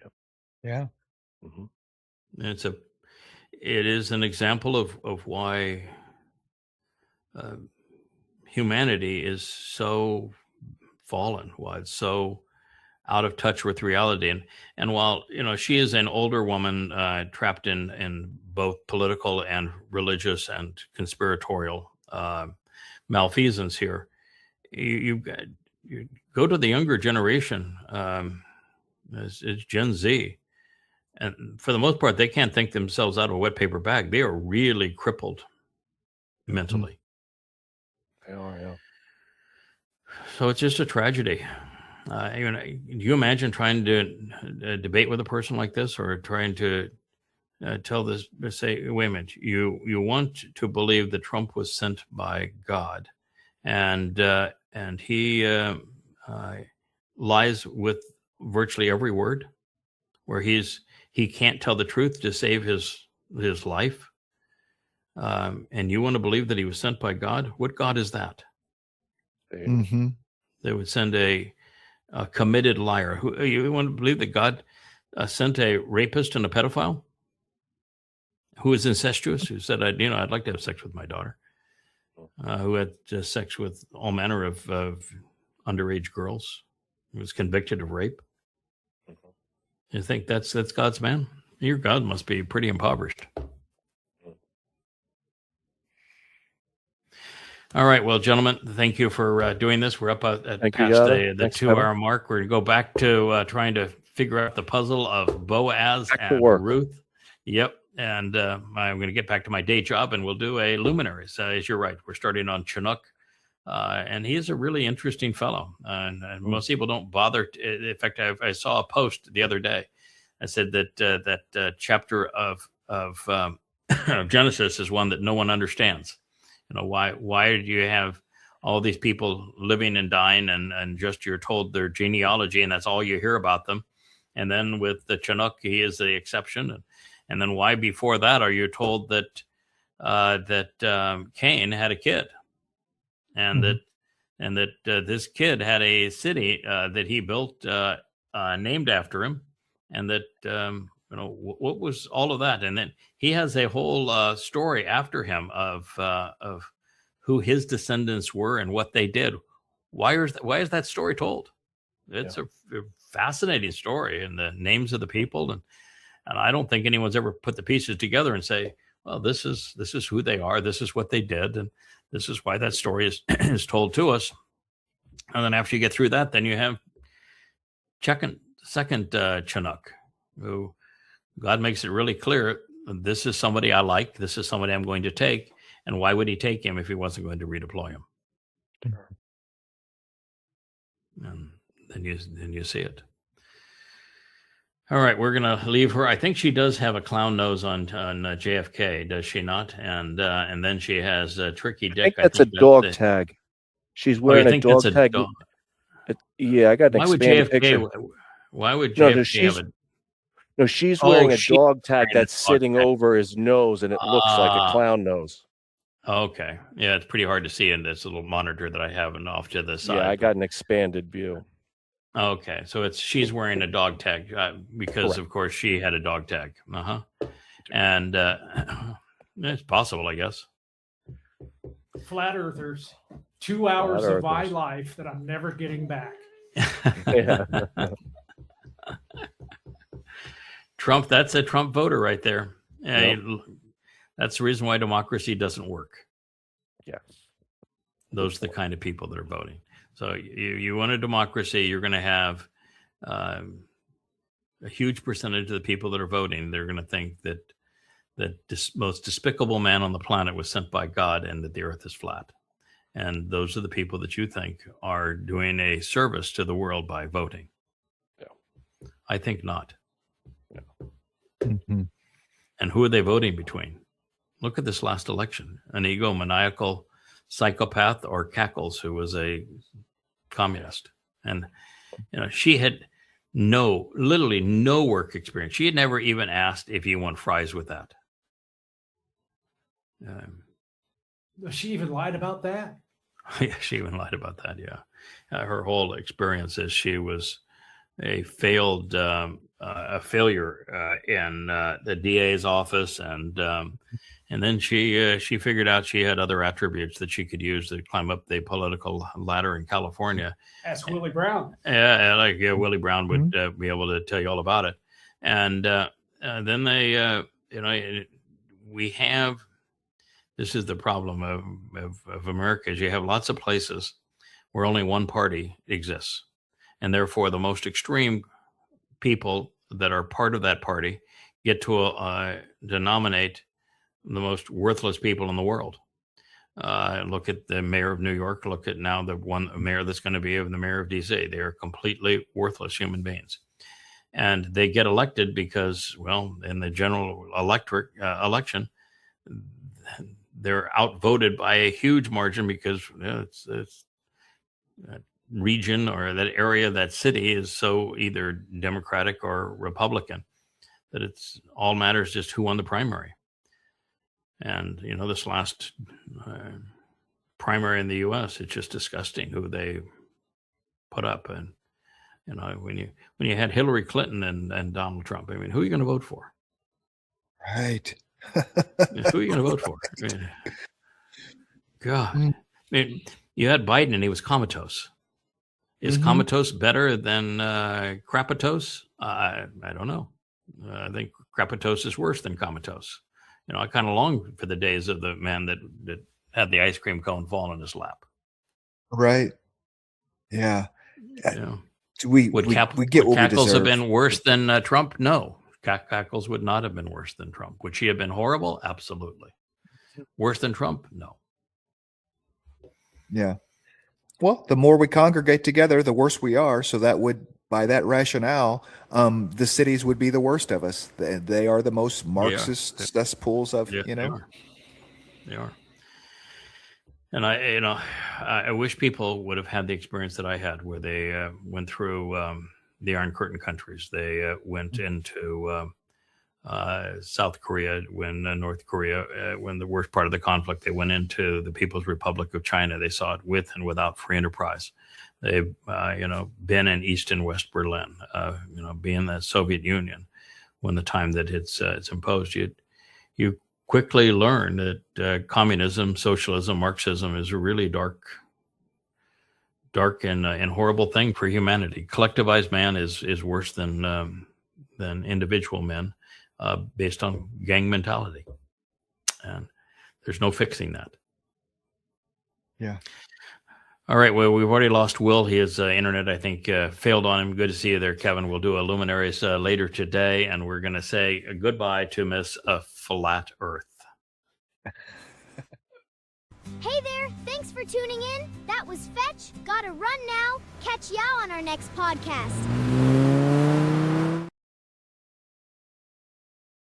Yep. Yeah. Mm-hmm. It is an example of why humanity is so fallen, why it's so out of touch with reality. And while she is an older woman trapped in both political and religious and conspiratorial malfeasance here, you go to the younger generation, it's Gen Z, and for the most part they can't think themselves out of a wet paper bag. They are really crippled mentally. They are, yeah. So it's just a tragedy. Do you imagine trying to debate with a person like this, or trying to tell this, say, wait a minute, you want to believe that Trump was sent by God, and he lies with virtually every word, where he can't tell the truth to save his life, and you want to believe that he was sent by God? What God is that? Mm-hmm. They would send a committed liar. You want to believe that God sent a rapist and a pedophile who was incestuous, who said, I'd like to have sex with my daughter, who had sex with all manner of underage girls, who was convicted of rape. You think that's God's man? Your God must be pretty impoverished. All right. Well, gentlemen, thank you for doing this. We're up at past the 2-hour mark. We're going to go back to trying to figure out the puzzle of Boaz and Ruth. Yep. And I'm going to get back to my day job, and we'll do a Luminaries. As you're right, we're starting on Chinook. And he is a really interesting fellow. And most people don't bother. In fact, I saw a post the other day. I said that that chapter of Genesis is one that no one understands. Why do you have all these people living and dying and just you're told their genealogy and that's all you hear about them? And then with the Chinook, he is the exception. And then why before that are you told that Cain had a kid? And that this kid had a city that he built named after him, and that what was all of that? And then he has a whole story after him of who his descendants were and what they did. Why is that story told? It's a fascinating story, and the names of the people, and I don't think anyone's ever put the pieces together and say, well, this is who they are, this is what they did, and this is why that story is told to us. And then after you get through that, then you have second Chinook, who God makes it really clear, this is somebody I like, this is somebody I'm going to take. And why would he take him if he wasn't going to redeploy him? And then you see it. All right, we're going to leave her. I think she does have a clown nose on JFK, does she not? And then she has a tricky dick. I think that's a dog tag. She's wearing a dog tag. Yeah, I got an expanded picture. Why would JFK have a... No, she's wearing a dog tag that's sitting over his nose, and it looks like a clown nose. Okay. Yeah, it's pretty hard to see in this little monitor that I have and off to the side. Yeah, I got an expanded view. Okay, so she's wearing a dog tag because, correct, of course, she had a dog tag. And it's possible, I guess. Flat Earthers, 2 hours of my life that I'm never getting back. Trump, that's a Trump voter right there. Yep. That's the reason why democracy doesn't work. Yes. Those are the kind of people that are voting. So you want a democracy, you're going to have a huge percentage of the people that are voting. They're going to think that this most despicable man on the planet was sent by God and that the earth is flat. And those are the people that you think are doing a service to the world by voting. Yeah. I think not. No. Mm-hmm. And who are they voting between? Look at this last election. An egomaniacal psychopath, or Cackles, who was a communist. And she had literally no work experience. She had never even asked if you want fries with that. She even lied about that? Yeah, she even lied about that, yeah. Her whole experience is she was a failure in the DA's office, and then she figured out she had other attributes that she could use to climb up the political ladder in California. Ask Willie Brown. Yeah, Willie Brown would be able to tell you all about it. And then they, we have, this is the problem of America, is you have lots of places where only one party exists. And therefore, the most extreme people that are part of that party get to denominate the most worthless people in the world. Look at the mayor of New York. Look at now the one mayor that's going to be the mayor of DC. They are completely worthless human beings. And they get elected because, well, in the general election, they're outvoted by a huge margin because it's that region or that area, that city is so either Democratic or Republican that it's all matters just who won the primary. And, this last primary in the U.S., it's just disgusting who they put up. You know, when you had Hillary Clinton and Donald Trump, I mean, who are you going to vote for? Right. Who are you going to vote for? I mean, God, I mean, you had Biden and he was comatose. Is comatose better than crapatose? I don't know. I think crapatose is worse than comatose. You know, I kind of long for the days of the man that had the ice cream cone fall in his lap. Right. Yeah. You know, We would get what we Cackles deserve. have been worse than Trump? No. Cackles would not have been worse than Trump. Would she have been horrible? Absolutely. Worse than Trump? No. Yeah. Well, the more we congregate together, the worse we are. So that would, by that rationale, the cities would be the worst of us. They are the most Marxist cesspools of, Yeah, They are. And I wish people would have had the experience that I had, where they went through the Iron Curtain countries. They went into South Korea, when North Korea, when the worst part of the conflict, they went into the People's Republic of China. They saw it with and without free enterprise. They've, been in East and West Berlin, being the Soviet Union, when the time that it's imposed, you quickly learn that communism, socialism, Marxism is a really dark and horrible thing for humanity. Collectivized man is worse than individual men, based on gang mentality, and there's no fixing that. Yeah. All right. Well, we've already lost Will. His internet, I think, failed on him. Good to see you there, Kevin. We'll do a Luminaries later today, and we're going to say goodbye to Miss Flat Earth. Hey there, thanks for tuning in. That was Fetch. Gotta run now. Catch y'all on our next podcast.